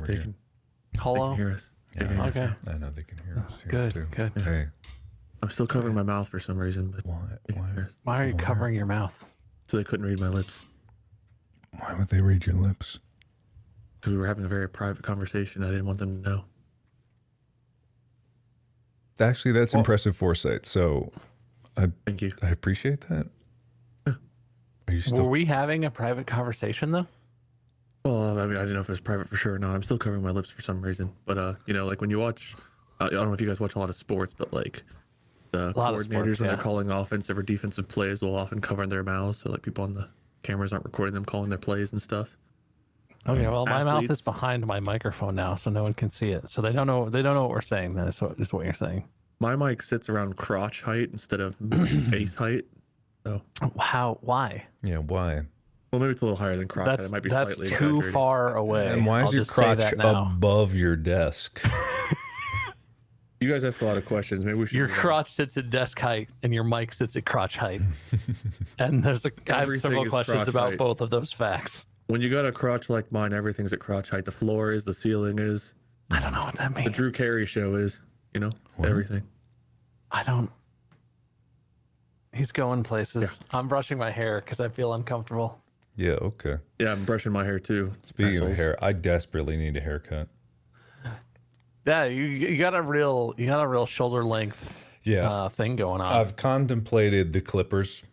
they here. can Hello? hear us. Yeah, Okay. I know they can hear us here Good, too. good. Hey, I'm still covering my mouth for some reason, but why? they can Why? hear us. Why are you covering your mouth? So they couldn't read my lips. Why would they read your lips? Because we were having a very private conversation. I didn't want them to know. Actually, that's impressive foresight. So, Thank you. I appreciate that. Are you still? Were we having a private conversation though? Well, I mean, I didn't know if it was private for sure or not. I'm still covering my lips for some reason. But, you know, like when you watch, I don't know if you guys watch a lot of sports, but like the coordinators, when they're calling offensive or defensive plays, will often cover their mouths. So like people on the cameras aren't recording them calling their plays and stuff. Okay, well, my mouth is Athletes- behind my microphone now, so no one can see it. So they don't know what we're saying. That's what you're saying. My mic sits around crotch height instead of face height. So, Why? Yeah, why? well, maybe it's a little higher than crotch height. It might be That's slightly too exaggerated. far away. And why is I'll your just say crotch that now. above your desk? You guys ask a lot of questions. Maybe we should. Your move on. crotch sits at desk height, and your mic sits at crotch height. And I have Everything several is questions crotch about height. both of those facts. When you got a crotch like mine, everything's at crotch height. The floor is, the ceiling is, I don't know what that the means. Drew Carey show is. You know, What? everything. I don't. He's going places. Yeah. I'm brushing my hair because I feel uncomfortable. Yeah, okay. Yeah, I'm brushing my hair too. Speaking of Assholes. hair, I desperately need a haircut. Yeah, you got a real shoulder length Yeah, thing going on. I've contemplated the clippers.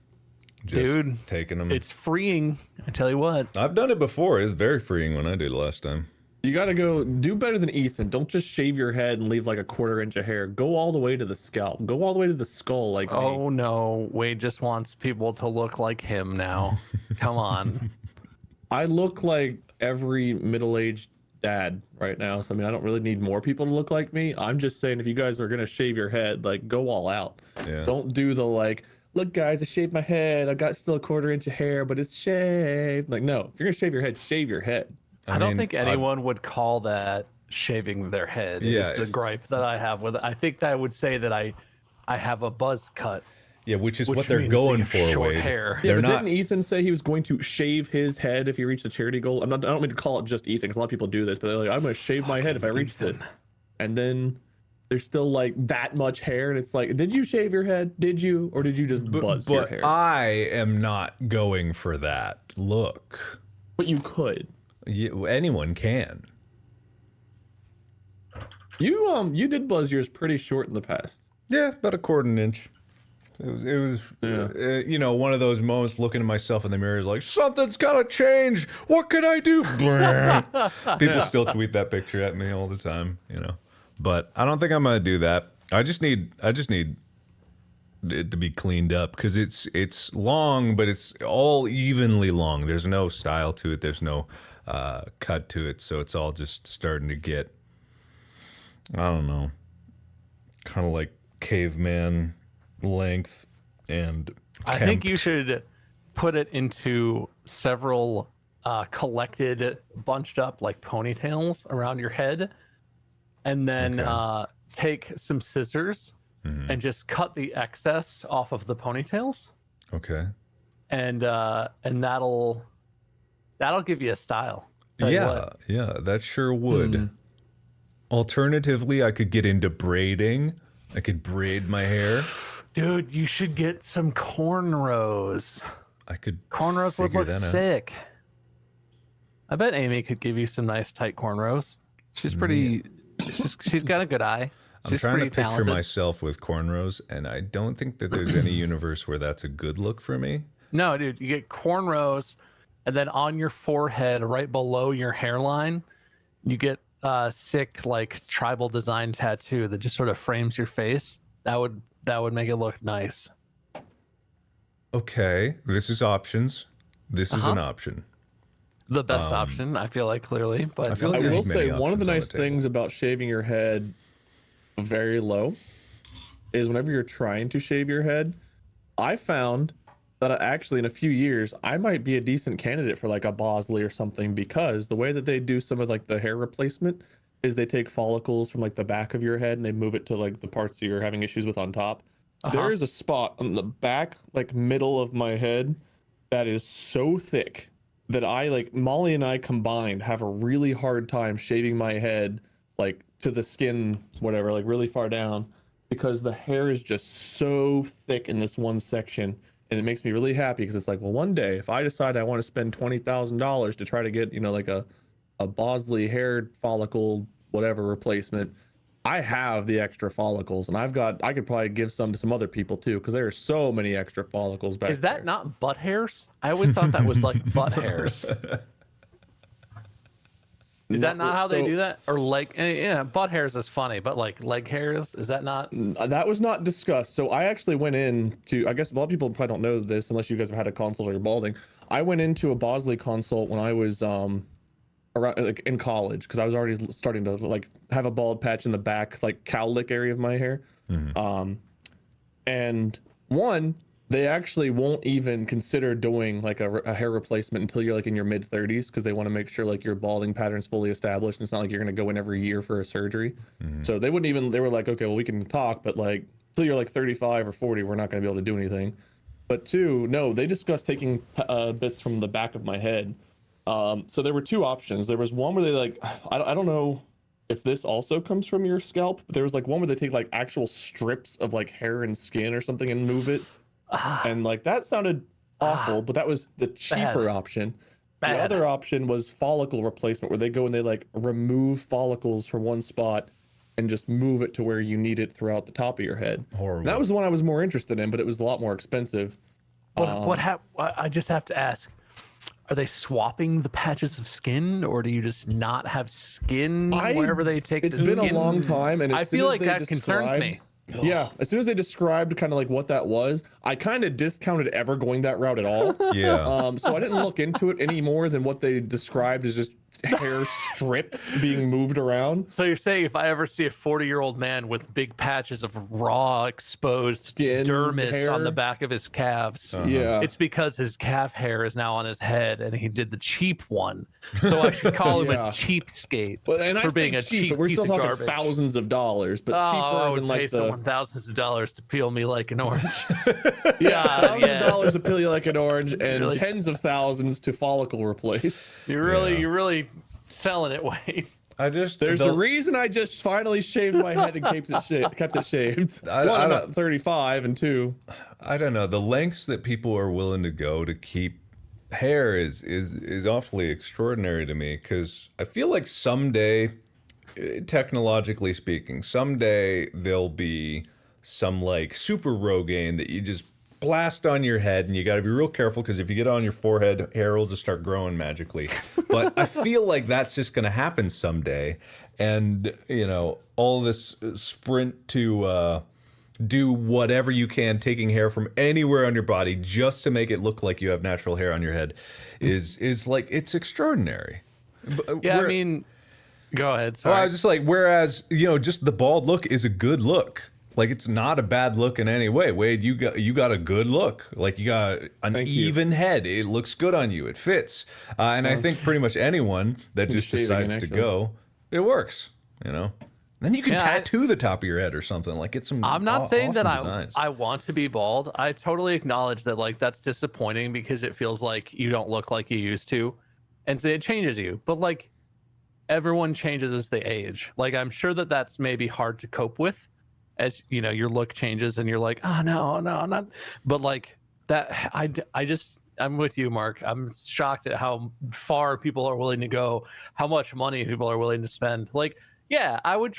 Just Dude, taking them. It's freeing. I tell you what. I've done it before. It was very freeing when I did it last time. You got to go do better than Ethan. Don't just shave your head and leave like a 1/4 inch of hair. Go all the way to the scalp. Go all the way to the skull like me. Oh no, Wade just wants people to look like him now. Come on. I look like every middle-aged dad right now. So I mean, I don't really need more people to look like me. I'm just saying, if you guys are gonna shave your head, like go all out. Yeah. Don't do the like, look guys, I shaved my head. I got still a 1/4 inch of hair, but it's shaved. Like, no, if you're gonna shave your head, shave your head. I don't mean, think anyone would call that shaving their head. Yeah. Is the gripe that I have with it. I think that I would say that I have a buzz cut. Yeah, which is Which what they're means going you for, have short Wade. hair. Yeah, They're but not. didn't Ethan say he was going to shave his head if he reached a charity goal? I don't mean to call it just Ethan, because a lot of people do this, but they're like, I'm going to shave my head if I reach this. And then there's still like that much hair, and it's like, did you shave your head? Did you? Or did you just buzz your But hair? I am not going for that look. But you could. Anyone can. You did buzz yours pretty short in the past. Yeah, about a 1/4 inch. It was you know, one of those moments looking at myself in the mirror is like, something's gotta change. What can I do? People still tweet that picture at me all the time, you know. But I don't think I'm gonna do that. I just need it to be cleaned up because it's long, but it's all evenly long. There's no style to it. There's no cut to it, so it's all just starting to get, I don't know, kind of like caveman length and I think you should put it into several collected, bunched up like ponytails around your head, and then take some scissors and just cut the excess off of the ponytails, Okay. and that'll give you a style. Tell you what. Yeah, that sure would. Alternatively, I could get into braiding. I could braid my hair. Dude, you should get some cornrows. I could Cornrows would figure look that out. sick. I bet Amy could give you some nice tight cornrows. She's pretty. She's got a good eye. I'm She's trying to pretty picture talented. myself with cornrows, and I don't think that there's any universe where that's a good look for me. No, dude, you get cornrows, and then on your forehead, right below your hairline, you get sick like tribal design tattoo that just sort of frames your face. That would make it look nice. Okay, this is options. This is an option. The best option, I feel like, clearly. But I feel I like will there's many say one of the options on nice the table. things about shaving your head very low is whenever you're trying to shave your head, I found that actually in a few years I might be a decent candidate for like a Bosley or something, because the way that they do some of like the hair replacement is they take follicles from like the back of your head and they move it to like the parts that you're having issues with on top. There is a spot on the back, like middle of my head, that is so thick that I like Molly and I combined have a really hard time shaving my head like to the skin, whatever, like really far down, because the hair is just so thick in this one section. And it makes me really happy because it's like, well, one day if I decide I want to spend $20,000 to try to get, you know, like a Bosley hair follicle, whatever replacement, I have the extra follicles, and I could probably give some to some other people too, because there are so many extra follicles back there. Is that not butt hairs? I always thought that was like butt hairs. Is that not how they do that? Or like, yeah, butt hairs is funny, but like leg hairs, is that not? That was not discussed. So I actually went in to, I guess a lot of people probably don't know this unless you guys have had a consult or you're balding. I went into a Bosley consult when I was around like in college, because I was already starting to like have a bald patch in the back, like cowlick area of my hair. And one, they actually won't even consider doing like a hair replacement until you're like in your mid 30s, because they want to make sure like your balding pattern's fully established, and it's not like you're going to go in every year for a surgery. So they wouldn't even, they were like, okay, well, we can talk, but like till you're like 35 or 40, we're not going to be able to do anything. But two, no, they discussed taking bits from the back of my head. So there were two options. There was one where they like, I don't know if this also comes from your scalp, but there was like one where they take like actual strips of like hair and skin or something and move it. And like that sounded awful, but that was the cheaper option. The other option was follicle replacement, where they go and they like remove follicles from one spot and just move it to where you need it throughout the top of your head. Horrible. That was the one I was more interested in, but it was a lot more expensive. I just have to ask, are they swapping the patches of skin, or do you just not have skin wherever they take the skin? It's been a long time, and I feel like that concerns me. Yeah, as soon as they described kind of like what that was, I kind of discounted ever going that route at all. Yeah. So I didn't look into it any more than what they described as just hair strips being moved around. So you're saying if I ever see a 40-year-old man with big patches of raw exposed Skin, dermis hair. on the back of his calves, Yeah, it's because his calf hair is now on his head and he did the cheap one. So I should call him a cheapskate for being a cheap but we're piece still of talking garbage. thousands of dollars, but I cheaper would than pay like the someone thousands of dollars to peel me like an orange. thousands yes. of dollars to peel you like an orange, and Really? tens of thousands to follicle replace. You're really selling it, Wayne. There's a reason I just finally shaved my head and kept it shaved. One, I'm not 35, and two, I don't know, the lengths that people are willing to go to keep hair is awfully extraordinary to me, because I feel like someday, technologically speaking, someday there'll be some like super Rogaine that you just blast on your head, and you got to be real careful, because if you get it on your forehead, hair will just start growing magically. But I feel like that's just going to happen someday, and you know, all this sprint to do whatever you can, taking hair from anywhere on your body just to make it look like you have natural hair on your head is like, it's extraordinary. Yeah, I mean, go ahead. Sorry. Well, I was just like, whereas, you know, just the bald look is a good look. Like, it's not a bad look in any way. Wade, you got a good look. Like, you got an even head. It looks good on you. It fits. And I think pretty much anyone that just decides to go, it works, you know? Then you can tattoo the top of your head or something. Like, get some I'm not saying that designs. I want to be bald. I totally acknowledge that, like, that's disappointing because it feels like you don't look like you used to. And so it changes you. But, like, everyone changes as they age. Like, I'm sure that that's maybe hard to cope with, as you know, your look changes and you're like, oh no, I'm not. But like that, I'm with you, Mark. I'm shocked at how far people are willing to go, how much money people are willing to spend. Like, yeah, I would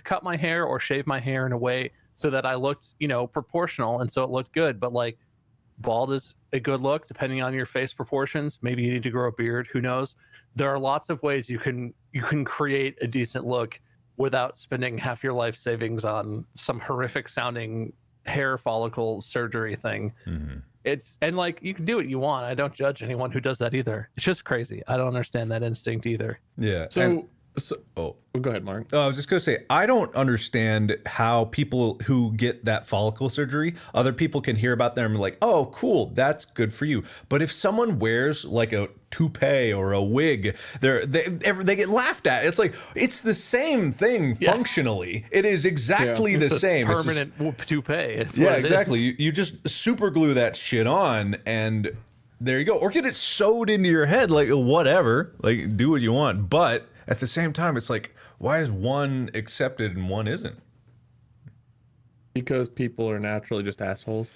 cut my hair or shave my hair in a way so that I looked, you know, proportional, and so it looked good. But like, bald is a good look depending on your face proportions. Maybe you need to grow a beard, who knows? There are lots of ways you can create a decent look without spending half your life savings on some horrific sounding hair follicle surgery thing. It's, and like, you can do what you want. I don't judge anyone who does that either. It's just crazy. I don't understand that instinct either. Yeah. So go ahead, Mark. I was just going to say, I don't understand how people who get that follicle surgery, other people can hear about them and be like, oh, cool, that's good for you. But if someone wears like a toupee or a wig, they get laughed at. It's like, it's the same thing functionally. It is exactly the same. Permanent toupee. Yeah, exactly. You just super glue that shit on, and There you go. Or get it sewed into your head, like whatever. Like do what you want. But at the same time, it's like, why is one accepted and one isn't? Because people are naturally just assholes.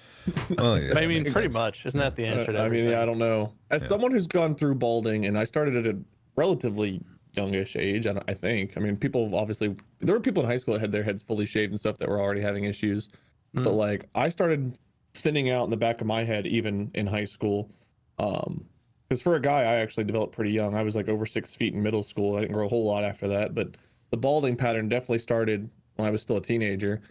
Well, yeah, I mean, pretty much. Isn't that the answer to everything? I don't know. As someone who's gone through balding, and I started at a relatively youngish age, I think. I mean, people obviously, there were people in high school that had their heads fully shaved and stuff that were already having issues. But like, I started thinning out in the back of my head even in high school. Because for a guy, I actually developed pretty young. I was like over 6 feet in middle school. I didn't grow a whole lot after that, but the balding pattern definitely started when I was still a teenager.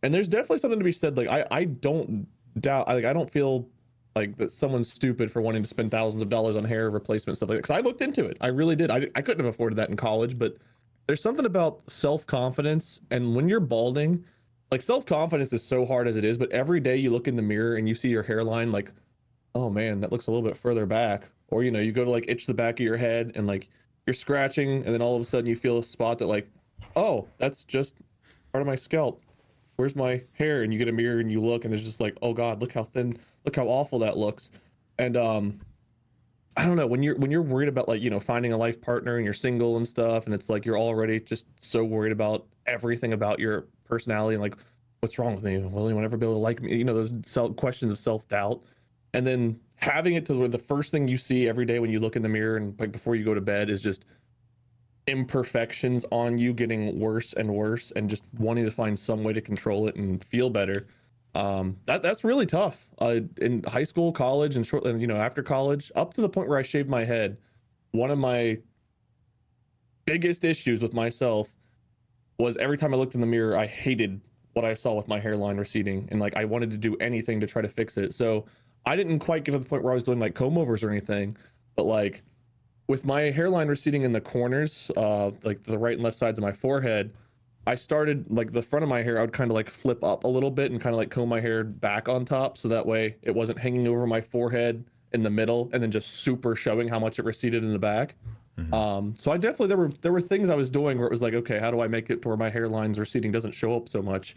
And there's definitely something to be said. Like, I don't doubt, I don't feel like that someone's stupid for wanting to spend thousands of dollars on hair replacement stuff like that. Because I looked into it. I really did. I couldn't have afforded that in college, but there's something about self-confidence. And when you're balding, like, self-confidence is so hard as it is, but every day you look in the mirror and you see your hairline, like, oh man, that looks a little bit further back. Or, you know, you go to like itch the back of your head and like you're scratching, and then all of a sudden you feel a spot that like, oh, that's just part of my scalp. Where's my hair? And you get a mirror and you look, and there's just like, oh God, look how thin, look how awful that looks. And I don't know, when you're worried about, like, you know, finding a life partner and you're single and stuff, and it's like you're already just so worried about everything about your personality and like, what's wrong with me? Will anyone ever be able to like me? You know, those questions of self-doubt. And then having it to where the first thing you see every day when you look in the mirror and like before you go to bed is just imperfections on you getting worse and worse, and just wanting to find some way to control it and feel better. That's really tough. In high school, college, and shortly, you know, after college, up to the point where I shaved my head, one of my biggest issues with myself was every time I looked in the mirror, I hated what I saw with my hairline receding, and like I wanted to do anything to try to fix it. So I didn't quite get to the point where I was doing like comb overs or anything, but like with my hairline receding in the corners, like the right and left sides of my forehead, I started, like, the front of my hair, I would kind of like flip up a little bit and kind of like comb my hair back on top, so that way it wasn't hanging over my forehead in the middle and then just super showing how much it receded in the back. So I definitely, there were things I was doing where it was like, okay, how do I make it to where my hairline's receding doesn't show up so much?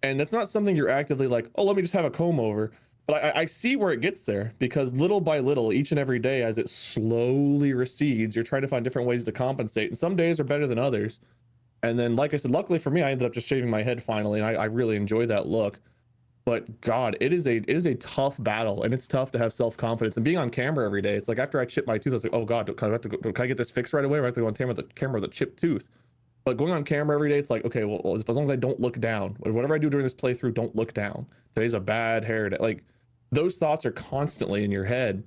And that's not something you're actively like, oh, let me just have a comb over. But I see where it gets there, because little by little, each and every day, as it slowly recedes, you're trying to find different ways to compensate. And some days are better than others. And then, like I said, luckily for me, I ended up just shaving my head finally, and I really enjoy that look. But God, it is a tough battle, and it's tough to have self-confidence. And being on camera every day, it's like after I chipped my tooth, I was like, oh God, can I get this fixed right away? Or I have to go on camera with a chipped tooth. But going on camera every day, it's like, okay, well, as long as I don't look down, whatever I do during this playthrough, don't look down. Today's a bad hair day. Like, those thoughts are constantly in your head.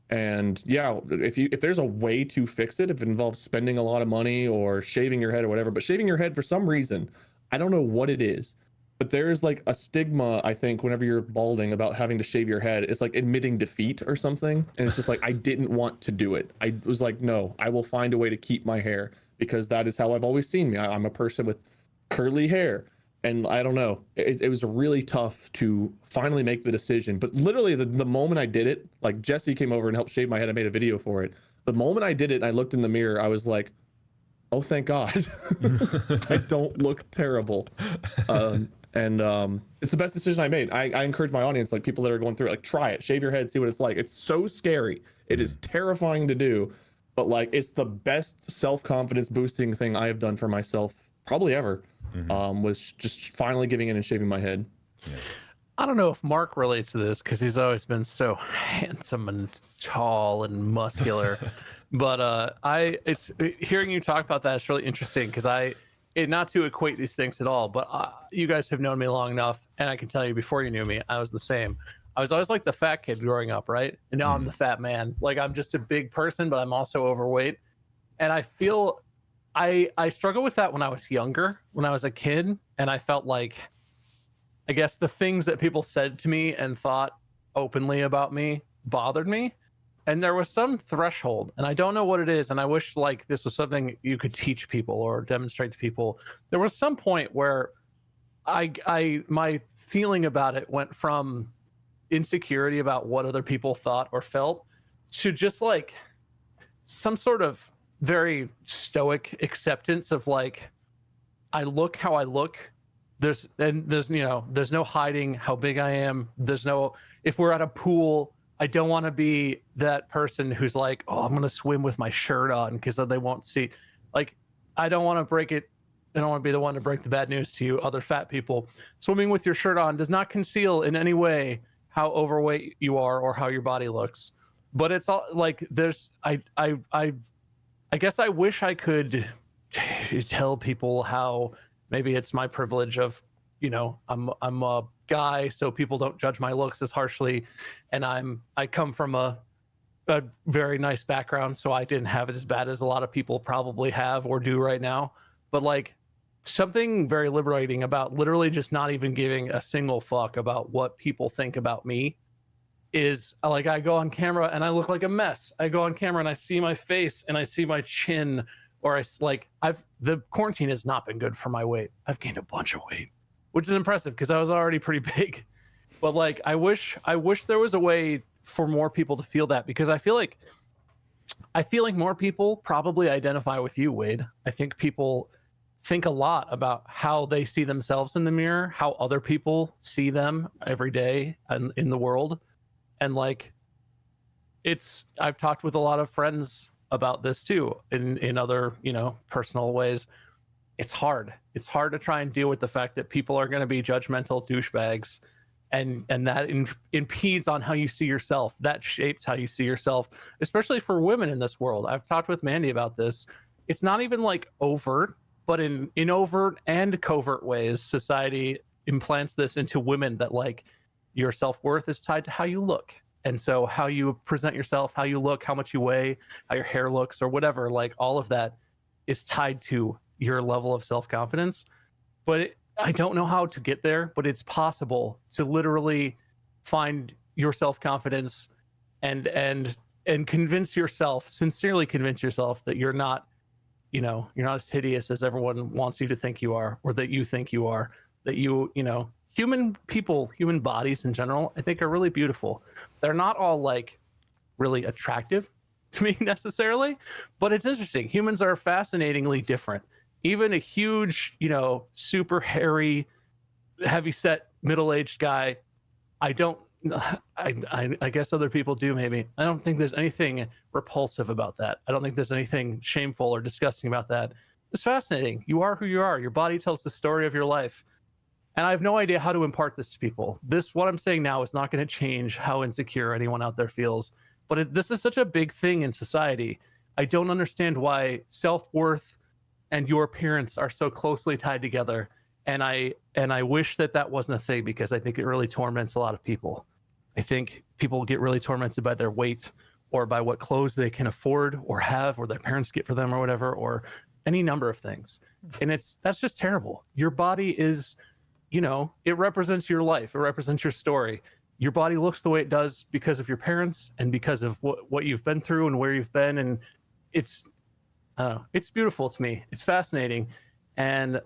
And yeah, if there's a way to fix it, if it involves spending a lot of money or shaving your head or whatever, but shaving your head for some reason, I don't know what it is, but there's like a stigma, I think, whenever you're balding about having to shave your head. It's like admitting defeat or something. And it's just like, I didn't want to do it. I was like, no, I will find a way to keep my hair, because that is how I've always seen me. I'm a person with curly hair. And I don't know, it was really tough to finally make the decision. But literally the moment I did it, like Jesse came over and helped shave my head. I made a video for it. The moment I did it and I looked in the mirror, I was like, oh, thank God. I don't look terrible. It's the best decision I made. I encourage my audience, like people that are going through it, like, try it, shave your head, see what it's like. It's so scary. It is terrifying to do, but like, it's the best self-confidence boosting thing I have done for myself probably ever. Was just finally giving in and shaving my head. Yeah. I don't know if Mark relates to this, because he's always been so handsome and tall and muscular. But it's hearing you talk about that is really interesting, because not to equate these things at all, but you guys have known me long enough, and I can tell you, before you knew me, I was the same. I was always like the fat kid growing up, right? And now I'm the fat man. Like, I'm just a big person, but I'm also overweight. And I feel I struggled with that when I was younger, when I was a kid, and I felt like, I guess, the things that people said to me and thought openly about me bothered me. And there was some threshold, and I don't know what it is, and I wish like this was something you could teach people or demonstrate to people. There was some point where my feeling about it went from insecurity about what other people thought or felt to just like some sort of very stoic acceptance of like, I look how I look. There's no hiding how big I am. If we're at a pool, I don't want to be that person who's like, oh, I'm gonna swim with my shirt on because then they won't see. Like, I don't want to break it. I don't want to be the one to break the bad news to you, other fat people. Swimming with your shirt on does not conceal in any way how overweight you are or how your body looks. But it's all like there's I guess I wish I could tell people how maybe it's my privilege of, you know, I'm a guy, so people don't judge my looks as harshly, and I come from a very nice background, so I didn't have it as bad as a lot of people probably have or do right now. But like something very liberating about literally just not even giving a single fuck about what people think about me is like I go on camera and I look like a mess. I go on camera and I see my face and I see my chin, or the quarantine has not been good for my weight. I've gained a bunch of weight, which is impressive because I was already pretty big. But like I wish there was a way for more people to feel that, because I feel like more people probably identify with you, Wade. I think people think a lot about how they see themselves in the mirror, how other people see them every day and in the world. And like I've talked with a lot of friends about this too in other, you know, personal ways. It's hard to try and deal with the fact that people are going to be judgmental douchebags, and that impedes on how you see yourself. That shapes how you see yourself, especially for women in this world. I've talked with Mandy about this. It's not even like overt, but in overt and covert ways, society implants this into women that like your self-worth is tied to how you look. And so how you present yourself, how you look, how much you weigh, how your hair looks, or whatever, like all of that is tied to your level of self-confidence. But I don't know how to get there, but it's possible to literally find your self-confidence and sincerely convince yourself that you're not, you know, you're not as hideous as everyone wants you to think you are, or that you think you are, that you know, human bodies in general, I think are really beautiful. They're not all like really attractive to me necessarily, but it's interesting. Humans are fascinatingly different. Even a huge, you know, super hairy, heavy-set, middle-aged guy, I guess other people do maybe. I don't think there's anything repulsive about that. I don't think there's anything shameful or disgusting about that. It's fascinating. You are who you are. Your body tells the story of your life. And I have no idea how to impart this to people. What I'm saying now is not going to change how insecure anyone out there feels. But this is such a big thing in society. I don't understand why self-worth and your appearance are so closely tied together. And I wish that wasn't a thing, because I think it really torments a lot of people. I think people get really tormented by their weight, or by what clothes they can afford or have, or their parents get for them or whatever, or any number of things. And that's just terrible. Your body is, you know, it represents your life. It represents your story. Your body looks the way it does because of your parents and because of what you've been through and where you've been. And it's beautiful to me. It's fascinating. And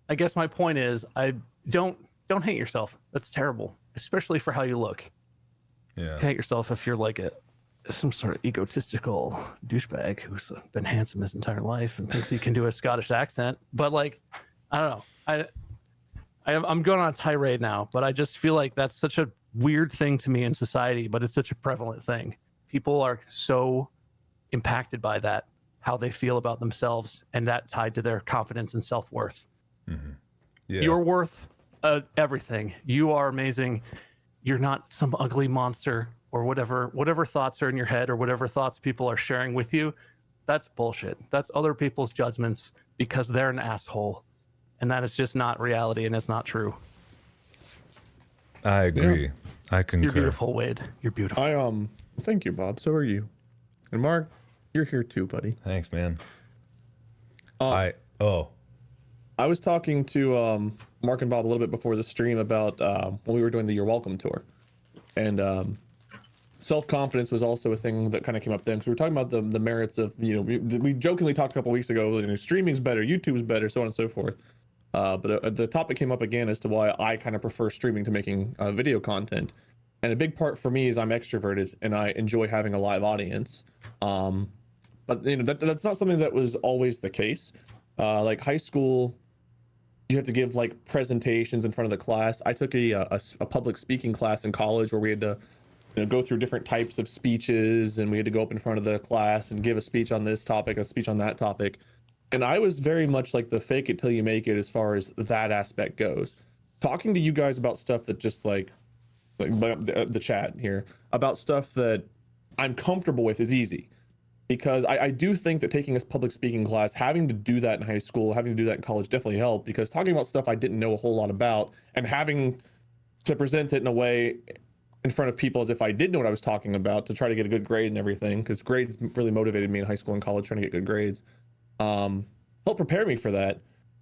I guess my point is, I don't hate yourself. That's terrible, especially for how you look. Yeah. Hate yourself if you're like some sort of egotistical douchebag who's been handsome his entire life and thinks he can do a Scottish accent. But like, I don't know. I'm going on a tirade now, but I just feel like that's such a weird thing to me in society, but it's such a prevalent thing. People are so impacted by that, how they feel about themselves, and that tied to their confidence and self-worth. Mm-hmm. Yeah. You're worth everything. You are amazing. You're not some ugly monster, or whatever thoughts are in your head, or whatever thoughts people are sharing with you. That's bullshit. That's other people's judgments because they're an asshole. And that is just not reality, and it's not true. I agree. Yeah. I concur. You're beautiful, Wade. You're beautiful. Thank you, Bob. So are you. And Mark, you're here too, buddy. Thanks, man. I was talking to Mark and Bob a little bit before the stream about when we were doing the You're Welcome tour. And self-confidence was also a thing that kind of came up then. So we were talking about the merits of, you know, we jokingly talked a couple weeks ago, you know, streaming's better, YouTube's better, so on and so forth. But the topic came up again as to why I kind of prefer streaming to making video content. And a big part for me is I'm extroverted and I enjoy having a live audience. But you know, that's not something that was always the case. Like high school, you have to give like presentations in front of the class. I took a public speaking class in college where we had to go through different types of speeches, and we had to go up in front of the class and give a speech on this topic, a speech on that topic. And I was very much like the fake it till you make it as far as that aspect goes. Talking to you guys about stuff that just like the chat here, about stuff that I'm comfortable with is easy. Because I do think that taking a public speaking class, having to do that in high school, having to do that in college definitely helped, because talking about stuff I didn't know a whole lot about and having to present it in a way in front of people as if I did know what I was talking about to try to get a good grade and everything, because grades really motivated me in high school and college, trying to get good grades, helped prepare me for that.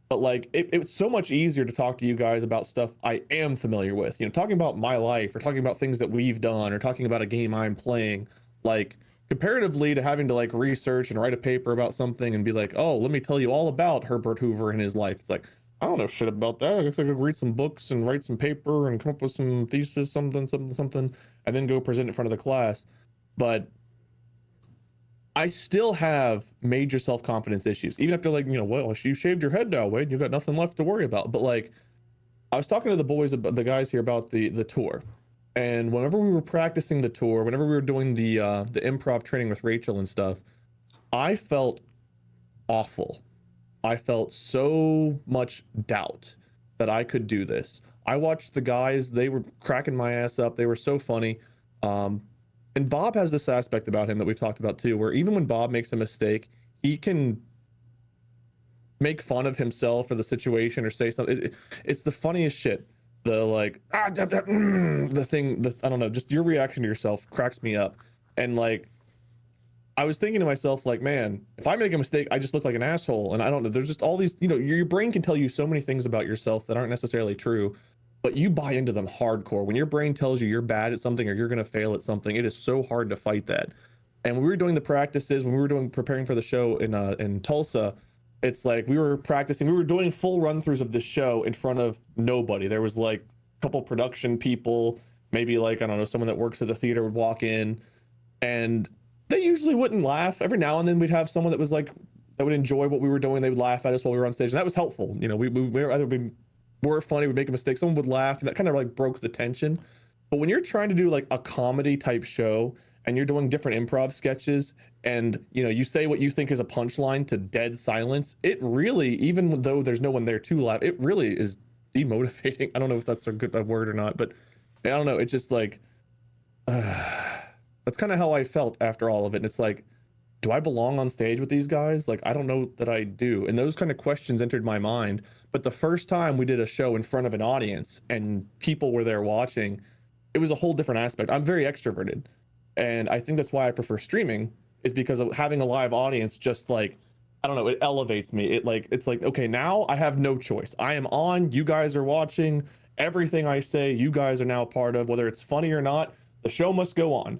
But like it's so much easier to talk to you guys about stuff I am familiar with, talking about my life or talking about things that we've done or talking about a game I'm playing, like comparatively to having to like research and write a paper about something and be like, oh, let me tell you all about Herbert Hoover and his life. It's like, I don't know shit about that. I guess I could read some books and write some paper and come up with some thesis, something, and then go present in front of the class. But I still have major self-confidence issues, even after like, well, you shaved your head now, Wade, you got nothing left to worry about. But like, I was talking to the boys, the guys here, about the tour. And whenever we were practicing the tour, whenever we were doing the improv training with Rachel and stuff, I felt awful. I felt so much doubt that I could do this. I watched the guys, they were cracking my ass up. They were so funny. And Bob has this aspect about him that we've talked about too, where even when Bob makes a mistake, he can make fun of himself or the situation or say something. It's the funniest shit. The like I don't know, just your reaction to yourself cracks me up. And like, I was thinking to myself, like, man, if I make a mistake, I just look like an asshole. And I don't know, there's just all these, your brain can tell you so many things about yourself that aren't necessarily true, but you buy into them hardcore. When your brain tells you you're bad at something or you're going to fail at something, it is so hard to fight that. And when we were doing the practices, when we were preparing for the show in Tulsa, it's like we were practicing, we were doing full run-throughs of this show in front of nobody. There was like a couple production people, maybe like, I don't know, someone that works at the theater would walk in, and they usually wouldn't laugh. Every now and then we'd have someone that was like, that would enjoy what we were doing. They would laugh at us while we were on stage, and that was helpful. We were either were funny, we'd make a mistake, someone would laugh, and that kind of like broke the tension. But when you're trying to do like a comedy type show and you're doing different improv sketches, and you say what you think is a punchline to dead silence, it really, even though there's no one there to laugh, it really is demotivating. I don't know if that's a good word or not, but I don't know, it's just like that's kind of how I felt after all of it. And it's like, do I belong on stage with these guys? Like, I don't know that I do. And those kind of questions entered my mind. But the first time we did a show in front of an audience and people were there watching, it was a whole different aspect. I'm very extroverted, and I think that's why I prefer streaming, is because of having a live audience. Just like, I don't know, it elevates me. It's like, okay, now I have no choice. I am on, you guys are watching, everything I say, you guys are now a part of, whether it's funny or not, the show must go on.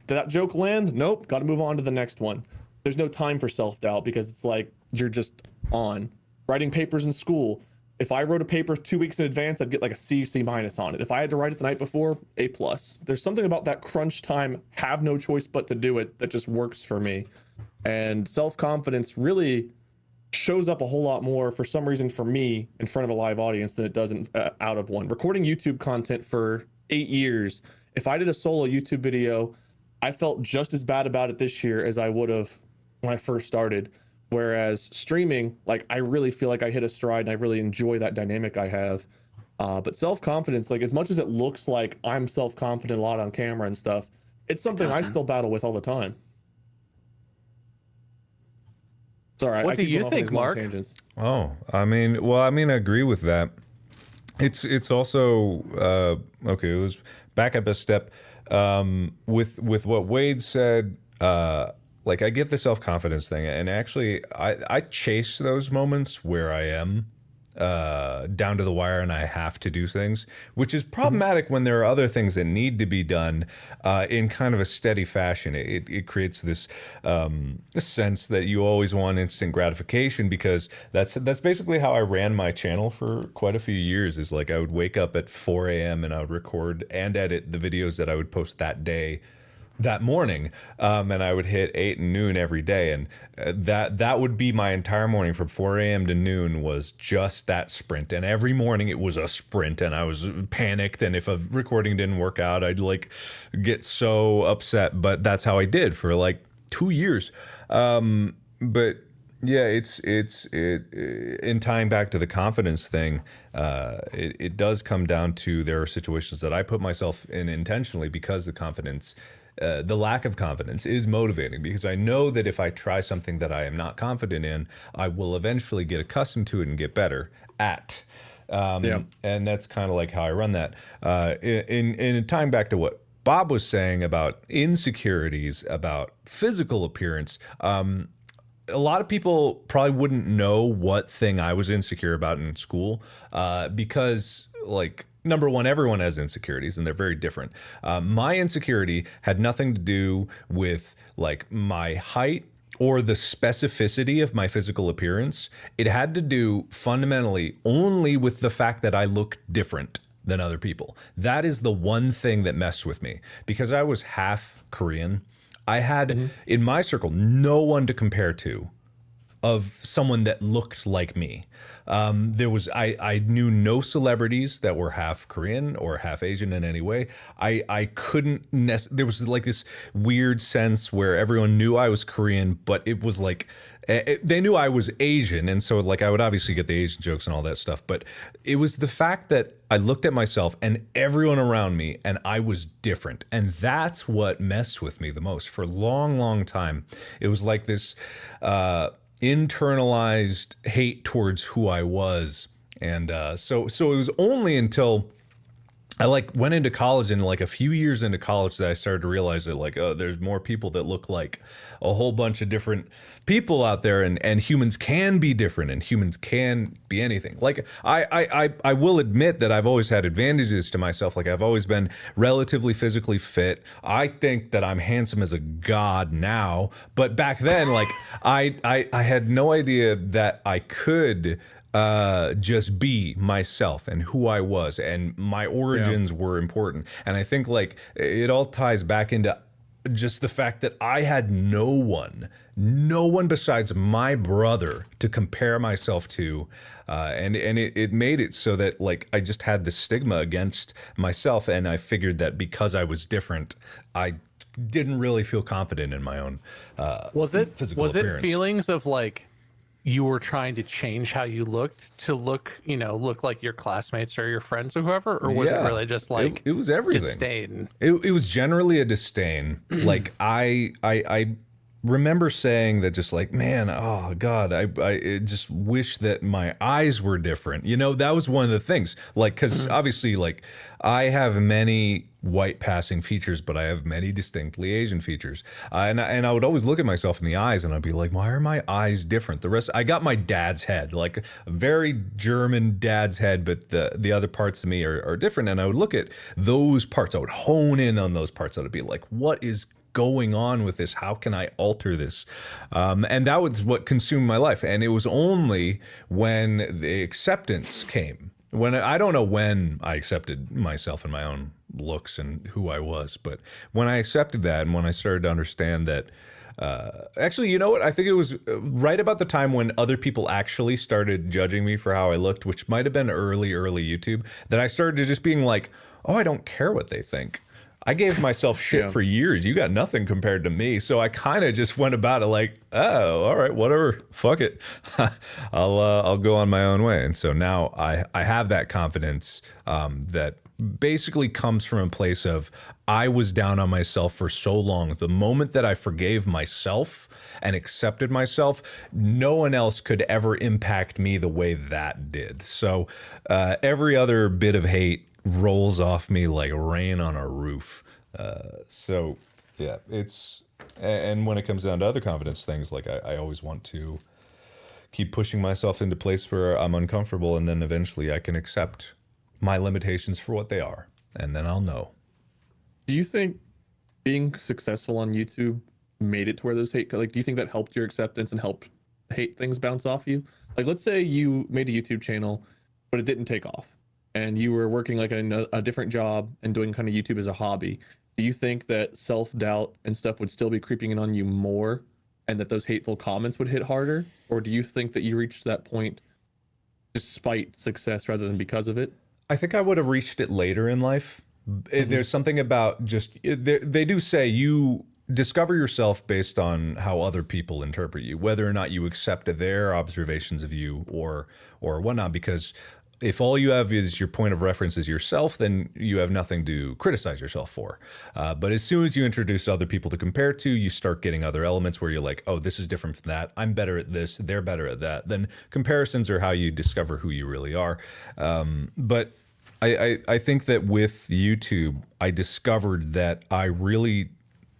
Did that joke land? Nope, got to move on to the next one. There's no time for self-doubt, because it's like, you're just on. Writing papers in school, if I wrote a paper 2 weeks in advance, I'd get like a C minus on it. If I had to write it the night before, A plus. There's something about that crunch time, have no choice but to do it, that just works for me. And self-confidence really shows up a whole lot more, for some reason, for me in front of a live audience than it does out of one. Recording YouTube content for 8 years, if I did a solo YouTube video, I felt just as bad about it this year as I would have when I first started. Whereas streaming, like, I really feel like I hit a stride and I really enjoy that dynamic I have. But self-confidence, like, as much as it looks like I'm self-confident a lot on camera and stuff, it's something I still battle with all the time. Sorry, what do you think, Mark? Oh, I agree with that. It's also okay. It was back up a step with what Wade said. Like, I get the self-confidence thing, and actually I chase those moments where I am down to the wire and I have to do things, which is problematic when there are other things that need to be done in kind of a steady fashion. It creates this sense that you always want instant gratification, because that's basically how I ran my channel for quite a few years. Is like, I would wake up at 4 a.m. and I would record and edit the videos that I would post that day. that morning, and I would hit 8 and noon every day, and that would be my entire morning from 4 a.m. to noon was just that sprint. And every morning it was a sprint, and I was panicked, and if a recording didn't work out, I'd like get so upset. But that's how I did for like 2 years. But yeah, it's in tying back to the confidence thing, it does come down to there are situations that I put myself in intentionally because the lack of confidence is motivating, because I know that if I try something that I am not confident in, I will eventually get accustomed to it and get better at. And that's kind of like how I run that. In tying back to what Bob was saying about insecurities, about physical appearance, a lot of people probably wouldn't know what thing I was insecure about in school, because like, number one, everyone has insecurities and they're very different. My insecurity had nothing to do with like my height or the specificity of my physical appearance. It had to do fundamentally only with the fact that I looked different than other people. That is the one thing that messed with me, because I was half Korean. I had in my circle no one to compare to of someone that looked like me. I knew no celebrities that were half Korean or half Asian in any way. I couldn't there was like this weird sense where everyone knew I was Korean, but it was like they knew I was Asian, and so like I would obviously get the Asian jokes and all that stuff, but it was the fact that I looked at myself and everyone around me and I was different, and that's what messed with me the most for a long time. It was like this internalized hate towards who I was, and so it was only until I like went into college, and like a few years into college, that I started to realize that like, oh, there's more people that look like a whole bunch of different people out there, and humans can be different, and humans can be anything. Like I will admit that I've always had advantages to myself. Like I've always been relatively physically fit. I think that I'm handsome as a god now, but back then, like I had no idea that I could just be myself and who I was, and my origins were important. And I think like it all ties back into just the fact that I had no one besides my brother to compare myself to, and it made it so that like I just had the stigma against myself, and I figured that because I was different, I didn't really feel confident in my own physical appearance. It feelings of like you were trying to change how you looked to look like your classmates or your friends or whoever, or was it really just like it was everything? Disdain? It was generally a disdain. Like I remember saying that, just like, man, oh God, I just wish that my eyes were different. You know, that was one of the things. Like, because obviously, like, I have many white passing features, but I have many distinctly Asian features. And I would always look at myself in the eyes, and I'd be like, why are my eyes different? The rest, I got my dad's head, like a very German dad's head, but the other parts of me are different. And I would look at those parts. I would hone in on those parts. I would be like, what is going on with this? How can I alter this? And that was what consumed my life. And it was only when the acceptance came, when I don't know when I accepted myself and my own looks and who I was, but when I accepted that, and when I started to understand that, actually, you know what? I think it was right about the time when other people actually started judging me for how I looked, which might have been early YouTube, that I started to just being like, oh, I don't care what they think. I gave myself shit for years. You got nothing compared to me. So I kind of just went about it like, oh, all right, whatever, fuck it. I'll go on my own way. And so now I have that confidence that basically comes from a place of, I was down on myself for so long. The moment that I forgave myself and accepted myself, no one else could ever impact me the way that did. So every other bit of hate rolls off me like rain on a roof. So yeah, it's, and when it comes down to other confidence things, like I always want to keep pushing myself into place where I'm uncomfortable, and then eventually I can accept my limitations for what they are, and then I'll know. Do you think being successful on YouTube made it to where those hate, like, do you think that helped your acceptance and helped hate things bounce off you? Like, let's say you made a YouTube channel, but it didn't take off, and you were working like a different job and doing kind of YouTube as a hobby. do you think that self-doubt and stuff would still be creeping in on you more, and that those hateful comments would hit harder? Or do you think that you reached that point despite success rather than because of it? I think I would have reached it later in life. There's something about just, they do say you discover yourself based on how other people interpret you, whether or not you accept their observations of you or whatnot, because if all you have is your point of reference is yourself, then you have nothing to criticize yourself for. But as soon as you introduce other people to compare to, you start getting other elements where you're like, oh, this is different from that. I'm better at this. They're better at that. Then comparisons are how you discover who you really are. But I think that with YouTube, I discovered that I really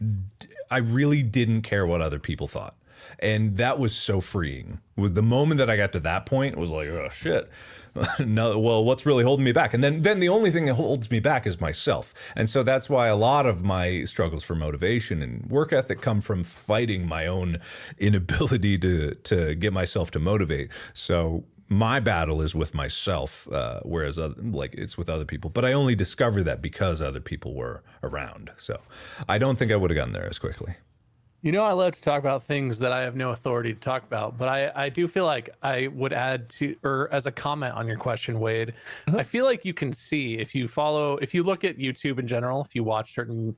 didn't care what other people thought. And that was so freeing. With the moment that I got to that point, it was like, oh shit. No, well, what's really holding me back? And then the only thing that holds me back is myself. And so that's why a lot of my struggles for motivation and work ethic come from fighting my own inability to get myself to motivate. So my battle is with myself, whereas like it's with other people. But I only discovered that because other people were around. So I don't think I would have gotten there as quickly. You know, I love to talk about things that I have no authority to talk about, but I do feel like I would add to, or as a comment on your question, Wade, I feel like you can see if you look at YouTube in general, if you watch certain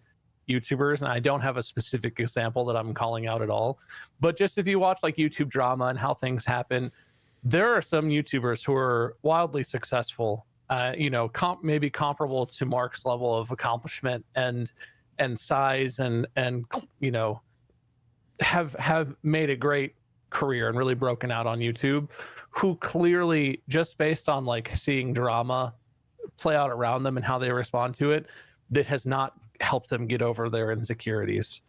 YouTubers, and I don't have a specific example that I'm calling out at all, but just if you watch like YouTube drama and how things happen, there are some YouTubers who are wildly successful, you know, maybe comparable to Mark's level of accomplishment and size and you know, have made a great career and really broken out on YouTube, who clearly, just based on like seeing drama play out around them and how they respond to it, that has not helped them get over their insecurities.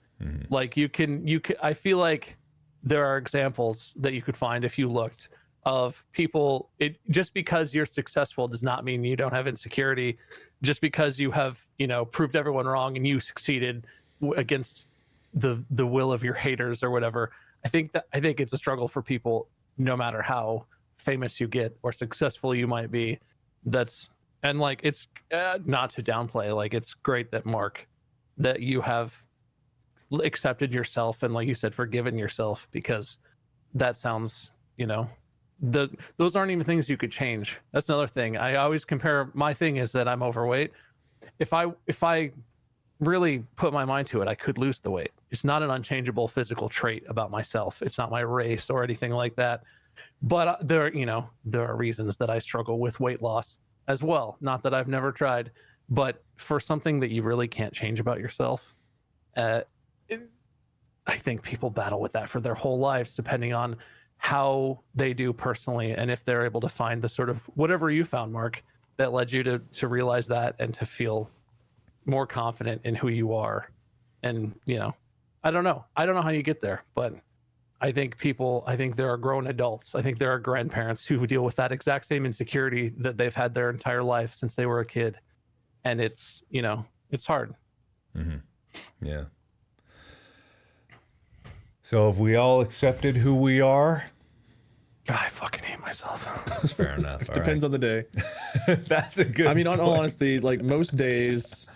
Like you can I feel like there are examples that you could find if you looked of people, it just because you're successful does not mean you don't have insecurity. Just because you have, you know, proved everyone wrong and you succeeded against the will of your haters or whatever. I think it's a struggle for people, no matter how famous you get or successful you might be. And like, it's not to downplay, like it's great that Mark, that you have accepted yourself and, like you said, forgiven yourself, because that sounds, you know, those aren't even things you could change. That's another thing. I always compare, my thing is that I'm overweight. If I really put my mind to it, I could lose the weight. It's not an unchangeable physical trait about myself. It's not my race or anything like that. But there are reasons that I struggle with weight loss as well. Not that I've never tried, but for something that you really can't change about yourself, I think people battle with that for their whole lives, depending on how they do personally, and if they're able to find the sort of whatever you found, Mark, that led you to realize that and to feel more confident in who you are. And, you know, I don't know how you get there, but I think there are grown adults. I think there are grandparents who deal with that exact same insecurity that they've had their entire life since they were a kid. And it's, you know, it's hard. Yeah. So have we all accepted who we are? God, I fucking hate myself. That's fair enough. Depends on the day. That's a good I mean, on point. all honesty, like most days,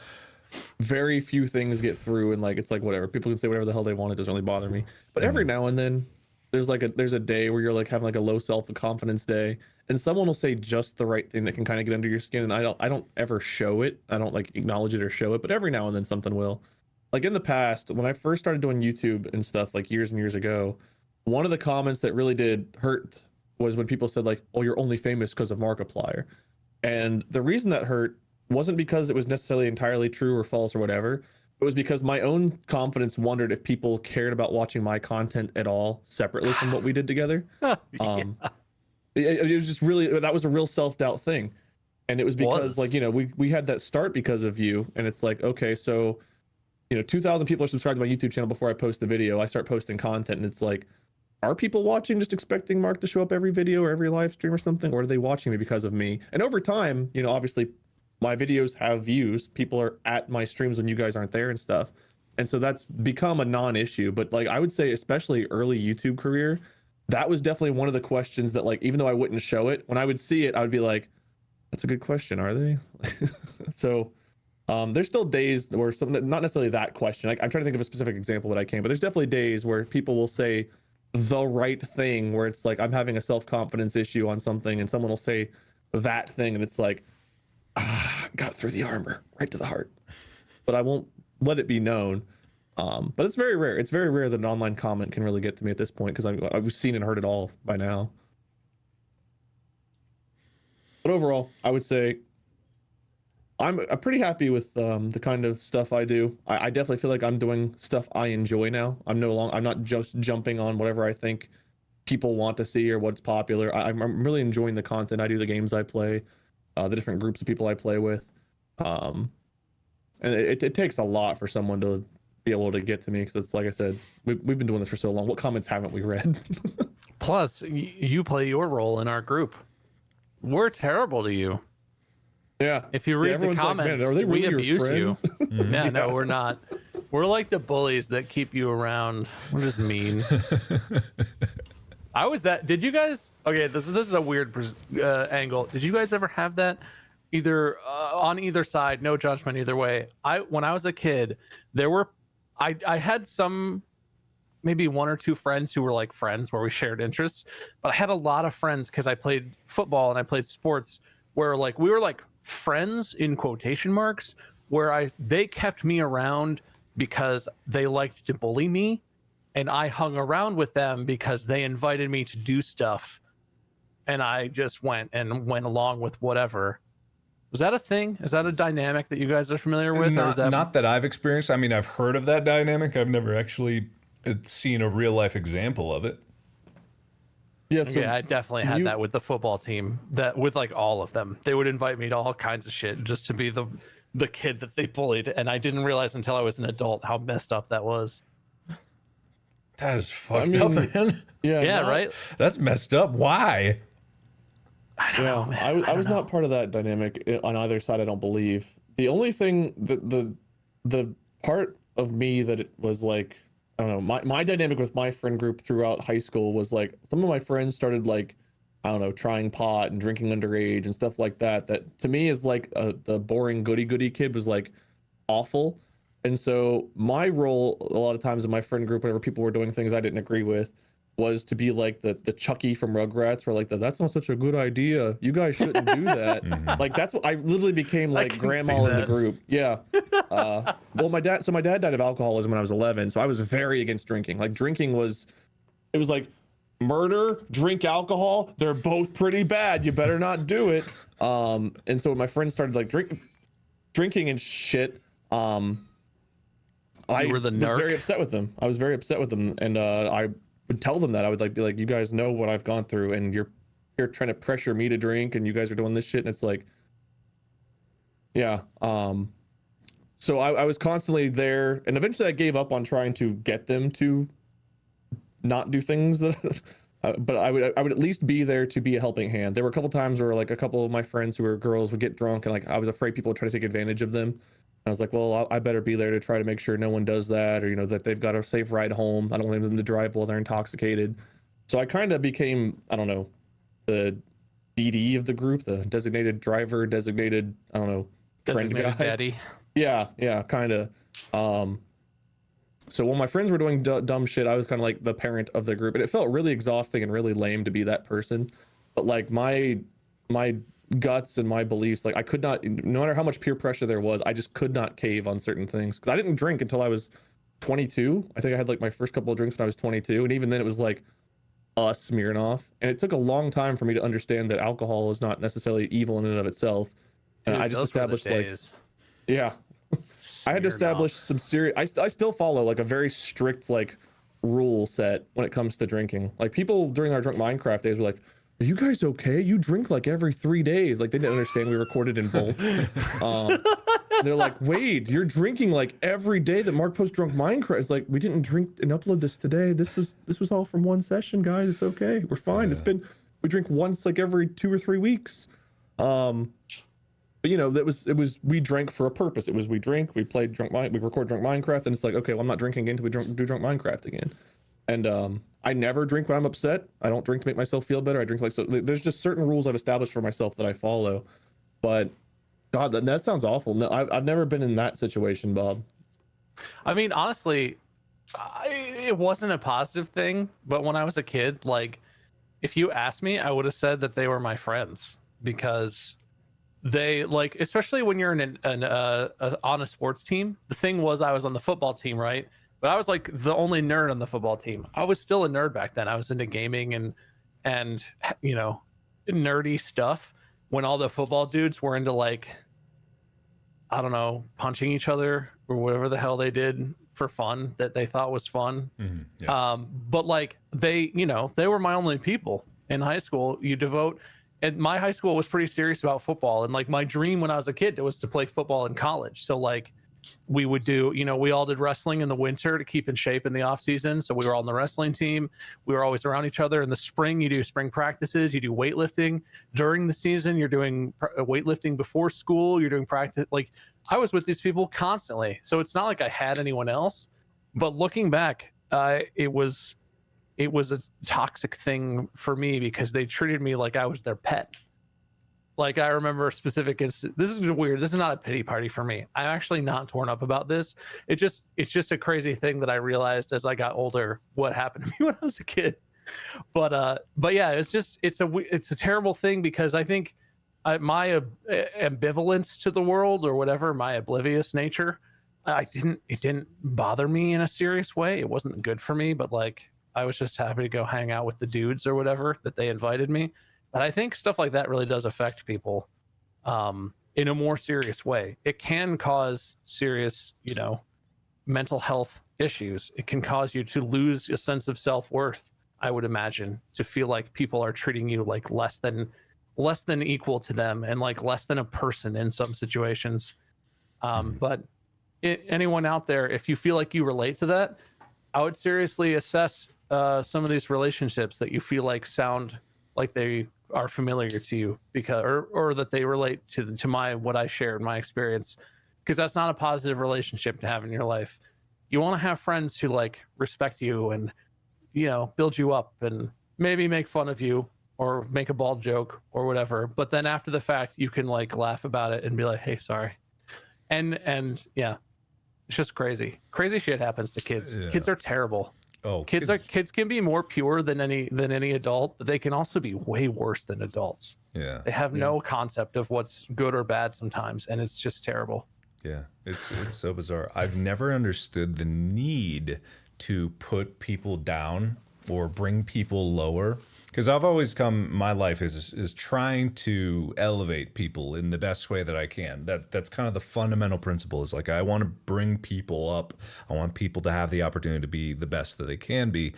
very few things get through, and like it's like whatever. People can say whatever the hell they want. It doesn't really bother me. But every now and then, there's a day where you're like having like a low self-confidence day, and someone will say just the right thing that can kind of get under your skin. And I don't ever show it. I don't like acknowledge it or show it. But every now and then something will. Like in the past, when I first started doing YouTube and stuff, like years and years ago, one of the comments that really did hurt was when people said like, "Oh, you're only famous because of Markiplier," and the reason that hurt wasn't because it was necessarily entirely true or false or whatever. It was because my own confidence wondered if people cared about watching my content at all separately from what we did together. It was just really, that was a real self-doubt thing. And it was because like, you know, we had that start because of you. And it's like, okay, so, you know, 2,000 people are subscribed to my YouTube channel before I post the video. I start posting content and it's like, are people watching just expecting Mark to show up every video or every live stream or something? Or are they watching me because of me? And over time, you know, obviously my videos have views. People are at my streams when you guys aren't there and stuff. And so that's become a non-issue. But like, I would say, especially early YouTube career, that was definitely one of the questions that, like, even though I wouldn't show it, when I would see it, I would be like, that's a good question. Are they? So There's still days where something, not necessarily that question. I'm trying to think of a specific example that I can, but there's definitely days where people will say the right thing, where it's like I'm having a self-confidence issue on something, and someone will say that thing, and it's like, got through the armor, right to the heart. But I won't let it be known. But it's very rare. It's very rare that an online comment can really get to me at this point, because I've seen and heard it all by now. But overall, I would say I'm pretty happy with the kind of stuff I do. I definitely feel like I'm doing stuff I enjoy now. I'm not just jumping on whatever I think people want to see or what's popular. I'm really enjoying the content I do, the games I play, the different groups of people I play with. And it takes a lot for someone to be able to get to me, because it's like I said, we've been doing this for so long. What comments haven't we read? Plus, you play your role in our group. We're terrible to you. Yeah. If you read the comments, like, man, are they really we abuse you. Yeah, no, we're not. We're like the bullies that keep you around. We're just mean. Did you guys? Okay, this is a weird angle. Did you guys ever have that? Either on either side, no judgment either way. When I was a kid, I had some, maybe one or two friends who were like friends where we shared interests, but I had a lot of friends because I played football and I played sports where like we were like friends in quotation marks, where they kept me around because they liked to bully me, and I hung around with them because they invited me to do stuff, and I just went along with whatever. Was that a thing? Is that a dynamic that you guys are familiar with? Not that I've experienced. I mean, I've heard of that dynamic. I've never actually seen a real life example of it. Yeah, so I definitely had that with the football team. That with like all of them, they would invite me to all kinds of shit just to be the kid that they bullied, and I didn't realize until I was an adult how messed up that was. That is fucked up, man. Yeah, right. That's messed up. Why? I don't know, man. I was not part of that dynamic on either side, I don't believe. The only thing the part of me that it was like, I don't know, my dynamic with my friend group throughout high school was like, some of my friends started like, I don't know, trying pot and drinking underage and stuff like that. That to me is like the boring goody kid was like awful. And so my role a lot of times in my friend group, whenever people were doing things I didn't agree with, was to be like the Chucky from Rugrats, where like that's not such a good idea. You guys shouldn't do that. Like that's what I literally became, like grandma in the group. Yeah. Well, my dad died of alcoholism when I was 11, so I was very against drinking. Like drinking was like murder, drink alcohol. They're both pretty bad. You better not do it. And so when my friends started like drinking and shit, I was very upset with them. I was very upset with them, and I would tell them that. I would like be like, you guys know what I've gone through, and you're trying to pressure me to drink, and you guys are doing this shit. And it's like, yeah. So I was constantly there, and eventually I gave up on trying to get them to not do things that but I would at least be there to be a helping hand. There were a couple times where like a couple of my friends who were girls would get drunk, and like I was afraid people would try to take advantage of them. I was like, well, I better be there to try to make sure no one does that, or, you know, that they've got a safe ride home. I don't want them to drive while they're intoxicated. So I kind of became, I don't know, the DD of the group, the designated driver, designated, I don't know, friend guy. Daddy. Yeah, kind of. So when my friends were doing dumb shit, I was kind of like the parent of the group, and it felt really exhausting and really lame to be that person. But like my guts and my beliefs, like I could not, no matter how much peer pressure there was, I just could not cave on certain things, because I didn't drink until I was 22. I think I had like my first couple of drinks when I was 22, and even then it was like smearing off, and it took a long time for me to understand that alcohol is not necessarily evil in and of itself. And I just established like, yeah, I had to establish some serious, I still follow like a very strict like rule set when it comes to drinking. Like people during our drunk Minecraft days were like, are you guys okay? You drink like every 3 days. Like they didn't understand we recorded in bulk. They're like, Wade, you're drinking like every day that Mark posts drunk Minecraft. It's like, we didn't drink and upload this today. This was all from one session, guys. It's okay. We're fine. Yeah. We drink once like every 2 or 3 weeks. But you know, we drank for a purpose. We drank, we played we record drunk Minecraft, and it's like, okay, well, I'm not drinking again until we do drunk Minecraft again. And I never drink when I'm upset. I don't drink to make myself feel better. I drink like, so there's just certain rules I've established for myself that I follow. But God, that sounds awful. No, I've never been in that situation, Bob. I mean, honestly, it wasn't a positive thing, but when I was a kid, like, if you asked me, I would have said that they were my friends, because they, like, especially when you're on a sports team. The thing was, I was on the football team, right? But I was like the only nerd on the football team. I was still a nerd back then. I was into gaming and you know, nerdy stuff, when all the football dudes were into, like, I don't know, punching each other or whatever the hell they did for fun that they thought was fun. But like, they, you know, they were my only people in high school. And my high school was pretty serious about football, and like my dream when I was a kid was to play football in college. So like, we would do, you know, we all did wrestling in the winter to keep in shape in the off season. So we were all on the wrestling team. We were always around each other. In the spring, you do spring practices, you do weightlifting. During the season, you're doing weightlifting before school, you're doing practice. Like, I was with these people constantly. So it's not like I had anyone else. But looking back, it was a toxic thing for me, because they treated me like I was their pet. Like, I remember a specific instance. This is weird. This is not a pity party for me. I'm actually not torn up about this. It's just a crazy thing that I realized as I got older what happened to me when I was a kid. But yeah, it's a terrible thing, because I think my ambivalence to the world, or whatever, my oblivious nature, it didn't bother me in a serious way. It wasn't good for me, but like, I was just happy to go hang out with the dudes or whatever that they invited me. But I think stuff like that really does affect people in a more serious way. It can cause serious, you know, mental health issues. It can cause you to lose a sense of self-worth, I would imagine, to feel like people are treating you like less than equal to them, and like less than a person in some situations. But anyone out there, if you feel like you relate to that, I would seriously assess some of these relationships that you feel like sound like they are familiar to you, because or that they relate to what I shared, my experience, because that's not a positive relationship to have in your life. You want to have friends who like respect you and, you know, build you up and maybe make fun of you or make a bald joke or whatever, but then after the fact you can like laugh about it and be like, hey, sorry. And yeah, it's just crazy shit happens to kids. Kids are terrible. Kids can be more pure than any adult, but they can also be way worse than adults. They have no concept of what's good or bad sometimes, and it's just terrible. It's so bizarre. I've never understood the need to put people down or bring people lower, because I've always my life is trying to elevate people in the best way that I can. That's kind of the fundamental principle, is like, I want to bring people up. I want people to have the opportunity to be the best that they can be,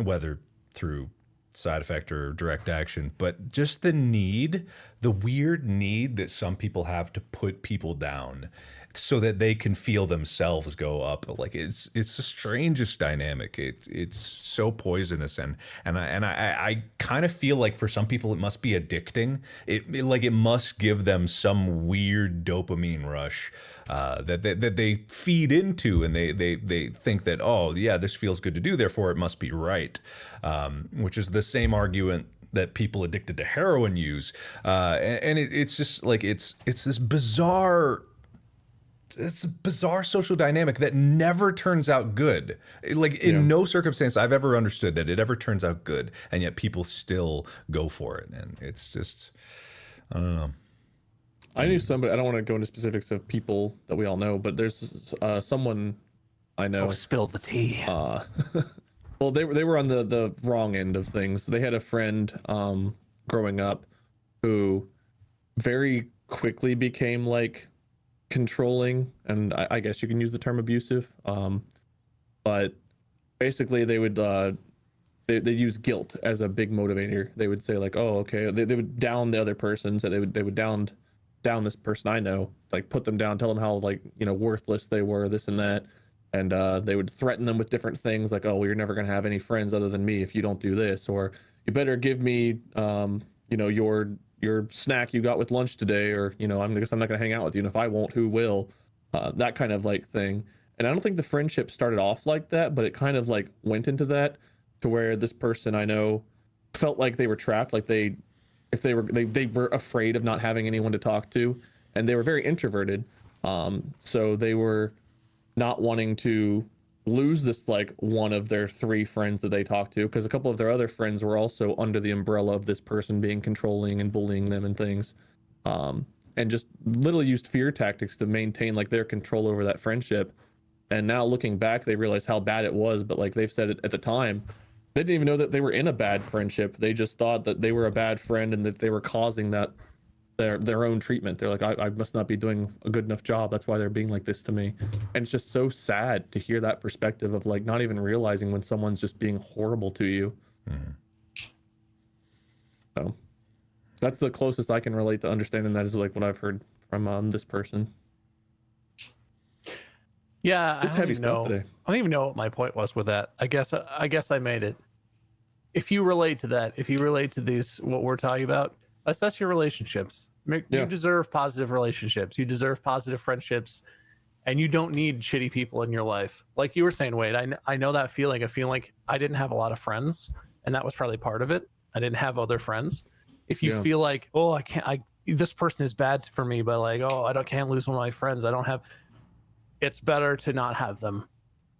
whether through side effect or direct action. But just the weird need that some people have to put people down so that they can feel themselves go up. Like, it's the strangest dynamic. It's so poisonous, and I kind of feel like for some people it must be addicting. It must give them some weird dopamine rush that they feed into, and they think that, oh yeah, this feels good to do, therefore it must be right, which is the same argument that people addicted to heroin use, and it's just like it's this bizarre. It's a bizarre social dynamic that never turns out good. Like, in no circumstance I've ever understood that it ever turns out good, and yet people still go for it. And it's just, I don't know. I knew somebody, I don't want to go into specifics of people that we all know, but there's someone I know. Oh, spill the tea. Well, they were on the wrong end of things. They had a friend growing up who very quickly became like controlling, and I guess you can use the term abusive, but basically they would they use guilt as a big motivator. They would say like, oh, okay, they would down the other person, so they would down this person I know, like put them down, tell them how, like, you know, worthless they were, this and that, and they would threaten them with different things like, oh, well, you're never gonna have any friends other than me if you don't do this, or you better give me you know, your snack you got with lunch today, or, you know, I'm not gonna hang out with you, and if I won't, who will? That kind of like thing. And I don't think the friendship started off like that, but it kind of like went into that, to where this person I know felt like they were trapped, like they were afraid of not having anyone to talk to, and they were very introverted. So they were not wanting to lose this like one of their 3 friends that they talked to, because a couple of their other friends were also under the umbrella of this person being controlling and bullying them and things, and just literally used fear tactics to maintain like their control over that friendship. And now looking back, they realize how bad it was, but like they've said it at the time, they didn't even know that they were in a bad friendship. They just thought that they were a bad friend and that they were causing that their own treatment. They're like, I must not be doing a good enough job, that's why they're being like this to me. And it's just so sad to hear that perspective of like not even realizing when someone's just being horrible to you. So that's the closest I can relate to understanding that, is like what I've heard from this person. Yeah, It's heavy stuff today. I don't even know what my point was with that. I guess I made it. If you relate to that, if you relate to these, what we're talking about, assess your relationships. You deserve positive relationships. You deserve positive friendships, and you don't need shitty people in your life. Like you were saying, Wade, I know that feeling of feeling like I didn't have a lot of friends, and that was probably part of it. I didn't have other friends. If you feel like, oh, this person is bad for me, but like, oh, can't lose one of my friends. I don't have. It's better to not have them.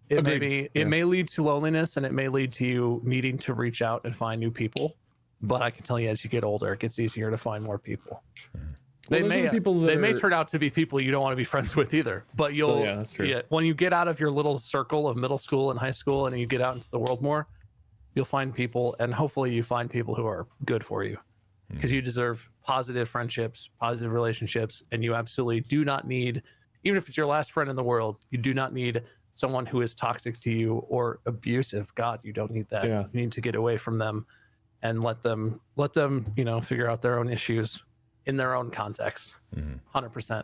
It may lead to loneliness, and it may lead to you needing to reach out and find new people. But I can tell you, as you get older, it gets easier to find more people. They may turn out to be people you don't want to be friends with either. But you'll, that's true. Yeah, when you get out of your little circle of middle school and high school, and you get out into the world more, you'll find people, and hopefully you find people who are good for you, because you deserve positive friendships, positive relationships, and you absolutely do not need, even if it's your last friend in the world, you do not need someone who is toxic to you or abusive. God, you don't need that. You need to get away from them and let them, figure out their own issues in their own context. 100%.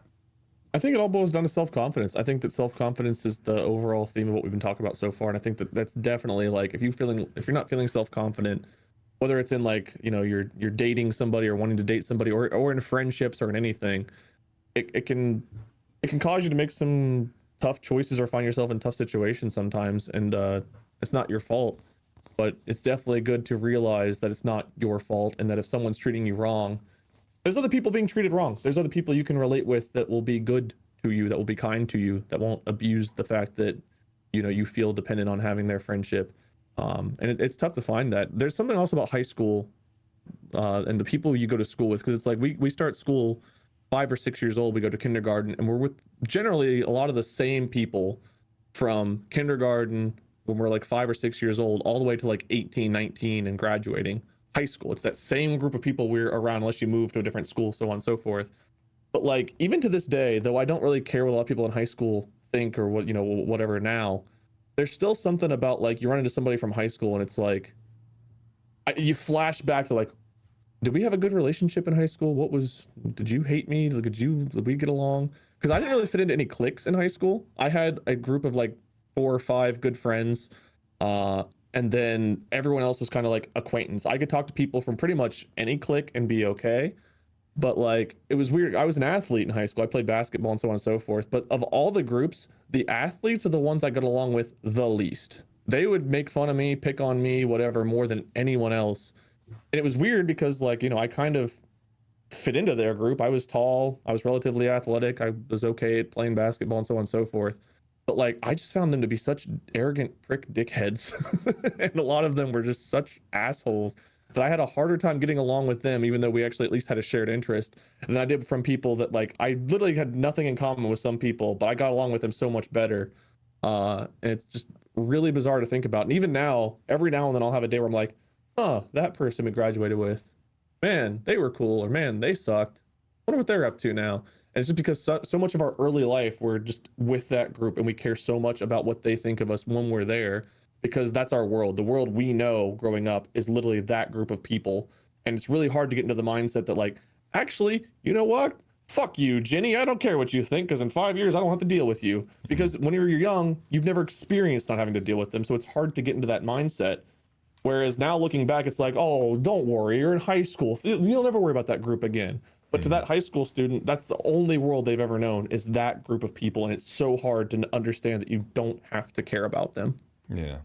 I think it all boils down to self-confidence. I think that self-confidence is the overall theme of what we've been talking about so far. And I think that that's definitely like, if you're not feeling self-confident, whether it's in like, you're dating somebody or wanting to date somebody, or in friendships or in anything, it can cause you to make some tough choices or find yourself in tough situations sometimes. And it's not your fault, but it's definitely good to realize that it's not your fault, and that if someone's treating you wrong, there's other people being treated wrong. There's other people you can relate with that will be good to you, that will be kind to you, that won't abuse the fact that, you feel dependent on having their friendship. And it's tough to find that. There's something else about high school and the people you go to school with, because it's like we start school 5 or 6 years old, we go to kindergarten, and we're with generally a lot of the same people from kindergarten when we're like 5 or 6 years old, all the way to like 18, 19 and graduating high school. It's that same group of people we're around, unless you move to a different school, so on and so forth. But like, even to this day, though I don't really care what a lot of people in high school think or what, whatever now, there's still something about like, you run into somebody from high school and it's like, you flash back to like, did we have a good relationship in high school? Did you hate me? Did we get along? Because I didn't really fit into any cliques in high school. I had a group of like 4 or 5 good friends. And then everyone else was kind of like acquaintance. I could talk to people from pretty much any clique and be okay. But like, it was weird. I was an athlete in high school. I played basketball and so on and so forth. But of all the groups, the athletes are the ones I got along with the least. They would make fun of me, pick on me, whatever, more than anyone else. And it was weird because like, I kind of fit into their group. I was tall. I was relatively athletic. I was okay at playing basketball and so on and so forth. But like, I just found them to be such arrogant prick dickheads. And a lot of them were just such assholes that I had a harder time getting along with them, even though we actually at least had a shared interest, than I did from people that like, I literally had nothing in common with some people, but I got along with them so much better. And it's just really bizarre to think about. And even now, every now and then I'll have a day where I'm like, oh, that person we graduated with, man, they were cool, or man, they sucked. I wonder what they're up to now. And it's just because so much of our early life, we're just with that group and we care so much about what they think of us when we're there, because that's our world. The world we know growing up is literally that group of people. And it's really hard to get into the mindset that like, actually, you know what? Fuck you, Jenny. I don't care what you think, because in 5 years, I don't have to deal with you. Because when you're young, you've never experienced not having to deal with them. So it's hard to get into that mindset. Whereas now looking back, it's like, oh, don't worry. You're in high school. You'll never worry about that group again. But to that high school student, that's the only world they've ever known, is that group of people. And it's so hard to understand that you don't have to care about them. Yeah.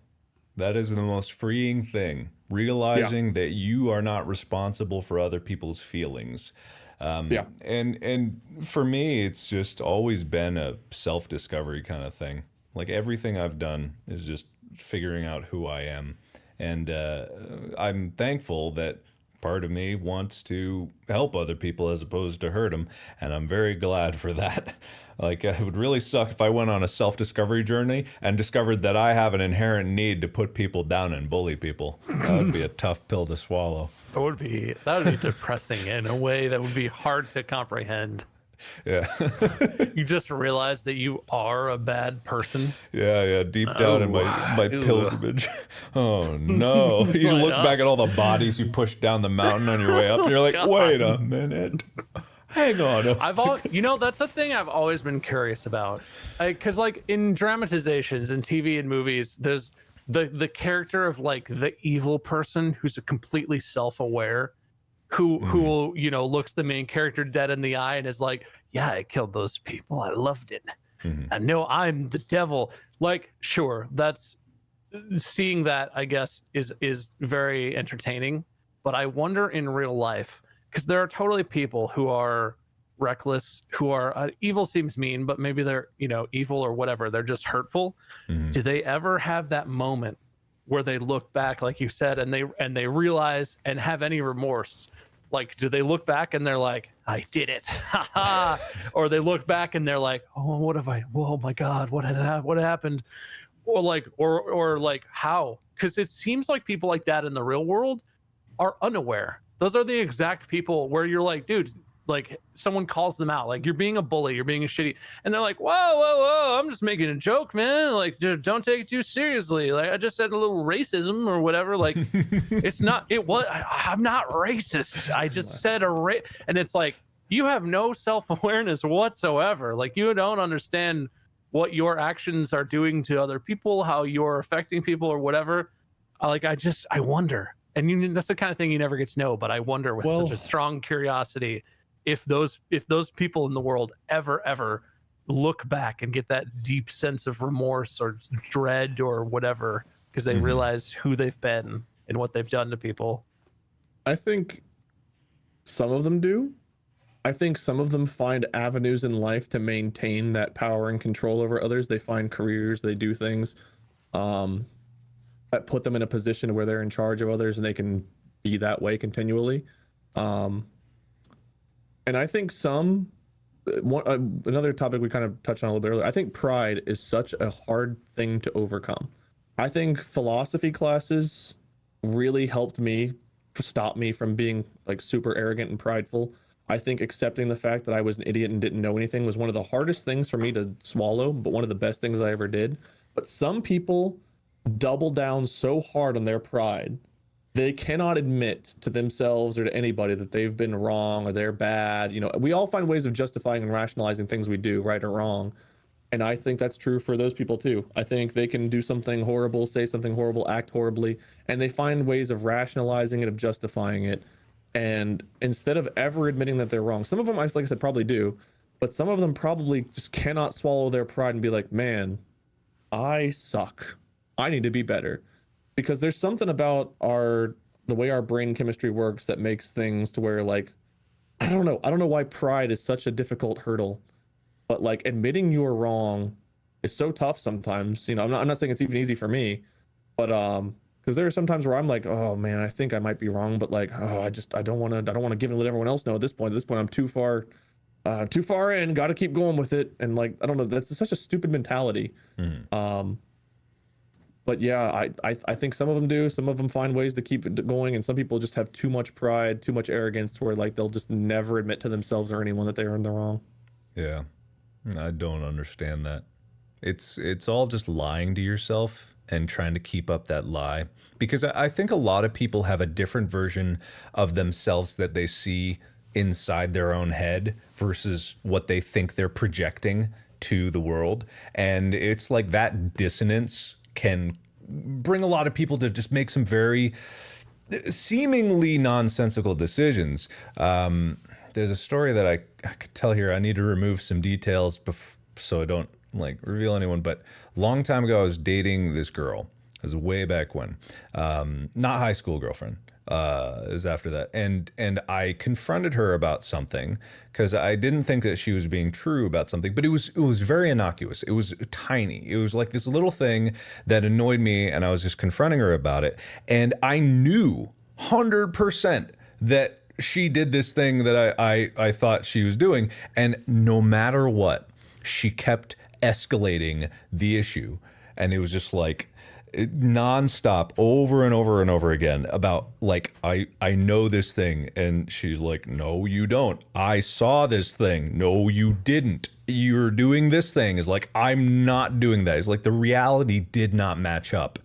That is the most freeing thing. Realizing that you are not responsible for other people's feelings. Yeah. And for me, it's just always been a self-discovery kind of thing. Like everything I've done is just figuring out who I am. And I'm thankful that part of me wants to help other people as opposed to hurt them. And I'm very glad for that. Like, it would really suck if I went on a self-discovery journey and discovered that I have an inherent need to put people down and bully people. That would be a tough pill to swallow. That would be depressing in a way that would be hard to comprehend. Yeah. You just realize that you are a bad person. Yeah, deep down in my pilgrimage. Oh no. You look back at all the bodies you pushed down the mountain on your way up and you're like, wait a minute. Hang on. That's a thing I've always been curious about. Because like in dramatizations and TV and movies, there's the character of like the evil person who's a completely self-aware, who looks the main character dead in the eye and is like, yeah, I killed those people, I loved it, I know I'm the devil. Like, sure, that's seeing that, I guess, is very entertaining, but I wonder in real life, because there are totally people who are reckless, who are evil seems mean, but maybe they're evil or whatever, they're just hurtful. Do they ever have that moment where they look back, like you said, and they realize and have any remorse? Like, do they look back and they're like, I did it, or they look back and they're like, oh, what have I? Oh my God, what happened? Or like how? Because it seems like people like that in the real world are unaware. Those are the exact people where you're like, dude, like someone calls them out, like you're being a bully, you're being a shitty, and they're like, whoa, I'm just making a joke, man. Like, don't take it too seriously. Like, I just said a little racism or whatever. Like, it's not. I'm not racist. I just said and it's like you have no self-awareness whatsoever. Like, you don't understand what your actions are doing to other people, how you're affecting people or whatever. I wonder. And that's the kind of thing you never get to know, but I wonder with such a strong curiosity if those people in the world ever look back and get that deep sense of remorse or dread or whatever because they realize who they've been and what they've done to people. I think some of them do. I think some of them find avenues in life to maintain that power and control over others. They find careers, they do things that put them in a position where they're in charge of others and they can be that way continually. And I think another topic we kind of touched on a little bit earlier, I think pride is such a hard thing to overcome. I think philosophy classes really helped me stop me from being like super arrogant and prideful. I think accepting the fact that I was an idiot and didn't know anything was one of the hardest things for me to swallow, but one of the best things I ever did. But some people double down so hard on their pride, they cannot admit to themselves or to anybody that they've been wrong or they're bad. We all find ways of justifying and rationalizing things we do, right or wrong. And I think that's true for those people too. I think they can do something horrible, say something horrible, act horribly, and they find ways of rationalizing it, of justifying it. And instead of ever admitting that they're wrong, some of them, like I said, probably do, but some of them probably just cannot swallow their pride and be like, man, I suck. I need to be better. Because there's something about the way our brain chemistry works that makes things to where, like, I don't know why pride is such a difficult hurdle, but like admitting you're wrong is so tough sometimes. I'm not saying it's even easy for me, but because there are some times where I'm like, oh man, I think I might be wrong, but like, I don't want to give and let everyone else know at this point. I'm too far in, got to keep going with it. And like, I don't know, that's such a stupid mentality. But yeah, I think some of them do. Some of them find ways to keep it going, and some people just have too much pride, too much arrogance, to where like they'll just never admit to themselves or anyone that they are in the wrong. Yeah, I don't understand that. It's all just lying to yourself and trying to keep up that lie. Because I think a lot of people have a different version of themselves that they see inside their own head versus what they think they're projecting to the world, and it's like that dissonance can bring a lot of people to just make some very seemingly nonsensical decisions. There's a story that I could tell here. I need to remove some details so I don't like reveal anyone, but a long time ago I was dating this girl It was way back when. Not high school girlfriend. It was after that. And I confronted her about something because I didn't think that she was being true about something, but it was very innocuous. It was tiny. It was like this little thing that annoyed me, and I was just confronting her about it. And I knew 100% that she did this thing that I thought she was doing. And no matter what, she kept escalating the issue. And it was just like nonstop over and over and over again about like, I know this thing. And she's like, no, you don't. I saw this thing. No, you didn't. You're doing this thing. Is like, I'm not doing that. It's like the reality did not match up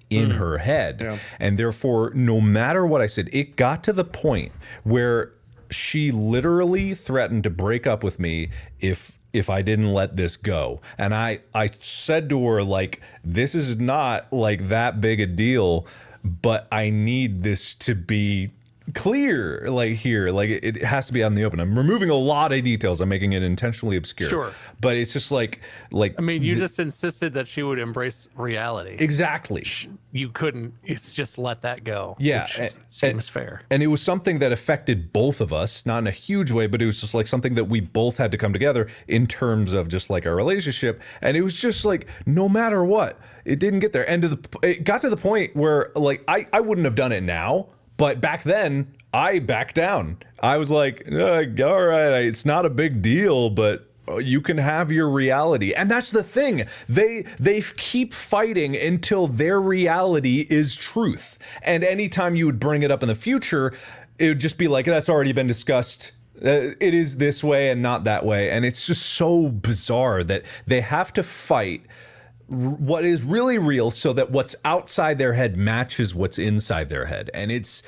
in her head. Yeah. And therefore, no matter what I said, it got to the point where she literally threatened to break up with me if I didn't let this go. And I said to her, like, this is not like that big a deal, but I need this to be clear, like here, like it has to be out in the open. I'm removing a lot of details. I'm making it intentionally obscure. Sure. But it's just like I mean, you just insisted that she would embrace reality. Exactly. You couldn't. It's just let that go. Yeah, which seems fair. And it was something that affected both of us, not in a huge way, but it was just like something that we both had to come together in terms of just like our relationship. And it was just like, no matter what, it didn't get there. And it got to the point where like I wouldn't have done it now. But back then, I backed down. I was like, all right, it's not a big deal, but you can have your reality. And that's the thing. They keep fighting until their reality is truth. And anytime you would bring it up in the future, it would just be like, that's already been discussed. It is this way and not that way. And it's just so bizarre that they have to fight what is really real so that what's outside their head matches what's inside their head. And it's,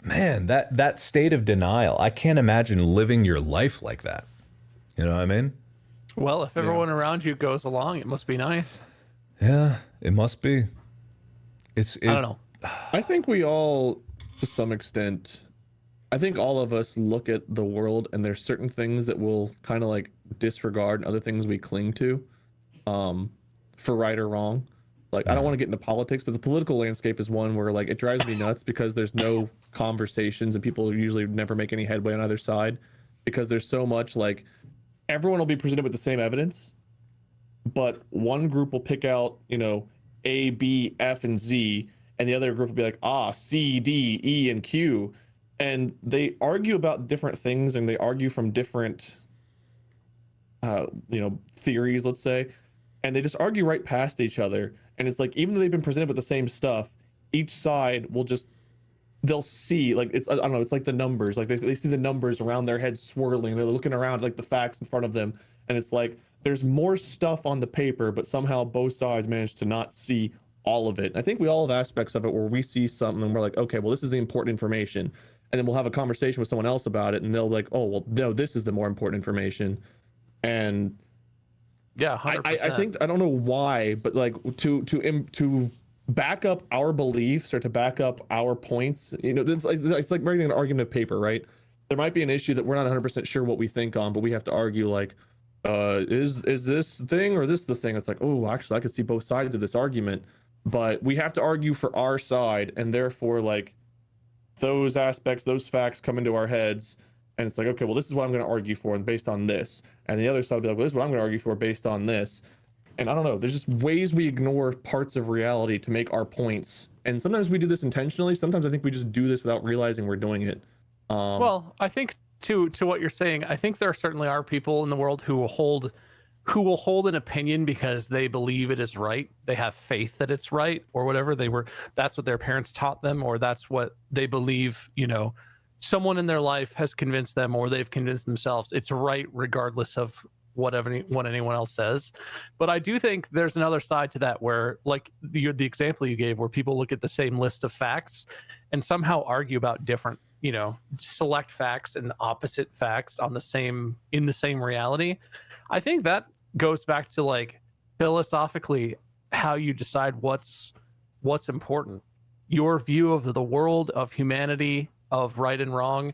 man, that state of denial, I can't imagine living your life like that. You know what I mean? Well, if everyone around you goes along, it must be nice. Yeah, it must be. I don't know. I think we all, to some extent, I think all of us look at the world and there's certain things that we'll kind of like disregard and other things we cling to. For right or wrong. Like, I don't want to get into politics, but the political landscape is one where like it drives me nuts because there's no conversations and people usually never make any headway on either side because there's so much like everyone will be presented with the same evidence, but one group will pick out, you know, A, B, F, and Z, and the other group will be like, C, D, E, and Q. And they argue about different things and they argue from different, theories, let's say. And they just argue right past each other. And it's like, even though they've been presented with the same stuff, each side will they'll see, like, I don't know, it's like the numbers. Like, they see the numbers around their heads swirling. They're looking around, like, the facts in front of them. And it's like, there's more stuff on the paper, but somehow both sides manage to not see all of it. And I think we all have aspects of it where we see something and we're like, okay, well, this is the important information. And then we'll have a conversation with someone else about it. And they'll like, oh, well, no, this is the more important information. And yeah, 100%. I think, I don't know why, but like to back up our beliefs or to back up our points, you know, it's like writing an argument of paper, right? There might be an issue that we're not 100% sure what we think on, but we have to argue like, is this thing or this the thing? It's like, oh, actually, I could see both sides of this argument, but we have to argue for our side, and therefore, like, those aspects, those facts come into our heads. And it's like, okay, well, this is what I'm going to argue for, and based on this. And the other side will be like, well, this is what I'm going to argue for based on this. And I don't know, there's just ways we ignore parts of reality to make our points. And sometimes we do this intentionally. Sometimes I think we just do this without realizing we're doing it. Well, I think to what you're saying, I think there certainly are people in the world who will hold an opinion because they believe it is right. They have faith that it's right or whatever. That's what their parents taught them, or that's what they believe, you know, someone in their life has convinced them, or they've convinced themselves it's right regardless of what anyone else says. But I do think there's another side to that where, like the example you gave, where people look at the same list of facts and somehow argue about different, you know, select facts and opposite facts in the same reality. I think that goes back to like philosophically how you decide what's important. Your view of the world, of humanity, of right and wrong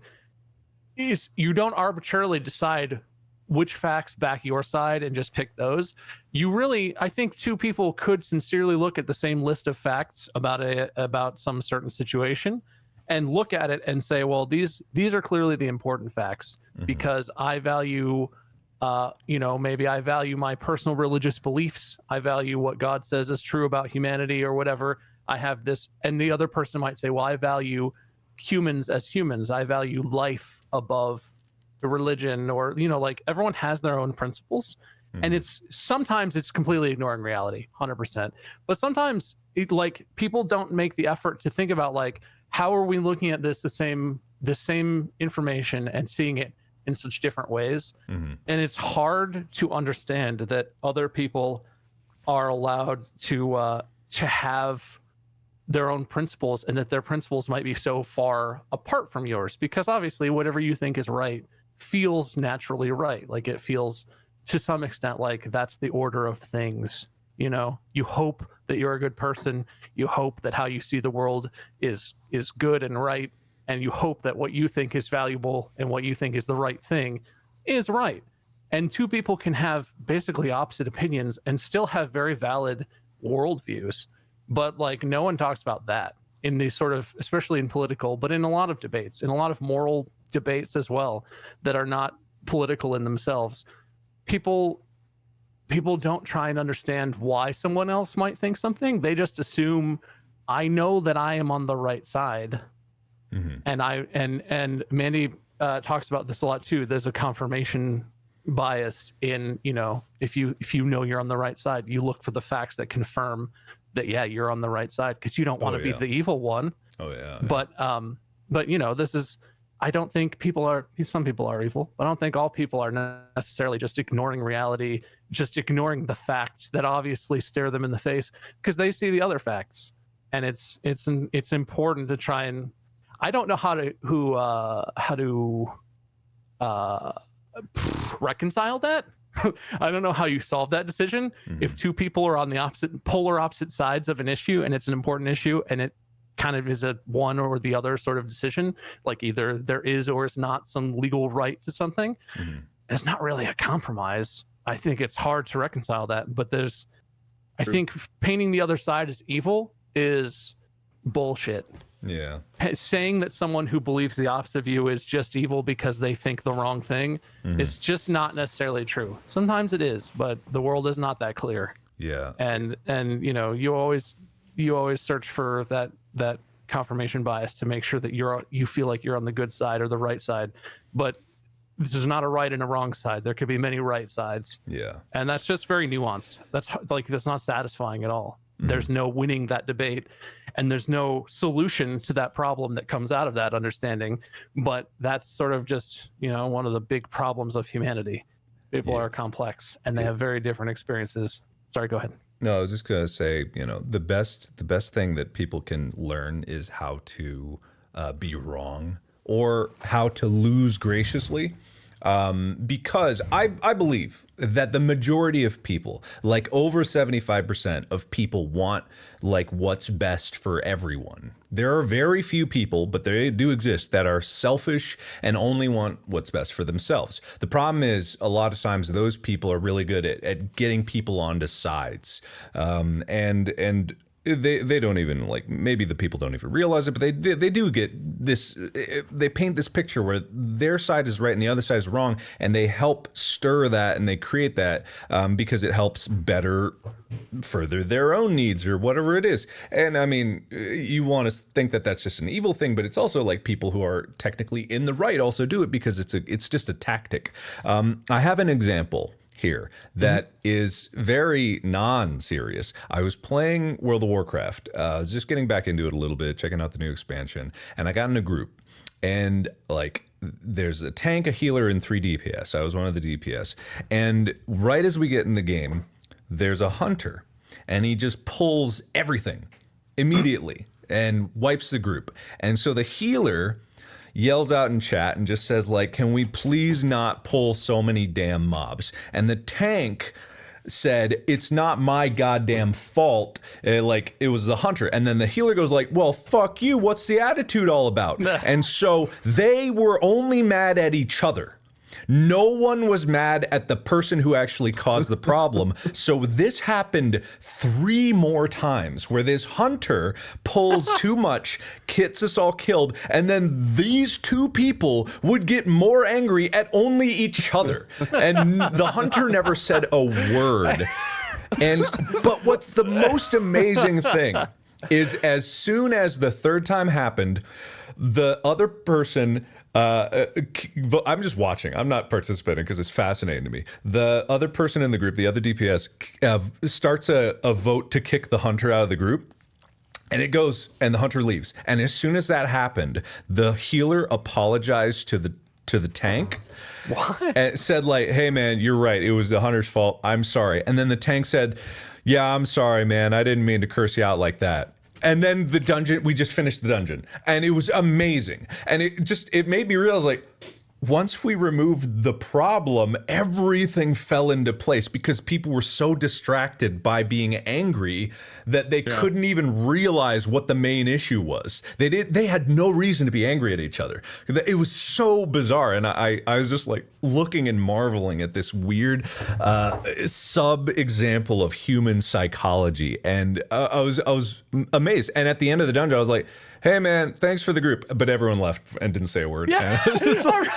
is you don't arbitrarily decide which facts back your side and just pick those. You really, I think two people could sincerely look at the same list of facts about some certain situation and look at it and say, well, these are clearly the important facts because I value, maybe I value my personal religious beliefs. I value what God says is true about humanity or whatever. I have this, and the other person might say, well, I value humans as humans. I value life above the religion, or like everyone has their own principles. And sometimes it's completely ignoring reality, 100%. But sometimes people don't make the effort to think about like, how are we looking at this the same information and seeing it in such different ways? And it's hard to understand that other people are allowed to have their own principles, and that their principles might be so far apart from yours, because obviously whatever you think is right feels naturally right. Like it feels to some extent like that's the order of things. You hope that you're a good person. You hope that how you see the world is good and right. And you hope that what you think is valuable and what you think is the right thing is right. And two people can have basically opposite opinions and still have very valid worldviews. But like no one talks about that in these sort of, especially in political, but in a lot of debates, in a lot of moral debates as well, that are not political in themselves. People don't try and understand why someone else might think something. They just assume, I know that I am on the right side. And Mandy talks about this a lot too. There's a confirmation bias in, if you know you're on the right side, you look for the facts that confirm that you're on the right side, because you don't want to be the evil one. But this is, I don't think some people are evil, but I don't think all people are necessarily just ignoring reality, just ignoring the facts that obviously stare them in the face, because they see the other facts. And it's important to try and, I don't know how to reconcile that. I don't know how you solve that decision. If two people are on the polar opposite sides of an issue, and it's an important issue, and it kind of is a one or the other sort of decision, like either there is or is not some legal right to something. It's not really a compromise. I think it's hard to reconcile that, but I think painting the other side as evil is bullshit. Saying that someone who believes the opposite of you is just evil because they think the wrong thing is just not necessarily true. Sometimes it is, but the world is not that clear. And you always search for that confirmation bias to make sure that you feel like you're on the good side or the right side. But this is not a right and a wrong side. There could be many right sides. And that's just very nuanced. That's not satisfying at all. There's no winning that debate, and there's no solution to that problem that comes out of that understanding. But that's sort of just, one of the big problems of humanity. People are complex, and they have very different experiences. Sorry, go ahead. No, I was just gonna say, the best thing that people can learn is how to be wrong, or how to lose graciously. Because I believe that the majority of people, like over 75% of people, want like what's best for everyone. There are very few people, but they do exist, that are selfish and only want what's best for themselves. The problem is a lot of times those people are really good at getting people onto sides, and they don't even, like, maybe the people don't even realize it, but they do get this, they paint this picture where their side is right and the other side is wrong, and they help stir that, and they create that because it helps better further their own needs or whatever it is. And I mean, you want to think that that's just an evil thing, but it's also like people who are technically in the right also do it because it's just a tactic. I have an example here that is very non-serious. I was playing World of Warcraft. I was just getting back into it a little bit, checking out the new expansion, and I got in a group, and like there's a tank, a healer, and 3 DPS. I was one of the DPS, and right as we get in the game, there's a hunter, and he just pulls everything immediately and wipes the group. And so the healer yells out in chat and just says, like, can we please not pull so many damn mobs? And the tank said, it's not my goddamn fault. Like, it was the hunter. And then the healer goes like, well, fuck you. What's the attitude all about? And so they were only mad at each other. No one was mad at the person who actually caused the problem. So this happened 3 more times where this hunter pulls too much, gets us all killed, and then these 2 people would get more angry at only each other. And the hunter never said a word. But what's the most amazing thing is as soon as the 3rd time happened, the other person, I'm just watching. I'm not participating because it's fascinating to me. The other person in the group, the other DPS, starts a vote to kick the hunter out of the group. And it goes, and the hunter leaves. And as soon as that happened, the healer apologized to the tank. What? And said like, hey man, you're right. It was the hunter's fault. I'm sorry. And then the tank said, yeah, I'm sorry, man. I didn't mean to curse you out like that. And then the dungeon, we just finished the dungeon, and it was amazing. And it made me realize, like, once we removed the problem, everything fell into place because people were so distracted by being angry that they couldn't even realize what the main issue was. They had no reason to be angry at each other. It was so bizarre, and I was just like looking and marveling at this weird sub example of human psychology, and I was amazed. And at the end of the dungeon, I was like, hey man, thanks for the group, but everyone left and didn't say a word. Yeah. And I was just like,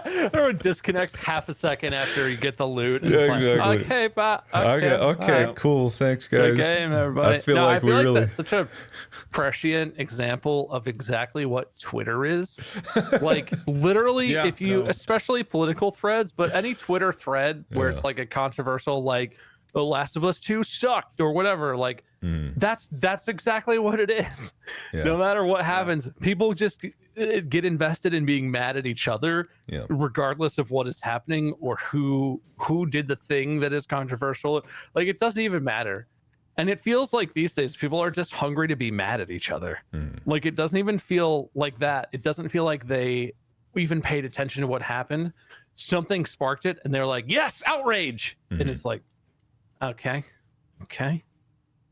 Everyone disconnects half a second after you get the loot. And Yeah, it's like, exactly. okay, bye. okay, cool, thanks guys. Good game, everybody. I feel like we really that's such a prescient example of exactly what Twitter is. Like, literally, if you, especially political threads, but any Twitter thread where it's like a controversial, like, The Last of Us 2 sucked or whatever, like, that's exactly what it is. No matter what happens, people just get invested in being mad at each other, regardless of what is happening or who did the thing that is controversial. Like, it doesn't even matter. And it feels like these days people are just hungry to be mad at each other. Like, it doesn't even feel like that. It doesn't feel like they even paid attention to what happened. Something sparked it and they're like, yes, outrage. And it's like, okay.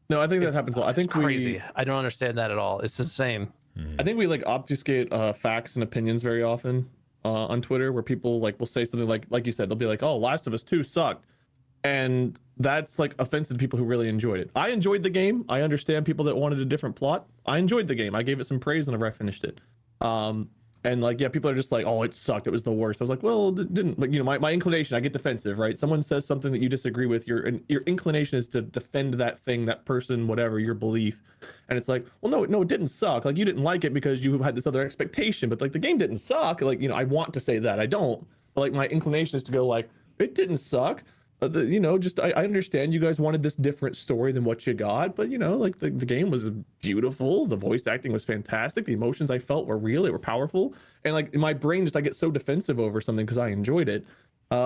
No, I think that happens a lot. I think crazy. I don't understand that at all. It's insane. I think we like obfuscate facts and opinions very often on Twitter, where people like will say something like you said, they'll be like, "Oh, Last of Us 2 sucked," and that's like offensive to people who really enjoyed it. I enjoyed the game. I understand people that wanted a different plot. I enjoyed the game. I gave it some praise whenever I finished it. And like, yeah, people are just like, "Oh, it sucked. It was the worst." I was like, "Well, it didn't." Like, you know, my inclination, I get defensive, right? Someone says something that you disagree with, your inclination is to defend that thing, that person, whatever your belief. And it's like, well, no, it didn't suck. Like, you didn't like it because you had this other expectation, but like the game didn't suck. Like, you know, I want to say that I don't, but like my inclination is to go like, it didn't suck. You know, just I understand you guys wanted this different story than what you got, but you know, like the game was beautiful, the voice acting was fantastic, the emotions I felt were real, they were powerful, and like in my brain, just I get so defensive over something because I enjoyed it.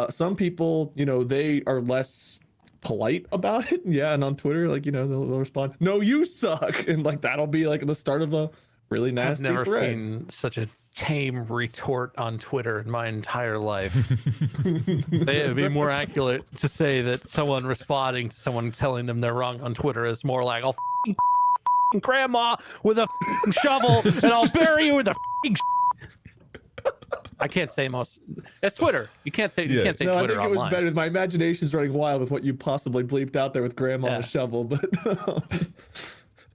Some people, you know, they are less polite about it, and on Twitter, like, you know, they'll respond, "No, you suck," and like that'll be like the start of a really nasty I've never thread. seen such a tame retort on Twitter in my entire life. It would be more accurate to say that someone responding to someone telling them they're wrong on Twitter is more like, "I'll f***ing grandma with a f***ing shovel and I'll bury you with a f***ing I can't say most. It's Twitter. You can't say No, Twitter I think it was online. better. My imagination's running wild with what you possibly bleeped out there with grandma and a shovel, but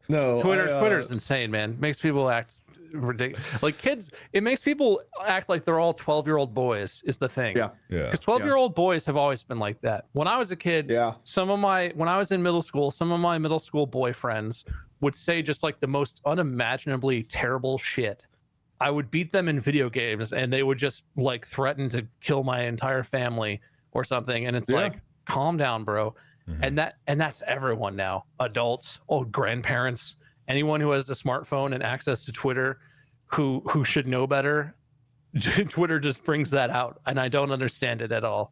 no. Twitter's insane, man. Makes people act ridiculous. Like kids, it makes people act like they're all 12-year-old boys is the thing. Yeah. Because 12-year-old boys have always been like that. When I was a kid, when I was in middle school, some of my middle school boyfriends would say just like the most unimaginably terrible shit. I would beat them in video games and they would just like threaten to kill my entire family or something. And it's like, calm down, bro. And that's everyone now. Adults, old grandparents, anyone who has a smartphone and access to Twitter who should know better. Twitter just brings that out and I don't understand it at all.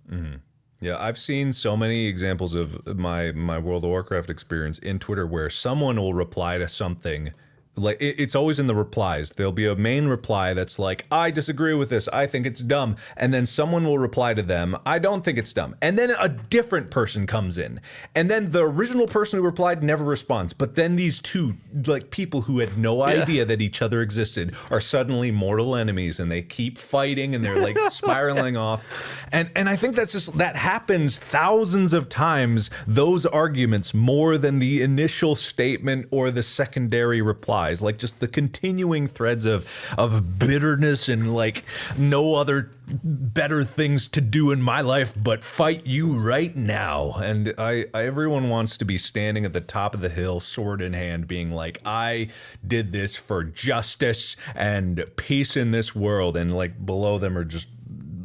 Yeah, I've seen so many examples of my World of Warcraft experience in Twitter where someone will reply to something Like it's always in the replies. There'll be a main reply that's like, I disagree with this. I think it's dumb. And then someone will reply to them, I don't think it's dumb. And then a different person comes in. And then the original person who replied never responds. But then these two like people who had no idea that each other existed are suddenly mortal enemies, and they keep fighting, and they're like spiraling off. And I think that happens thousands of times, those arguments, more than the initial statement or the secondary replies. Like just the continuing threads of bitterness and like no other better things to do in my life but fight you right now. And everyone wants to be standing at the top of the hill, sword in hand, being like, I did this for justice and peace in this world, and like below them are just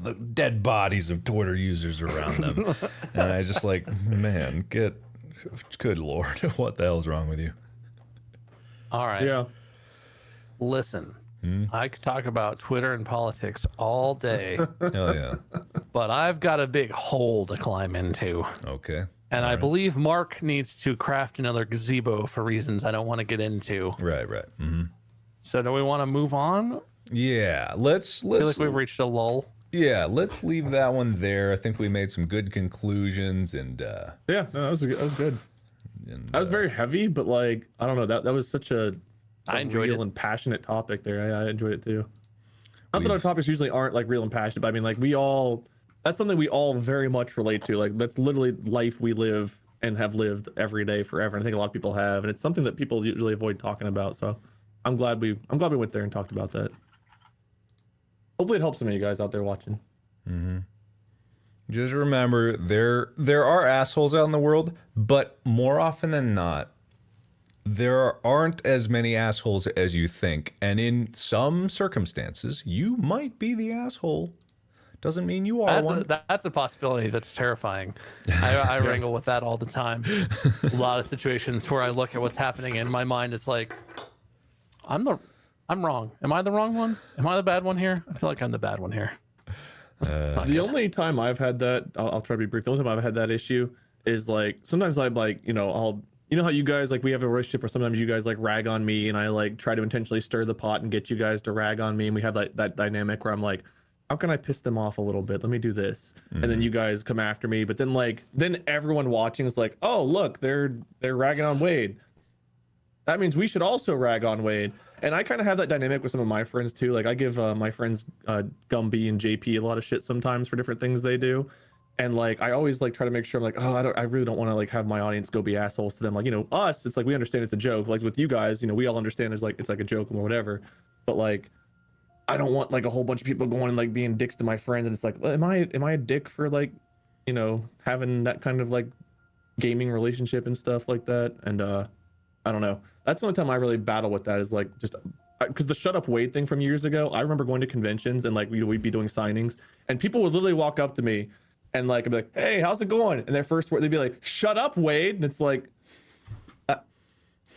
the dead bodies of Twitter users around them. And I just like, man, good Lord, what the hell's wrong with you? All right. Yeah. Listen, I could talk about Twitter and politics all day. Hell yeah. But I've got a big hole to climb into. Okay. And I believe Mark needs to craft another gazebo for reasons I don't want to get into. Right. Mm-hmm. So do we want to move on? Yeah. Let's I feel like we've reached a lull. Yeah, let's leave that one there. I think we made some good conclusions, and yeah, no, that was good. And, that was very heavy, but like I don't know, that was such a I enjoyed real it. and passionate topic there. I enjoyed it too. Not that our topics usually aren't like real and passionate, but I mean like that's something we all very much relate to. Like that's literally life we live and have lived every day forever. And I think a lot of people have, and it's something that people usually avoid talking about. So I'm glad we went there and talked about that. Hopefully it helps some of you guys out there watching. Mm-hmm. Just remember, there are assholes out in the world, but more often than not, there aren't as many assholes as you think. And in some circumstances, you might be the asshole. Doesn't mean you are one. That's a possibility. That's terrifying. I wrangle with that all the time. A lot of situations where I look at what's happening and my mind is like, I'm wrong. Am I the wrong one? Am I the bad one here? I feel like I'm the bad one here. The only time I've had that, I'll try to be brief. The only time I've had that issue is like, sometimes I'm like, you know how you guys, like we have a relationship where sometimes you guys like rag on me and I like try to intentionally stir the pot and get you guys to rag on me. And we have that dynamic where I'm like, how can I piss them off a little bit? Let me do this. And then you guys come after me. But then everyone watching is like, oh, look, they're ragging on Wade. That means we should also rag on Wade. And I kind of have that dynamic with some of my friends too. Like I give my friends Gumby and JP a lot of shit sometimes for different things they do. And like I always like try to make sure I'm like, oh, I really don't want to like have my audience go be assholes to them. Like, you know, us, it's like we understand it's a joke. Like with you guys, you know, we all understand it's like a joke or whatever. But like I don't want like a whole bunch of people going and like being dicks to my friends. And it's like, well, am I a dick for like, you know, having that kind of like gaming relationship and stuff like that? And I don't know. That's the only time I really battle with that, is like just because the shut up Wade thing from years ago. I remember going to conventions and like we'd be doing signings and people would literally walk up to me and like I'd be like, hey, how's it going? And their first word, they'd be like, shut up, Wade. And it's like,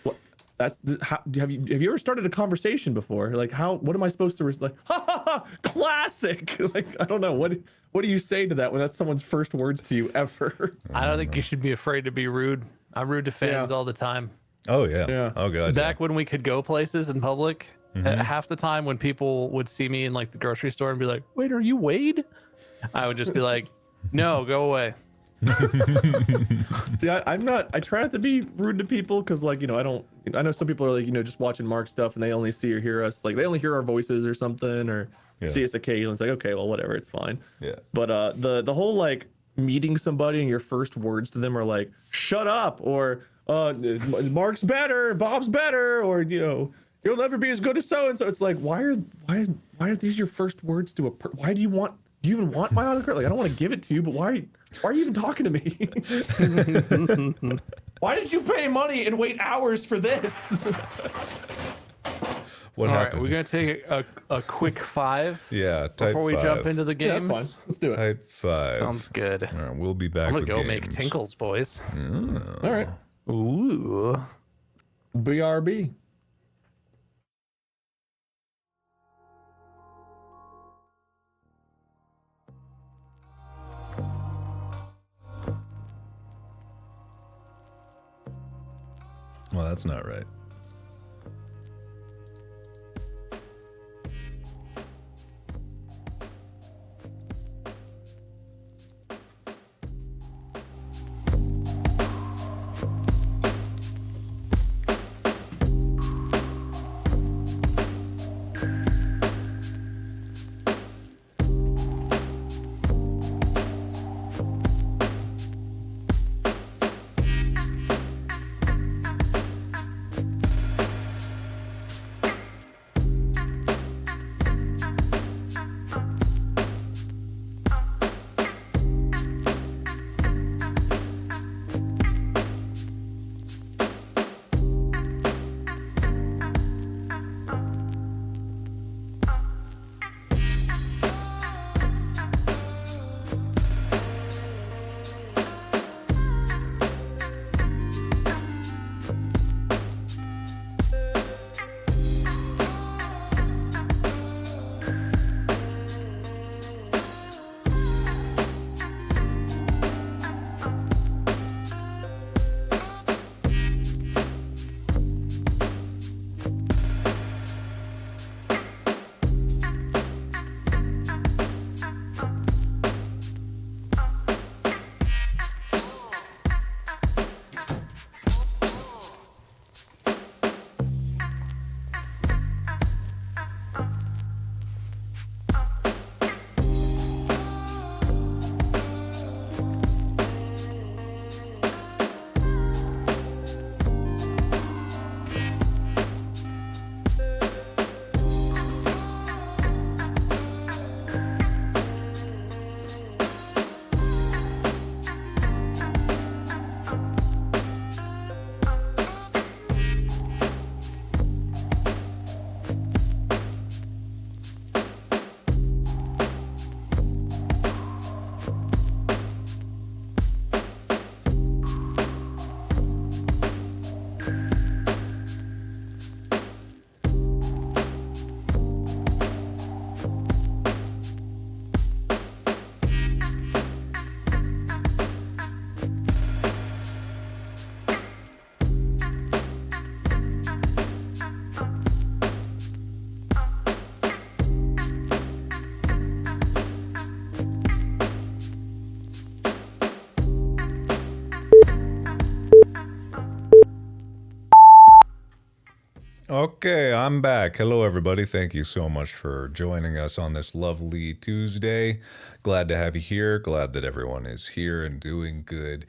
what? That's how, have you ever started a conversation before? Like what am I supposed to like? Ha ha ha! Classic. Like I don't know what do you say to that when that's someone's first words to you ever? I don't think you should be afraid to be rude. I'm rude to fans all the time. Oh yeah. Oh god. Back when we could go places in public, half the time when people would see me in like the grocery store and be like, "Wait, are you Wade?" I would just be like, "No, go away." See, I'm not. I try not to be rude to people because, like, you know, I know some people are like, you know, just watching Mark stuff and they only see or hear us, like they only hear our voices or something, or see us occasionally. It's like, okay, well, whatever, it's fine. Yeah. But the whole like meeting somebody and your first words to them are like, "Shut up," or Mark's better, Bob's better, or you know, you'll never be as good as so and so. It's like, why are these your first words to why do you even want my autograph? Like, I don't want to give it to you, but why are you even talking to me? Why did you pay money and wait hours for this? What All happened? right, we're gonna take a quick 5. Yeah, type before we 5. jump into the Yeah, games. that's fine. Let's do it. Type 5. Sounds good. All right, we'll be back I'm with gonna go make games. tinkles, boys. All right. Ooh. BRB. Well, that's not right. Okay, I'm back. Hello, everybody. Thank you so much for joining us on this lovely Tuesday. Glad to have you here. Glad that everyone is here and doing good.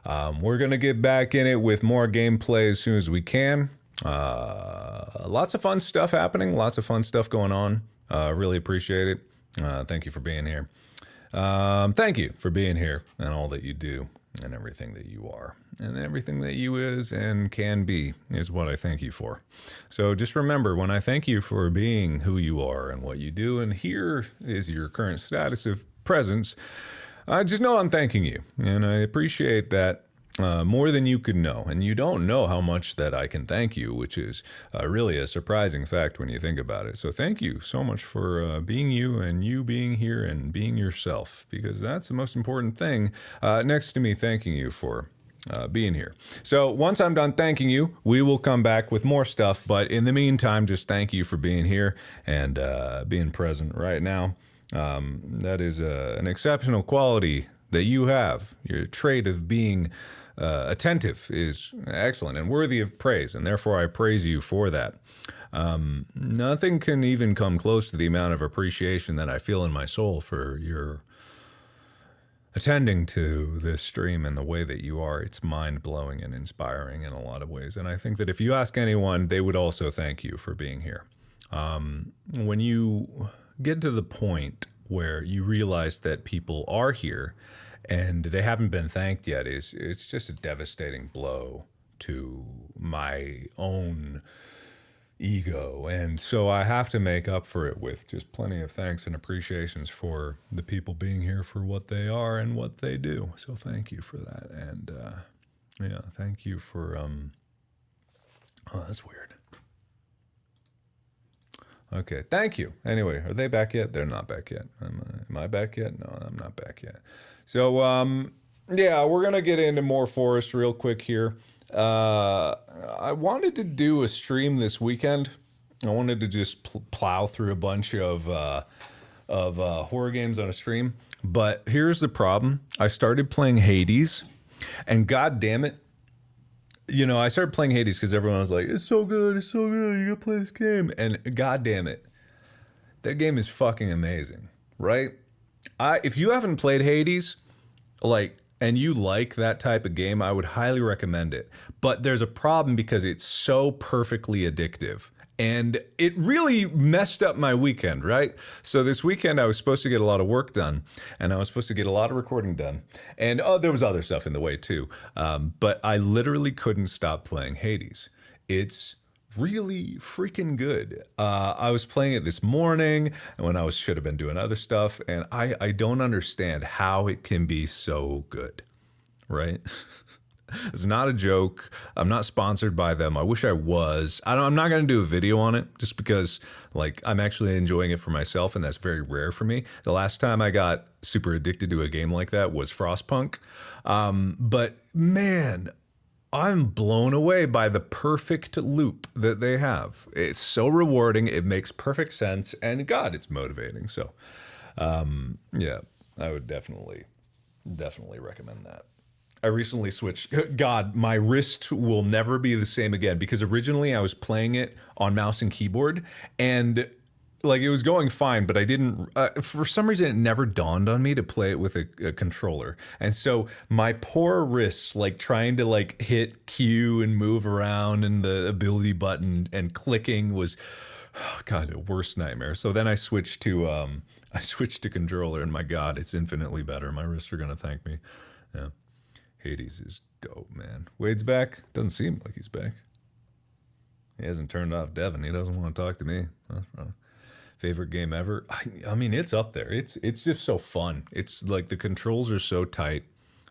We're going to get back in it with more gameplay as soon as we can. Lots of fun stuff happening. Lots of fun stuff going on. Really appreciate it. Thank you for being here. Thank you for being here and all that you do and everything that you are and everything that you is and can be is what I thank you for. So just remember, when I thank you for being who you are and what you do, and here is your current status of presence, just know I'm thanking you, and I appreciate that more than you could know. And you don't know how much that I can thank you, which is really a surprising fact when you think about it. So thank you so much for being you and you being here and being yourself, because that's the most important thing next to me thanking you for being here. So once I'm done thanking you, we will come back with more stuff. But in the meantime, just thank you for being here and being present right now. That is an exceptional quality that you have. Your trait of being attentive is excellent and worthy of praise, and therefore I praise you for that. Nothing can even come close to the amount of appreciation that I feel in my soul for your attending to this stream and the way that you are. It's mind-blowing and inspiring in a lot of ways, and I think that if you ask anyone, they would also thank you for being here. When you get to the point where you realize that people are here and they haven't been thanked yet, it's just a devastating blow to my own ego. And so I have to make up for it with just plenty of thanks and appreciations for the people being here for what they are and what they do. So thank you for that. And yeah, thank you for oh, that's weird. Okay, thank you. Anyway, are they back yet? They're not back yet. Am I back yet? No, I'm not back yet. So, yeah, we're going to get into more Forest real quick here. I wanted to do a stream this weekend. I wanted to just plow through a bunch of horror games on a stream. But here's the problem. I started playing Hades, and god damn it, you know, I started playing Hades because everyone was like, it's so good, you gotta play this game. And god damn it, that game is fucking amazing, right? If you haven't played Hades, like, and you like that type of game, I would highly recommend it. But there's a problem because it's so perfectly addictive. And it really messed up my weekend, right? So this weekend I was supposed to get a lot of work done, and I was supposed to get a lot of recording done. And there was other stuff in the way too. But I literally couldn't stop playing Hades. It's really freaking good. I was playing it this morning when I should have been doing other stuff, and I don't understand how it can be so good, right? It's not a joke. I'm not sponsored by them. I wish I was. I'm not going to do a video on it just because, like, I'm actually enjoying it for myself, and that's very rare for me. The last time I got super addicted to a game like that was Frostpunk. But man, I'm blown away by the perfect loop that they have. It's so rewarding. It makes perfect sense, and God, it's motivating. So, yeah, I would definitely recommend that. I recently switched. God, my wrist will never be the same again, because originally I was playing it on mouse and keyboard, and like it was going fine, but I didn't, for some reason it never dawned on me to play it with a controller. And so my poor wrists, like trying to like hit Q and move around and the ability button and clicking was, oh God, a worst nightmare. So then I switched to controller, and my God, it's infinitely better. My wrists are going to thank me. Yeah. Hades is dope, man. Wade's back? Doesn't seem like he's back. He hasn't turned off Devin. He doesn't want to talk to me. That's wrong. Favorite game ever? I mean, it's up there. It's just so fun. It's like the controls are so tight.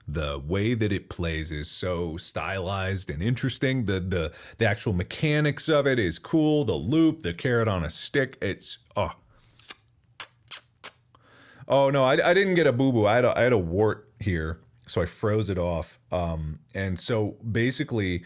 The way that it plays is so stylized and interesting. The actual mechanics of it is cool. The loop, the carrot on a stick. It's oh no, I didn't get a boo-boo. I had a wart here. So I froze it off. And so basically,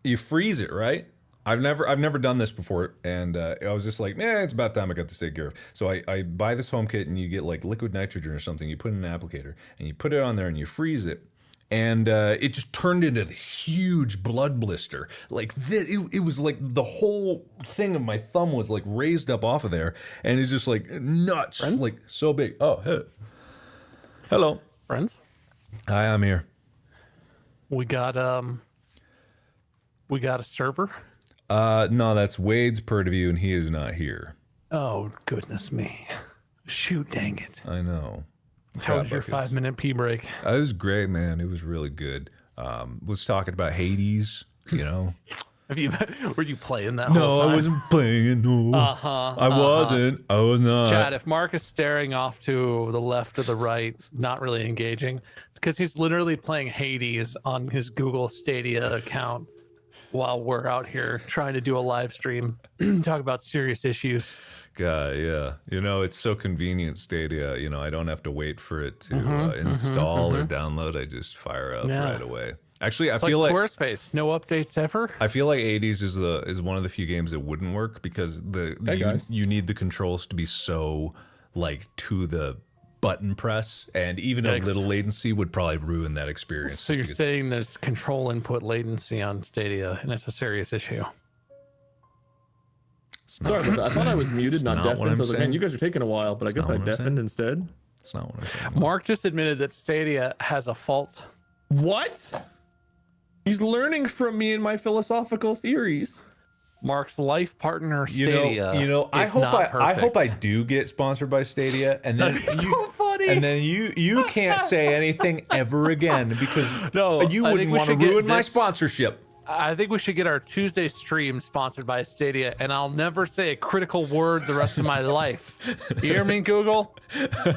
you freeze it, right? I've never done this before, and I was just like, it's about time I got this taken care of. So I buy this home kit, and you get like liquid nitrogen or something. You put in an applicator, and you put it on there, and you freeze it. and it just turned into the huge blood blister. Like it was like the whole thing of my thumb was like raised up off of there, and it's just like nuts, Friends? like so big. Oh, hey. Hello. Friends? Hi, I'm here. We got a server. No, that's Wade's purview, and he is not here. Oh goodness me! Shoot, dang it! I know. How was your buckets. 5-minute pee break? It was great, man. It was really good. Was talking about Hades, you know. Were you playing that No, whole time? I wasn't playing. No, I wasn't. I was not. Chad, if Mark is staring off to the left or the right, not really engaging, it's because he's literally playing Hades on his Google Stadia account while we're out here trying to do a live stream, talk about serious issues. God, yeah. You know, it's so convenient, Stadia. You know, I don't have to wait for it to install or download. I just fire up right away. Actually, It's I feel like like Squarespace, no updates ever. I feel like 80s is one of the few games that wouldn't work because you need the controls to be so like to the button press, and even a little latency would probably ruin that experience. So you're saying there's control input latency on Stadia, and it's a serious issue. Sorry about that. I thought I was muted, not deafened. So I was like, man, you guys are taking a while, but I guess I deafened instead. That's not what I'm saying. Mark just admitted that Stadia has a fault. What? He's learning from me and my philosophical theories. Mark's life partner Stadia. I hope I do get sponsored by Stadia, and then so funny. And then you can't say anything ever again because you I wouldn't think we want to should get ruin my this- sponsorship. I think we should get our Tuesday stream sponsored by Stadia, and I'll never say a critical word the rest of my life. You hear me, Google?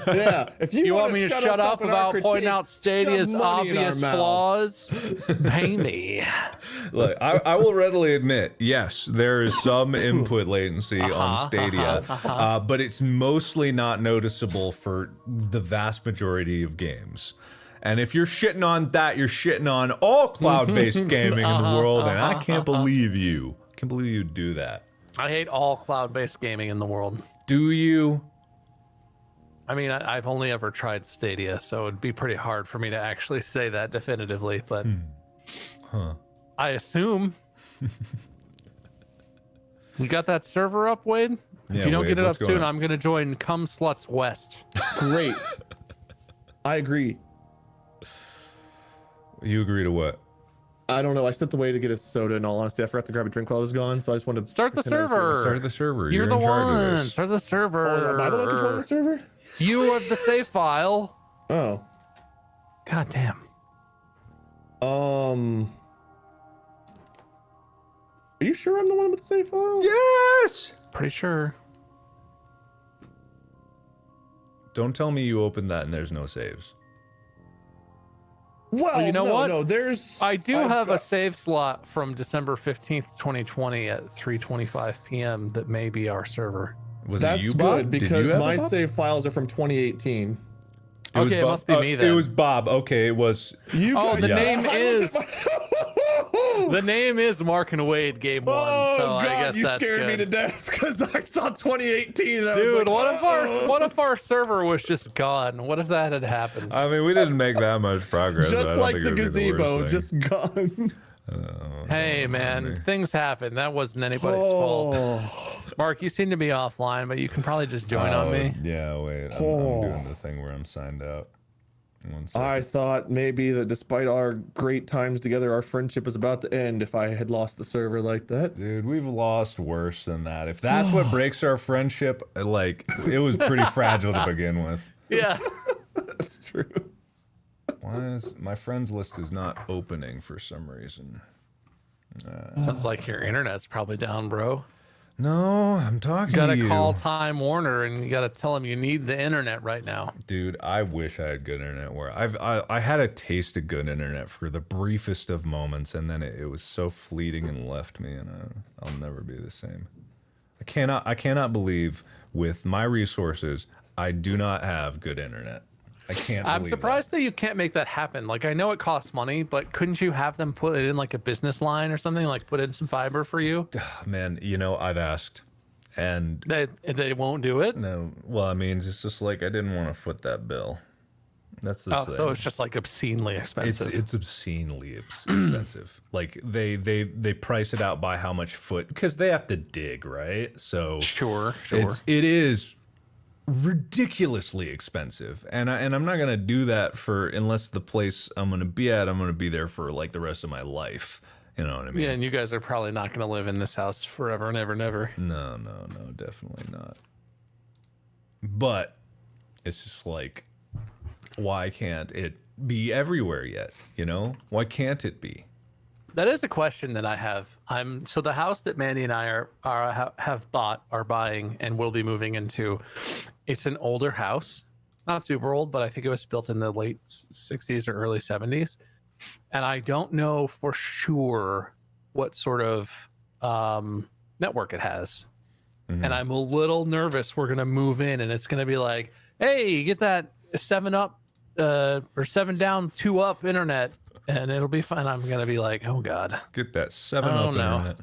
Yeah. If You want me to shut up about pointing out Stadia's shove money in our obvious mouths. flaws? Pay me. Look, I will readily admit, yes, there is some input latency on Stadia, but it's mostly not noticeable for the vast majority of games. And if you're shitting on that, you're shitting on all cloud-based gaming in the world, and I can't believe you. I can't believe you do that. I hate all cloud-based gaming in the world. Do you? I mean, I've only ever tried Stadia, so it'd be pretty hard for me to actually say that definitively, but I assume. You got that server up, Wade? Yeah, if you don't Wade, get it up what's going soon, on? I'm going to join Cum Sluts West. Great. I agree. You agree to what? I don't know. I stepped away to get a soda. In all honesty, I forgot to grab a drink while I was gone, so I just wanted to Start the pretend I was here. server. Start the server. You're You're the in charge of one. this. Start the server. Oh, am I the one controlling the server? You have the save file. Oh. God damn. Are you sure I'm the one with the save file? Yes! Pretty sure. Don't tell me you opened that and there's no saves. Well, you know no, what? No, there's. I do I've have a got- save slot from December 15th, 2020 at 3:25 p.m. that may be our server. Was That's it you, Bob? good Did because you have my it, Bob? save files are from 2018. Okay, it Bob. must be me then. It was Bob. Okay, it was. You Oh, guys- the Yeah. name I looked is at my- the name is Mark and Wade Game One. Oh so God, I guess you that's scared good. me to death because I saw 2018. And I was Dude, like, what "Oh." if our server was just gone? What if that had happened? I mean, we didn't make that much progress. I Just don't like think the it would be the gazebo, worst just gone. Hey don't man, me. things happen. That wasn't anybody's fault. Oh, Mark, you seem to be offline, but you can probably just join on me. Yeah, wait. I'm Oh. doing the thing where I'm signed out. One second. I thought maybe that despite our great times together, our friendship was about to end if I had lost the server like that. Dude, we've lost worse than that. If that's what breaks our friendship, like, it was pretty fragile to begin with. Yeah. That's true. Why is my friends list is not opening for some reason? Sounds like your internet's probably down, bro. No, I'm talking You gotta to you. call Time Warner and you gotta tell them you need the internet right now. Dude, I wish I had good internet where I had a taste of good internet for the briefest of moments, and then it was so fleeting and left me, and I'll never be the same. I cannot believe with my resources I do not have good internet. I can't. I'm believe surprised that you can't make that happen. Like, I know it costs money, but couldn't you have them put it in like a business line or something? Like, put in some fiber for you? that. Man, you know, I've asked, and They won't do it. no. Well, I mean, it's just like I didn't want to foot that bill. That's the thing. So it's just like obscenely expensive. It's obscenely expensive. Like they price it out by how much foot, because they have to dig, right? So sure. it is ridiculously expensive, and I'm not gonna do that unless the place I'm gonna be at, I'm gonna be there for like the rest of my life. You know what I mean? Yeah, and you guys are probably not going to live in this house forever and ever and ever. No, definitely not. But it's just like, why can't it be everywhere yet? You know, why can't it be? That is a question that I have. So the house that Mandy and I are buying, and will be moving into. It's an older house, not super old, but I think it was built in the late 60s or early 70s. And I don't know for sure what sort of network it has. And I'm a little nervous we're going to move in and it's going to be like, hey, get that 7-up or 7 down, 2 up internet. And it'll be fine. I'm going to be like, oh, God. Get that 7-up internet.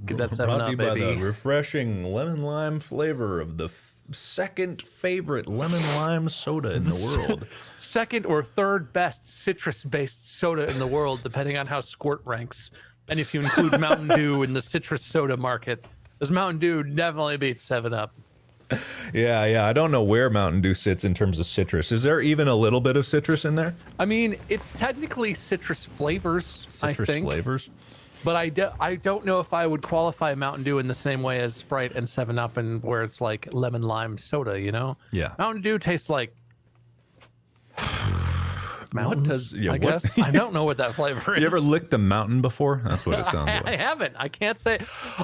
Get that 7-up, Brought to you by baby. the refreshing lemon lime flavor of the second favorite lemon lime soda in the world. Second or third best citrus-based soda in the world, depending on how Squirt ranks. And if you include Mountain Dew in the citrus soda market, because Mountain Dew definitely beats 7-Up. Yeah. I don't know where Mountain Dew sits in terms of citrus. Is there even a little bit of citrus in there? I mean, it's technically citrus flavors, I think. Flavors? But I don't know if I would qualify Mountain Dew in the same way as Sprite and 7-Up, and where it's like lemon lime soda, you know? Yeah. Mountain Dew tastes like mountains, yeah, I guess. I don't know what that flavor is. You ever licked a mountain before? That's what it sounds I like. haven't. I can't say,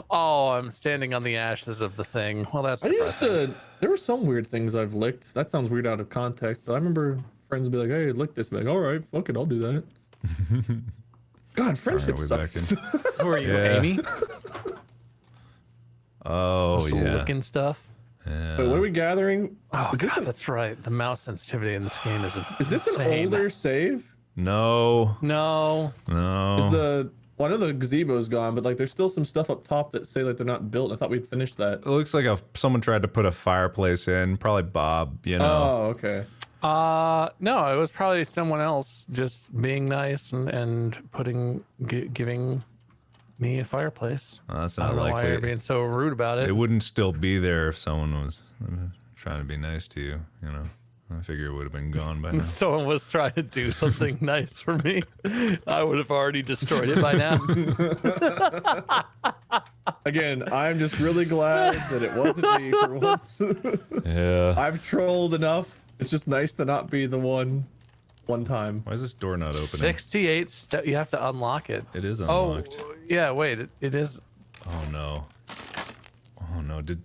oh, I'm standing on the ashes of the thing. Well, that's depressing. There were some weird things I've licked. That sounds weird out of context, but I remember friends be like, hey, lick this. Be like, all right, fuck it, I'll do that. God, friendship sucks. Who are you, Yeah. Amy? Oh, Just yeah. licking stuff. Yeah. Wait, what are we gathering? Oh, Is this God, an- that's right. The mouse sensitivity in this game is Is this an insane. older save? No. No. Is well, I know the gazebo's gone, but like there's still some stuff up top that say like they're not built. I thought we'd finished that. It looks like someone tried to put a fireplace in. Probably Bob, you know. Oh, okay. No, it was probably someone else just being nice and giving me a fireplace. That's I not don't know why likely. you're being so rude about it. It wouldn't still be there if someone was trying to be nice to you, you know. I figure it would have been gone by now. If someone was trying to do something nice for me, I would have already destroyed it by now. Again, I'm just really glad that it wasn't me for once. Yeah. I've trolled enough. It's just nice to not be the one time. Why is this door not opening? 68 you have to unlock it. It is unlocked. Oh, yeah, wait, it is. Oh no. Oh no. Did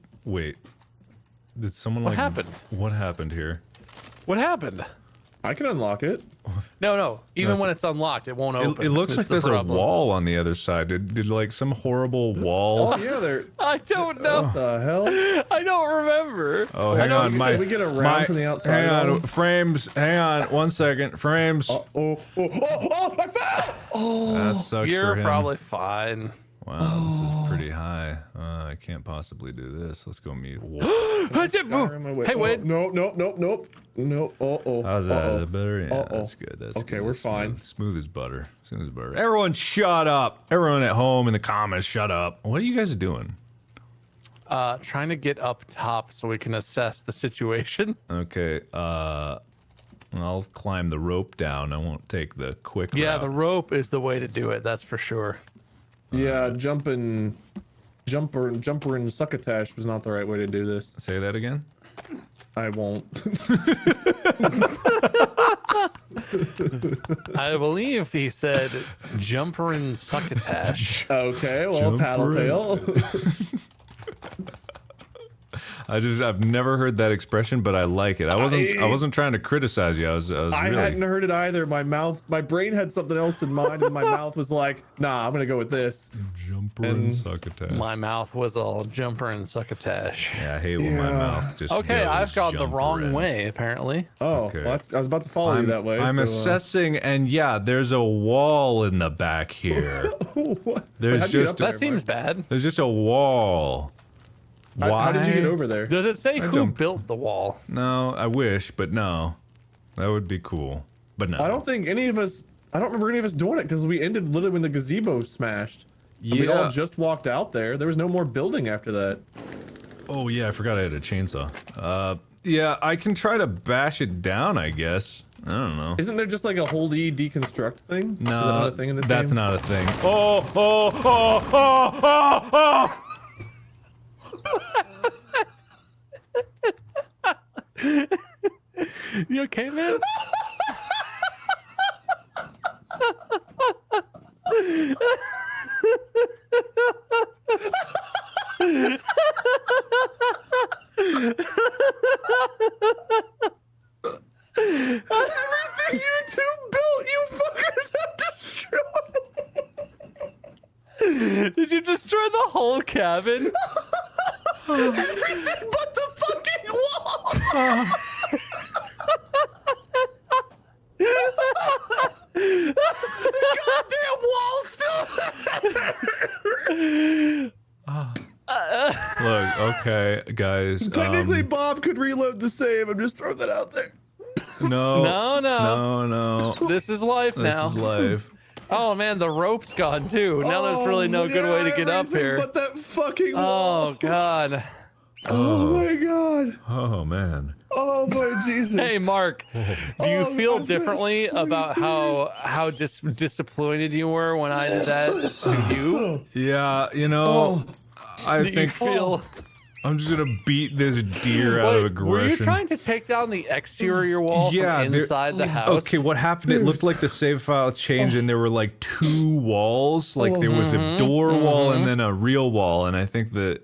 someone What like happened? What happened here? What happened? I can unlock it. No. Even No, when it's unlocked, it won't open. It looks That's like the there's problem. a wall on the other side. Did like some horrible wall? Oh yeah, there. I don't know. What the hell? I don't remember. Oh, hang on, Can we get around from the outside? Hang on, on? frames. Hang on, 1 second. Frames. Oh! I fell! Oh, That sucks You're for him. probably fine. Wow, this is pretty high. I can't possibly do this. Let's go mute. Whoa. Hey, wait. Nope. How's that? Is that better? Yeah, Uh-oh. that's good. That's Okay, good. we're That's fine. Smooth as butter. Smooth as butter. Everyone, shut up. Everyone at home in the comments, shut up. What are you guys doing? Trying to get up top so we can assess the situation. Okay. I'll climb the rope down. I won't take the quick Yeah, route. the rope is the way to do it. That's for sure. Yeah, jumper and succotash was not the right way to do this. Say that again. I won't. I believe he said jumper and succotash. Okay, well, Jumper. tattletale. I've never heard that expression, but I like it. I wasn't trying to criticize you. I was I really. hadn't heard it either. My brain had something else in mind, and my mouth was like, "Nah, I'm gonna go with this." Jumper And and succotash. My mouth was all jumper and succotash. Yeah, I hate when my mouth just Okay, goes I've gone the wrong jumper-in. way, apparently. Oh, Okay. well, I was about to follow you that way. I'm so, assessing, and yeah, there's a wall in the back here. What? There's how'd you get just up there, That seems Mark? bad. There's just a wall. Why? How did you get over there? Does it say who jumped. built the wall? No, I wish, but no. That would be cool. But no. I don't think any of us. I don't remember any of us doing it because we ended literally when the gazebo smashed. Yeah. And we all just walked out there. There was no more building after that. Oh yeah, I forgot I had a chainsaw. Yeah, I can try to bash it down, I guess. I don't know. Isn't there just like a hold E deconstruct thing? No, is that not a thing in this that's game? not a thing. Oh, oh, oh, oh, oh, oh! You okay, man? Everything you two built, you fuckers have destroyed. Did you destroy the whole cabin? Everything but the fucking wall. The goddamn wall still. Look, okay, guys. Technically, Bob could reload the save. I'm just throwing that out there. No. No. No. This is life now. This is life. Oh man, the rope's gone too. Now there's really no good way to get up everything here. But that fucking wall. Oh god. Oh my god. Oh man. Oh my Jesus. Hey Mark, do you Oh, feel goodness, differently about how disappointed you were when I did that to you? Yeah, you know, I Do you think feel? I'm just gonna beat this deer out of Wait, aggression. were you trying to take down the exterior wall Yeah, from there- inside the house? Okay, what happened? It looked like the save file changed, and there were like two walls. Like there was a door wall and then a real wall, and I think the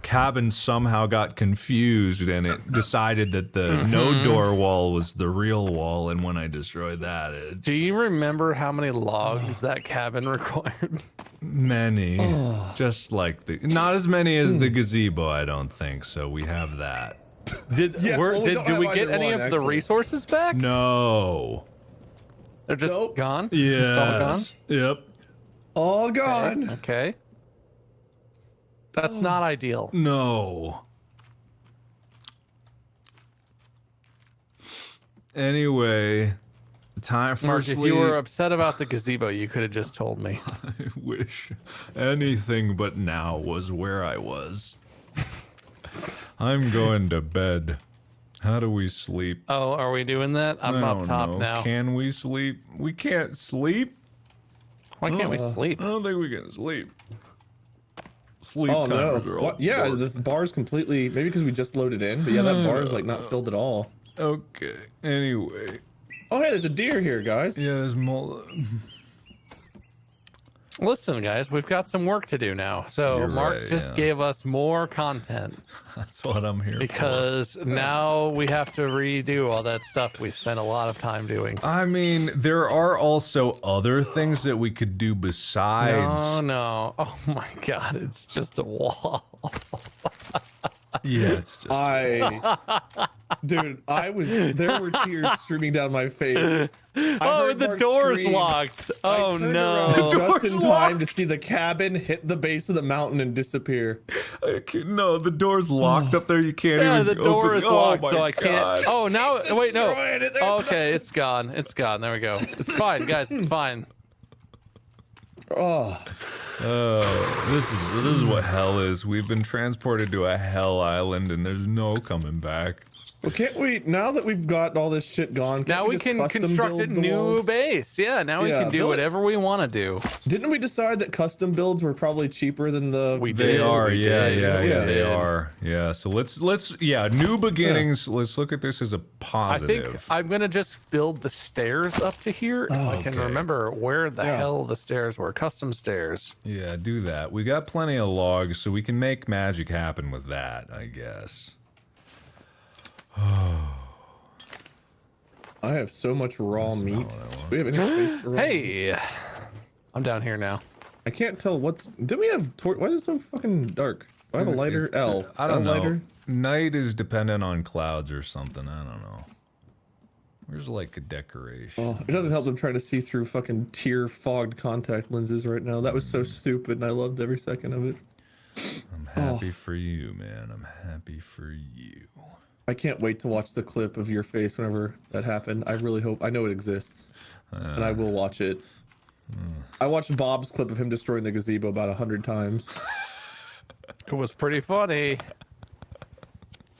cabin somehow got confused, and it decided that the no door wall was the real wall. And when I destroyed that, it Do you remember how many logs that cabin required? many, just like the not as many as the gazebo. I don't think so. We have that. Did Yeah, well, we don't did we have get either any one, of the actually. resources back? No. They're just Nope. gone. Just all gone? Yes. Yep. All gone. Okay. That's not ideal. No. Anyway, time for Mark, if sleep. you were upset about the gazebo, you could have just told me. I wish anything but now was where I was. I'm going to bed. How do we sleep? Oh, are we doing that? I'm I up don't top know. now. Can we sleep? We can't sleep. Why can't we sleep? I don't think we can sleep. Sleep Oh no. timers are all What? Yeah, broken. the bar's completely. Maybe because we just loaded in, but yeah, that bar is like not filled at all. Okay. Anyway. Oh hey, there's a deer here, guys. Yeah, there's more. Listen, guys, we've got some work to do now. So You're Mark right, just yeah. gave us more content That's what I'm here because now we have to redo all that stuff we spent a lot of time doing. for. I mean, there are also other things that we could do besides. No. Oh my god, it's just a wall. Yeah, it's just. Dude, there were tears streaming down my face. I Oh, heard the Mark door's scream. locked. I Oh turned no. around just in time to see the cabin hit the base of the mountain and disappear. No, the door's locked up there. You can't Yeah, even. the door open. is Oh locked, my so I can't. God. Oh, now wait, no. Destroyed it. There's Okay, it's gone. It's gone. There we go. It's fine, guys. It's fine. Oh, This is what hell is. We've been transported to a hell island, and there's no coming back. well, can't we? Now that we've got all this shit gone, can't Now we just can custom construct a build the new walls? base. Yeah, now we Yeah, can do build it. whatever we want to do. Didn't we decide that custom builds were probably cheaper than the? We They did. are, we yeah, did, yeah, we yeah, they did. are, yeah. So let's, new beginnings. Let's look at this as a I positive. think I'm gonna just build the stairs up to here. If I can Okay. remember where the Yeah. hell the stairs were. Custom stairs. Yeah, do that. We got plenty of logs, so we can make magic happen with that, I guess. I have so much raw meat. Do we have any space for raw meat? Hey, I'm down here now. I can't tell what's. Did we have? Why is it so fucking dark? Do I have a lighter? L. I don't L know. lighter? Night is dependent on clouds or something. I don't know. Where's like a decoration? Oh, it doesn't help them trying to see through fucking tear fogged contact lenses right now. That was so stupid, and I loved every second of it. I'm happy for you, man. I'm happy for you. I can't wait to watch the clip of your face whenever that happened. I really hope. I know it exists, and I will watch it. I watched Bob's clip of him destroying the gazebo about 100 times. It was pretty funny.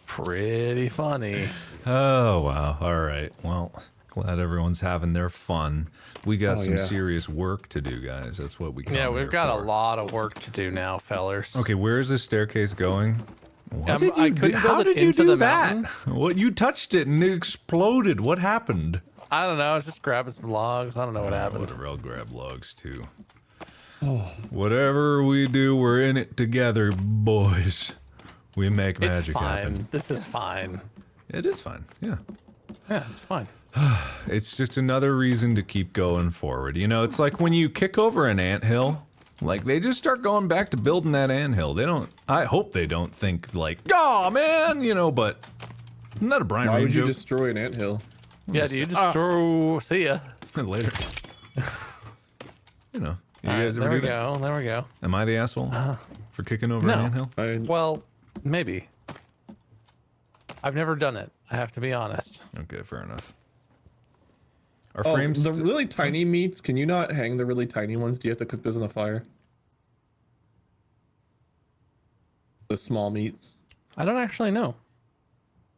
Pretty funny. Oh, wow. All right. Well, glad everyone's having their fun. We got some serious work to do, guys. That's what we come Yeah, we've here got for. a lot of work to do now, fellers. Okay, where is this staircase going? What did I you couldn't do? How build it did you into do the that? mountain. What, you touched it and it exploded. What happened? I don't know. I was just grabbing some logs. I don't know what happened. Whatever, I'll grab logs too. Whatever we do, we're in it together, boys. We make It's magic fine. happen. This is fine. It is fine, yeah. Yeah, it's fine. It's just another reason to keep going forward. You know, it's like when you kick over an anthill, like they just start going back to building that anthill. They don't, I hope they don't think like, oh man, you know, but isn't that a Brian Why Reed would you joke? destroy an anthill? Yeah, do you just throw... See ya. Later. You know, you All right, guys ever there we do that? go. There we go. Am I the asshole for kicking over no. an anthill? Well, maybe. I've never done it. I have to be honest. Okay, fair enough. Our Oh, frames. the really tiny meats, can you not hang the really tiny ones? Do you have to cook those on the fire? The small meats? I don't actually know.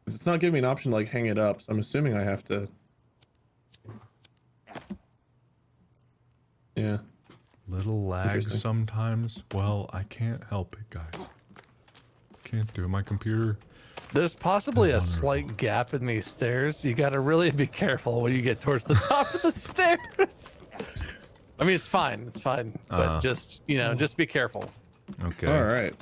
It's not giving me an option to like hang it up, so I'm assuming I have to. Yeah. Little lag Interesting. sometimes. Well, I can't help it, guys. Can't do it. My computer. There's possibly a slight gap in these stairs. You got to really be careful when you get towards the top of the stairs. I mean, it's fine. It's fine. But just, you know, just be careful. Okay. All right.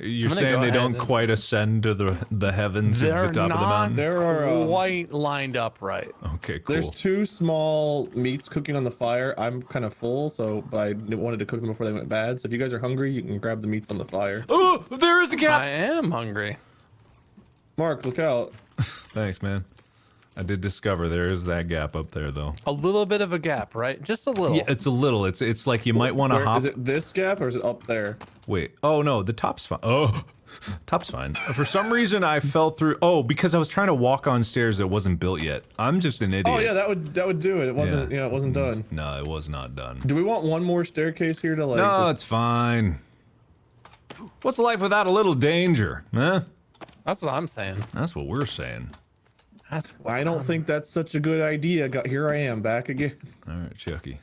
You're gonna saying go they ahead don't and- quite ascend to the heavens They're of the top of the not mountain? There are quite lined up right. Okay, cool. there's 2 small meats cooking on the fire. I'm kind of full, but I wanted to cook them before they went bad. So if you guys are hungry, you can grab the meats on the fire. Oh, there is a gap! I am hungry. Mark, look out. Thanks, man. I did discover there is that gap up there, though. A little bit of a gap, right? Just a little. Yeah, it's a little. It's like you might want to Where- hop. Is it this gap or is it up there? Wait. Oh no, the top's fine. Oh, top's fine. For some reason, I fell through. Oh, because I was trying to walk on stairs that wasn't built yet. I'm just an idiot. Oh yeah, that would do it. It wasn't. Yeah. Yeah, it wasn't done. No, it was not done. Do we want one more staircase here to like? No, just- it's fine. What's life without a little danger, huh? That's what I'm saying. That's what we're saying. That's I don't think that's such a good idea. Here I am back again. All right, Chucky.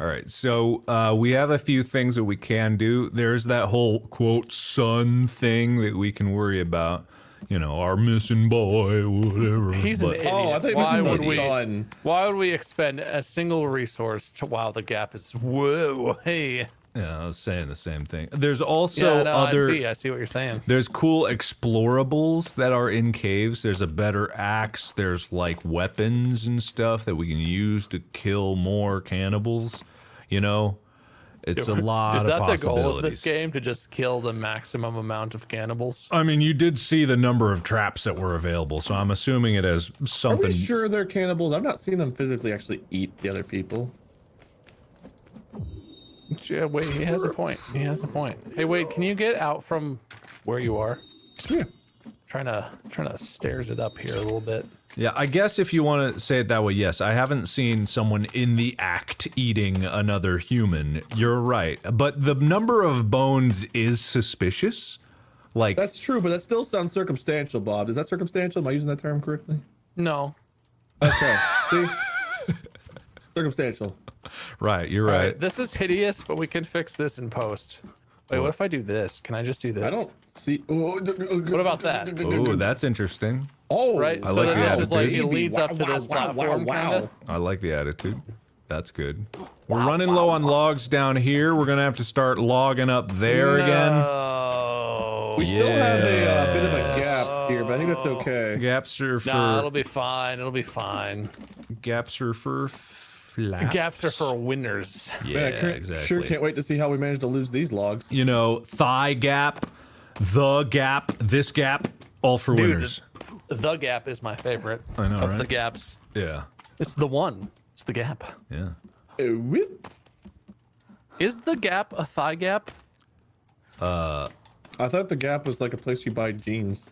All right, so we have a few things that we can do. There's that whole quote sun thing that we can worry about. You know, our missing boy, whatever. He's an idiot. Oh, I thought you Why meant would the we? sun. Why would we expend a single resource to while the gap is? Whoa, hey. Yeah, I was saying the same thing. There's also Yeah, no, other. I see what you're saying. There's cool explorables that are in caves. There's a better axe. There's like weapons and stuff that we can use to kill more cannibals. You know, it's a lot Is of that the possibilities. goal of this game, to just kill the maximum amount of cannibals? I mean, you did see the number of traps that were available, so I'm assuming it has Are something. we sure they're cannibals? I've not seen them physically actually eat the other people. Yeah, wait, he has a point. He has a point. Hey, wait, can you get out from where you are? Yeah. Trying to stairs it up here a little bit. Yeah, I guess if you want to say it that way, yes. I haven't seen someone in the act eating another human. You're right, but the number of bones is suspicious. Like That's true, but that still sounds circumstantial, Bob. Is that circumstantial? Am I using that term correctly? No. Okay. See? Circumstantial. right, you're All right. right, this is hideous, but we can fix this in post. Wait, what if I do this? Can I just do this? I don't see. What about that? Oh, that's interesting. Oh, Right, I so like then the this is like, attitude. it leads up to this platform, kinda. I like the attitude. That's good. We're running low on logs down here. We're gonna have to start logging up there again. No. We still have a bit of a gap here, but I think that's okay. Gaps are for Nah, it'll be fine. It'll be fine. gaps are for flaps. Gaps are for winners. Yeah, Man, I exactly. sure can't wait to see how we manage to lose these logs. You know, thigh gap, the gap, this gap, all for Dude, winners. The gap is my favorite I know, of right? the gaps. Yeah, It's the one. It's the gap. yeah. Oh, whip. Is the gap a thigh gap? I thought the Gap was like a place you buy jeans.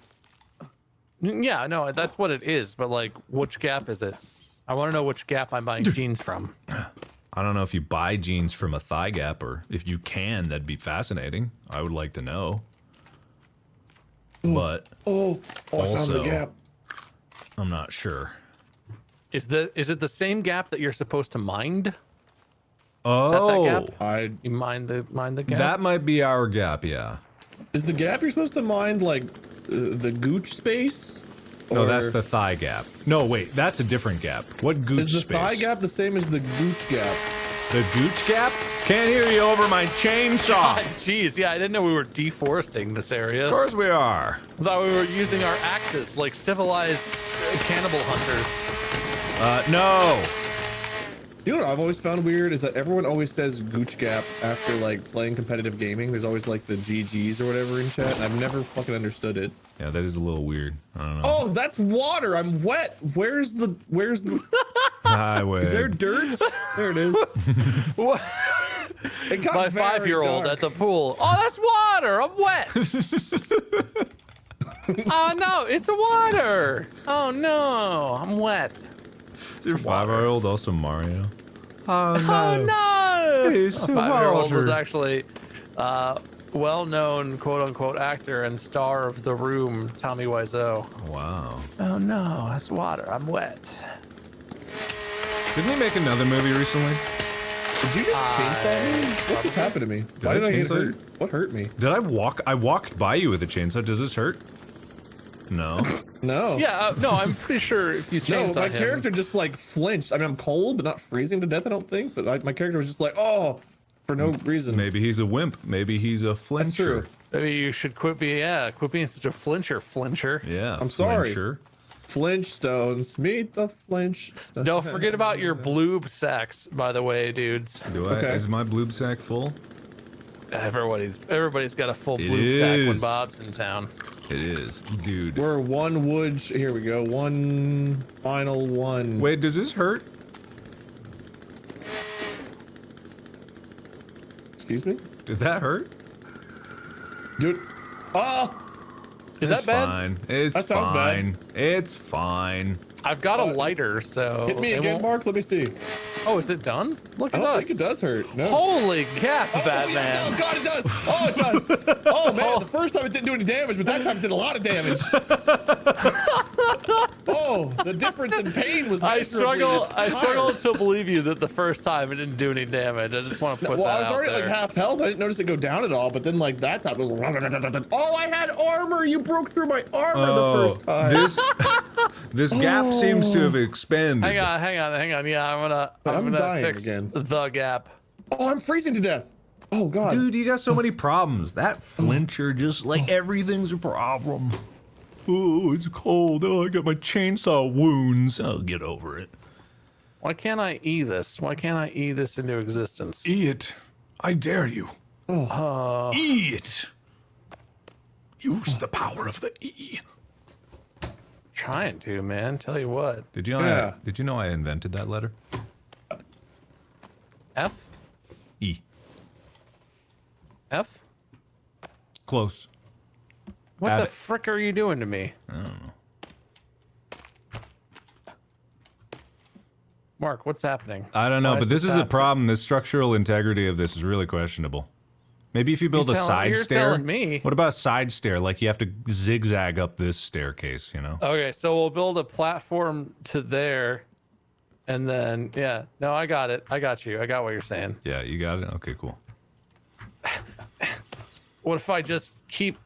Yeah, no, that's what it is. But like, which gap is it? I want to know which gap I'm buying jeans from. I don't know if you buy jeans from a thigh gap, or if you can, that'd be fascinating. I would like to know. But I found the also, gap. I'm not sure. Is it the same gap that you're supposed to mind? Oh, Is that gap? I You mind the gap? that might be our gap, yeah. is the gap you're supposed to mind like the gooch space? No, Or that's the thigh gap. No, wait, that's a different gap. What gooch is the space? thigh gap the same as the gooch gap? The gooch gap? Can't hear you over my chainsaw. Jeez, yeah, I didn't know we were deforesting this area. Of course we are. I thought we were using our axes like civilized cannibal hunters. No. You know what I've always found weird is that everyone always says gooch gap after like playing competitive gaming. There's always like the GGs or whatever in chat, and I've never fucking understood it. Yeah, that is a little weird. I don't know. Oh, that's water. I'm wet. Where's the Highway. is there dirt? There it is. What? It got My very 5-year-old dark. at the pool. Oh, that's water. I'm wet. Oh no, it's water. Oh no, I'm wet. Your 5-year-old also Mario? Oh Oh no! It's A 5-year-old was water. actually well-known quote-unquote actor and star of The Room, Tommy Wiseau. Wow. Oh no, that's water. I'm wet. Didn't he make another movie recently? Did you just chainsaw me? What just happened to me? Why I did I get chainsaw you? hurt? What hurt me? Did I walk? I walked by you with a chainsaw. Does this hurt? No. No. Yeah, no, I'm pretty sure if you No, chainsaw my him, character just like flinched. I mean, I'm cold, but not freezing to death, I don't think. But my character was just like, oh, for no reason. Maybe he's a wimp. Maybe he's a flincher. That's true. maybe you should quit being such a flincher. Yeah. I'm sorry. flincher. Flinch stones. Meet the flinch stones. Don't forget about your bloob sacks, by the way, dudes. Do I? Okay. Is my bloob sack full? Everybody's got a full It bloob sack when is. Bob's in town. It is, dude. We're one wood. Here we go. One final one. Wait, does this hurt? Excuse me? Did that hurt? Dude. Oh! Is It's that bad? fine. It's That sounds bad. fine. It's fine. I've got a lighter, so Hit me it again, won't- Mark. Let me see. Oh, is it done? Look I at don't us. think it does hurt. No. Holy cap, Oh, Batman. yeah, oh, God, it does. Oh, it does. Oh, man. The first time it didn't do any damage, but that time it did a lot of damage. Oh, the difference in pain was I miserably struggle higher. to believe you that the first time it didn't do any damage. I just want to put Well, I that was out already there. at like half health. I didn't notice it go down at all. But then like that time it was. Oh, I had armor. You broke through my armor the first time. This gap seems to have expanded. Hang on. Yeah, I'm I'm gonna dying fix again. the gap. Oh, I'm freezing to death. Oh God. Dude, you got so many problems. That flincher, just like everything's a problem. Oh, it's cold. Oh, I got my chainsaw wounds. I'll get over it. Why can't I E this? Why can't I E this into existence? E it. I dare you. E it. Use the power of the E. Trying to, man. Tell you what. Did you know? Yeah. Did you know I invented that letter? F? E. F? Close. What Add the it. frick are you doing to me? I don't know. Mark, what's happening? I don't know, Why but this is a happening? problem. The structural integrity of this is really questionable. Maybe if you build a side you're stair. telling me. What about a side stair? Like you have to zigzag up this staircase, you know? Okay, so we'll build a platform to there, and then yeah. No, I got it. I got you. I got what you're saying. Yeah, you got it? Okay, cool. What if I just keep?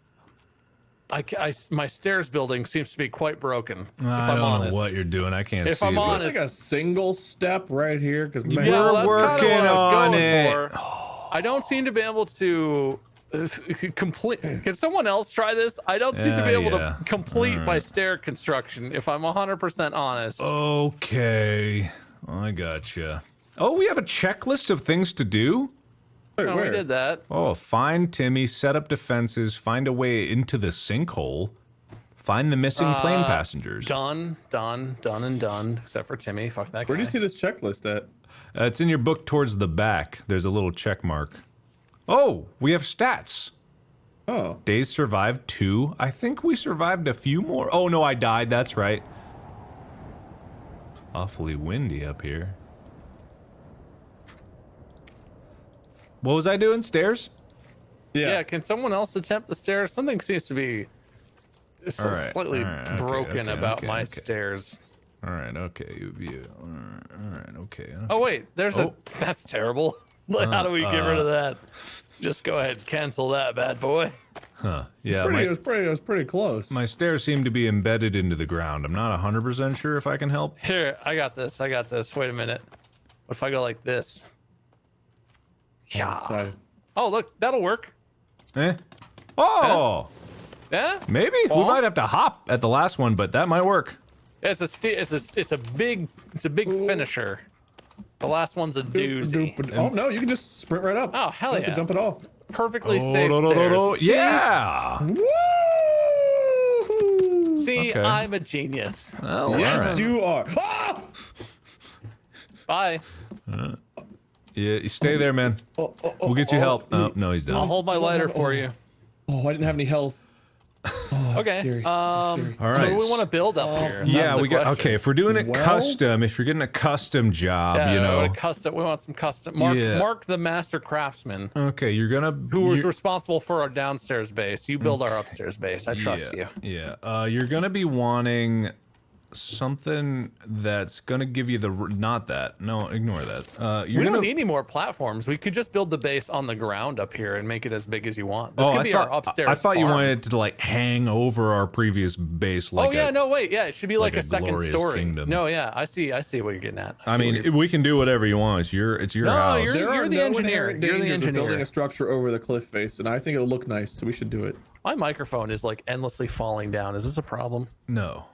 My stairs building seems to be quite broken. If I I'm don't honest. know what you're doing. I can't If see I'm it. but- honest- Like a single step right here, because Yeah, We're well, that's kinda working what I was on going it. for. I don't seem to be able to complete. Can someone else try this? I don't seem to be able Yeah. to complete my Alright. stair construction. If I'm 100% honest. Okay. I gotcha. Oh, we have a checklist of things to do? Wait, No, we where? did that. Oh, find Timmy, set up defenses, find a way into the sinkhole, find the missing plane passengers. Done, and done. Except for Timmy. Fuck that guy. Where do you see this checklist at? It's in your book towards the back. There's a little check mark. Oh, we have stats. Oh. Days survived 2. I think we survived a few more. Oh no, I died. That's right. Awfully windy up here. What was I doing? Stairs? Yeah. Can someone else attempt the stairs? Something seems to be slightly broken about my stairs. All right. Okay. All right. Okay. Oh wait, there's a. That's terrible. How do we get rid of that? Just go ahead, cancel that bad boy. Huh. Yeah. It was pretty close. My stairs seem to be embedded into the ground. I'm not 100% sure if I can help. Here, I got this. Wait a minute. What if I go like this? Yeah. Oh, look, that'll work. Eh? Oh! Yeah? Maybe? We might have to hop at the last one, but that might work. It's a big finisher. The last one's a doozy. Oh no, you can just sprint right up. Oh, hell you yeah. have to jump it off. Perfectly safe stairs. See? Yeah! Woo! See, Okay. I'm a genius. Oh, Yes, alright. you are. Ah! Bye. Yeah, you stay there, man. We'll get you help. Oh, no, he's I'll done. hold my lighter for you. Oh, I didn't have any health. Oh, Okay. scary. All So right. we want to build up here. Yeah, That's the we got. question. Okay, if we're doing it Well- custom, if you're getting a custom job, Yeah, you we know. want some custom. Yeah. Mark the master craftsman, Okay, you're gonna. who was you're- responsible for our downstairs base. You build our upstairs base. I trust you. Yeah. You're gonna be wanting something that's gonna give you the. Not that. No, ignore that. You're We gonna. don't need any more platforms. We could just build the base on the ground up here and make it as big as you want. This could be our upstairs. I thought you farm. wanted it to like hang over our previous base. Like Oh yeah, no wait, yeah, it should be like, like a a second glorious story. kingdom. No, yeah, I see what you're getting at. I see what mean, you're- we can do whatever you want. It's your No, house. you're- There are the no engineer. inherent You're the dangers of building engineer. a structure over the cliff face, and I think it'll look nice, so we should do it. my microphone is like endlessly falling down. Is this a problem? No.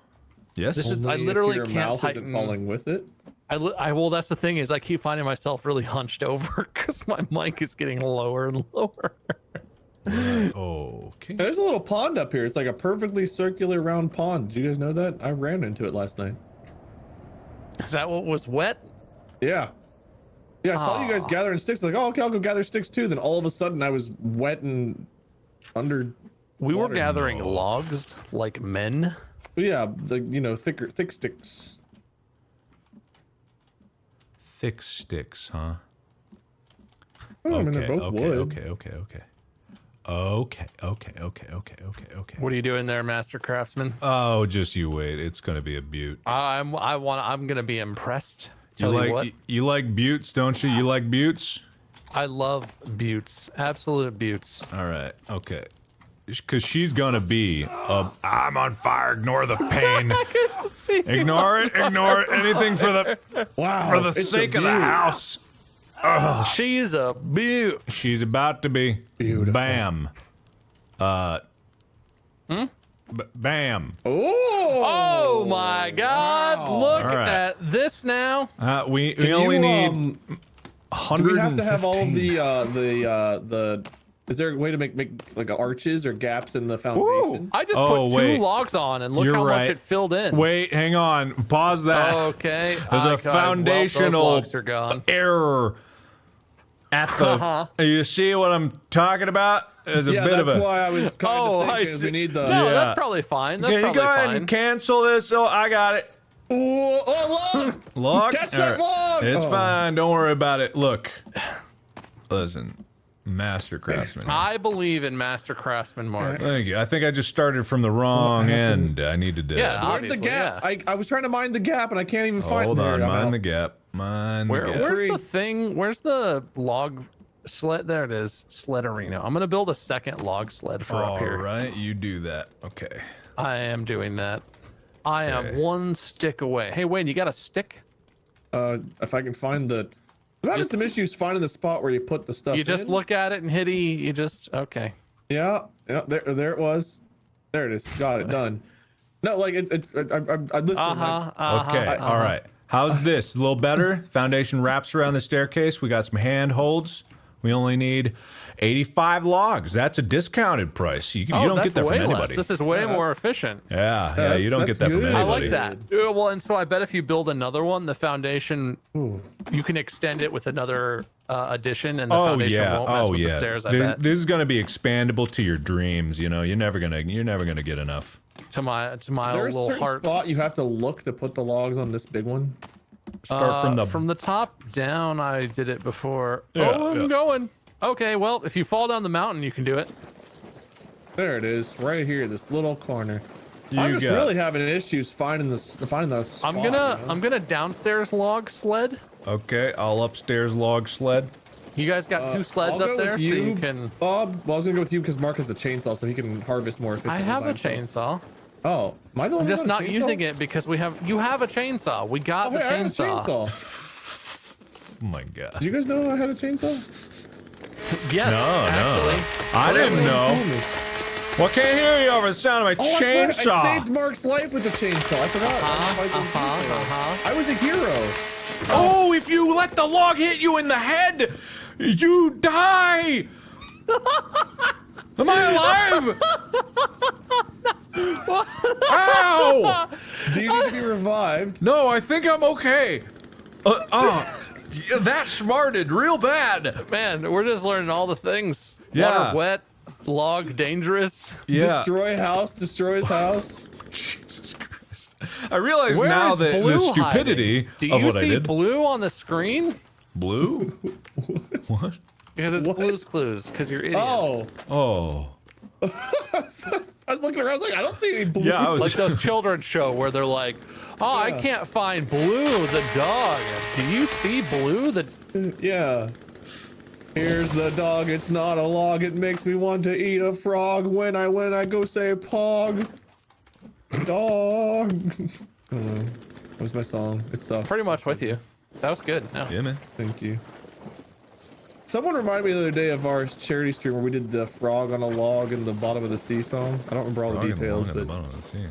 Yes. This is- I Only if literally your can't mouth tighten- isn't falling with it. Well, that's the thing is I keep finding myself really hunched over because my mic is getting lower and lower. Okay. There's a little pond up here. It's like a perfectly circular round pond. Did you guys know that? I ran into it last night. Is that what was wet? Yeah. Yeah, I saw you guys Aw. gathering sticks. Like, oh, okay, I'll go gather sticks too. Then all of a sudden, I was wet and under. We were Water. gathering No. logs like men. Yeah, thick sticks. Thick sticks, huh? Oh, I mean, they're both wood. Okay. What are you doing there, Master Craftsman? Oh, just you wait. It's gonna be a beaut. I'm gonna be impressed. You Tell you what, you like buttes, don't you? You like buttes? I love buttes, absolute buttes. All right. Okay. Because she's gonna be. I'm on fire. Ignore the pain. Ignore it. Ignore it. Anything for the Wow. for the it's a sake of the beaut. house. She's a beaut. She's about to be. Beautiful. Bam. Bam. Oh! Oh my God! Wow. Look All right. at this now. We Can only you, need. do we have to have all of 115. the is there a way to make like arches or gaps in the foundation? I just Oh, put two wait. logs on, and look You're how much right. it filled in. Wait, hang on. Pause that. Okay. There's a well, foundational those logs are gone. error at the. You see what I'm talking about? There's a Yeah, bit that's of a. why I was kind Oh, of I thinking see. we need the. No, Yeah. that's probably fine. That's Can you probably go ahead fine. and cancel this? Oh, I got it. Oh, look! Log. Catch that log! It's Oh. fine. Don't worry about it. Look. Listen, Master Craftsman. I believe in Master Craftsman, Mark. Thank you. I think I just started from the wrong end. I needed to. Yeah, Where's the obviously, gap? yeah. I was trying to mind the gap and I can't even find Hold there. on. I'm Mind out. the gap. Mind the gap. Where's Free. the thing? Where's the log sled? There it is. Sledarino. I'm gonna build a second log sled for up All here. right, you do that. Okay. I am doing that. I am Okay. one stick away. Hey, Wayne, you got a stick? If I can find the. I'm having some issues finding the spot where you put the stuff. You just in. look at it and hit E. You just okay. Yeah, there it was. There it is. Got it done. No, like it's. I listen. Okay. All right. How's this? A little better? Foundation wraps around the staircase. We got some handholds. We only need 85 logs. That's a discounted price. You don't get that from anybody. This is way more efficient. Yeah, you don't get that from anybody. I like that. Well, and so I bet if you build another one, the foundation, you can extend it with another addition, and the foundation won't mess with the stairs. I bet this is going to be expandable to your dreams. You know, you're never gonna get enough. To my Is there a little certain heart. spot you have to look to put the logs on this big one? Start from the top down. I did it before. Yeah, I'm going. Okay, well, if you fall down the mountain, you can do it. There it is, right here, this little corner. I'm just really having issues finding the spot. I'm gonna downstairs log sled. Okay, I'll upstairs log sled. You guys got 2 sleds up there, so you can. Bob, well, I was gonna go with you because Mark has the chainsaw, so he can harvest more efficiently. I have a chainsaw. Oh, am I the one I'm just who got a not chainsaw? using it because you have a chainsaw. We got the I have a chainsaw. chainsaw. Oh my god. Did you guys know I had a chainsaw? Yes, No. I didn't know. Well, I can't hear you over the sound of my chainsaw. I saved Mark's life with the chainsaw. I forgot. I was a hero. Oh, if you let the log hit you in the head, you die. Am I alive? Ow! Do you need to be revived? No, I think I'm okay. That smarted real bad. Man, we're just learning all the things. Yeah. Water wet, log dangerous. Yeah. Destroy his house. Jesus Christ. I realize Where now is that Blue the stupidity hiding? Do of you what I see did. Blue on the screen? Blue? What? Because it's Blue's Clues. Because you're idiots. Oh. I was looking around. I was like, I don't see any blue. Yeah, I was Like those children's show where they're like, "Oh, I can't find Blue the dog. Do you see Blue the?" Yeah. Here's the dog. It's not a log. It makes me want to eat a frog when I go say pog. Dog. That was my song. It's Pretty much with you. That was good. No. Yeah, man. Thank you. Someone reminded me the other day of our charity stream where we did the frog on a log in the bottom of the sea song. I don't remember all the details, but The bottom of the sea. you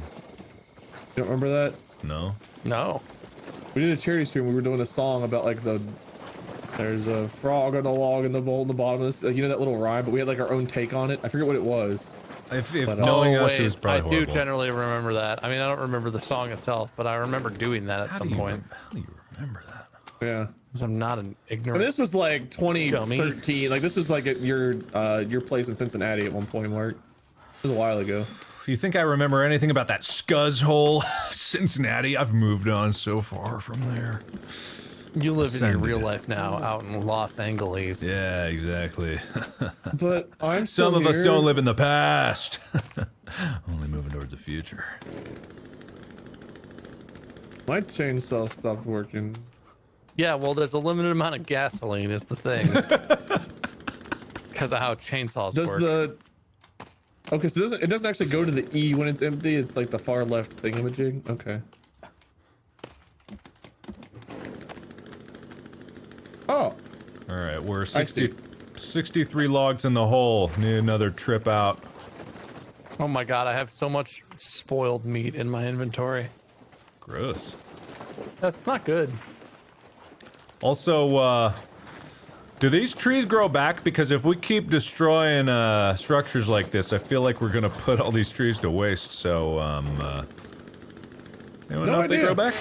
don't remember that? No. No. We did a charity stream. We were doing a song about like there's a frog on a log in the bowl in the bottom of this. You know that little rhyme, but we had like our own take on it. I forget what it was. If But, knowing Oh, us, wait, it was probably I horrible. do generally remember that. I mean, I don't remember the song itself, but I remember doing that at some point. How do you remember that? Yeah. Because I'm not an And ignorant. this was like 2013. Like this was like at your place in Cincinnati at one point, Mark. It was a while ago. You think I remember anything about that scuzz hole, Cincinnati? I've moved on so far from there. You live in your Ascended. real life now, out in Los Angeles. Yeah, exactly. But I'm still Some of us here. don't live in the past. Only moving towards the future. My chainsaw stopped working. Yeah, well, there's a limited amount of gasoline is the thing. Because of how chainsaws Does work. Okay, so it doesn't actually go to the E when it's empty. It's like the far left thingamajig. Okay. Oh. All right, we're I see. 63 logs in the hole. Need another trip out. Oh my god, I have so much spoiled meat in my inventory. Gross. That's not good. Also, do these trees grow back? Because if we keep destroying structures like this, I feel like we're gonna put all these trees to waste. So, anyone know if they idea. grow back?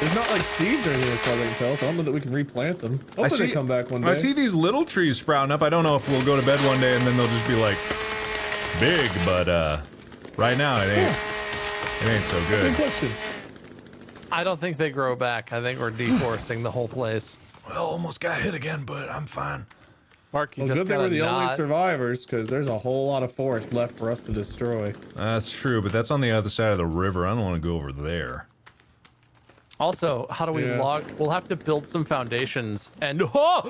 There's not like seeds or anything as far as I can tell, so I don't know that we can replant them. Hopefully they come back one day. I see these little trees sprouting up. I don't know if we'll go to bed one day and then they'll just be like big, but right now it ain't so Good good. question. I don't think they grow back. I think we're deforesting the whole place. Well, almost got hit again, but I'm fine. Mark, you Well, just good thing we're gotta the only not... survivors, because there's a whole lot of forest left for us to destroy. That's true, but that's on the other side of the river. I don't want to go over there. Also, how do we Yeah. log? We'll have to build some foundations and... Oh!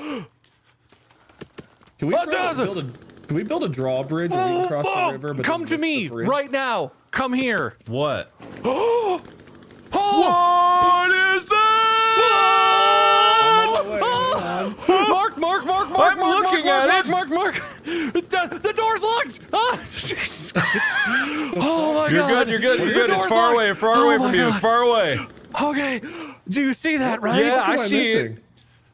Can we What probably does it- can we build a drawbridge where we can cross Oh, the river? But come then to lift me the bridge? right now. Come here. What? Oh! What is that? Oh, wait, hang on. Mark! I'm looking at it. Mark! The door's locked! Ah, Jesus Christ. Oh my You're god. good, you're good, you're The good. It's door's far locked. away, far Oh away my from you. God. It's far away. Okay. Do you see that, right? Yeah, What am I see it. missing?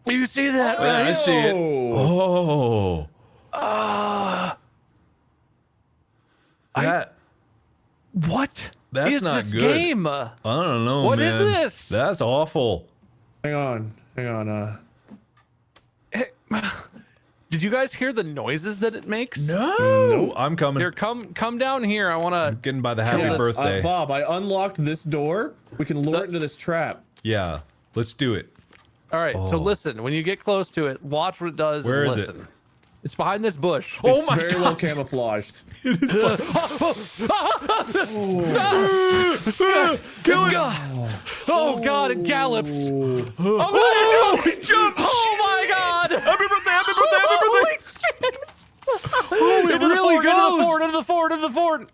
You see that? Yeah, I see it. Oh. What? That's is not this good. game? I don't know, What man. is this? That's awful. Hang on. Did you guys hear the noises that it makes? No. I'm coming. Here, come down here. I want to. Getting by the happy Yes. birthday. Bob, I unlocked this door. We can lure it into this trap. Yeah, let's do it. All right. So listen, when you get close to it, watch what it does. Where and is it? listen. It's behind this bush. Oh It's my very god. well camouflaged. Kill it. Oh god, it gallops. Ooh. Oh, it jumps! Oh my god! Happy birthday, happy birthday, happy birthday. Oh, it really goes. Into the fort.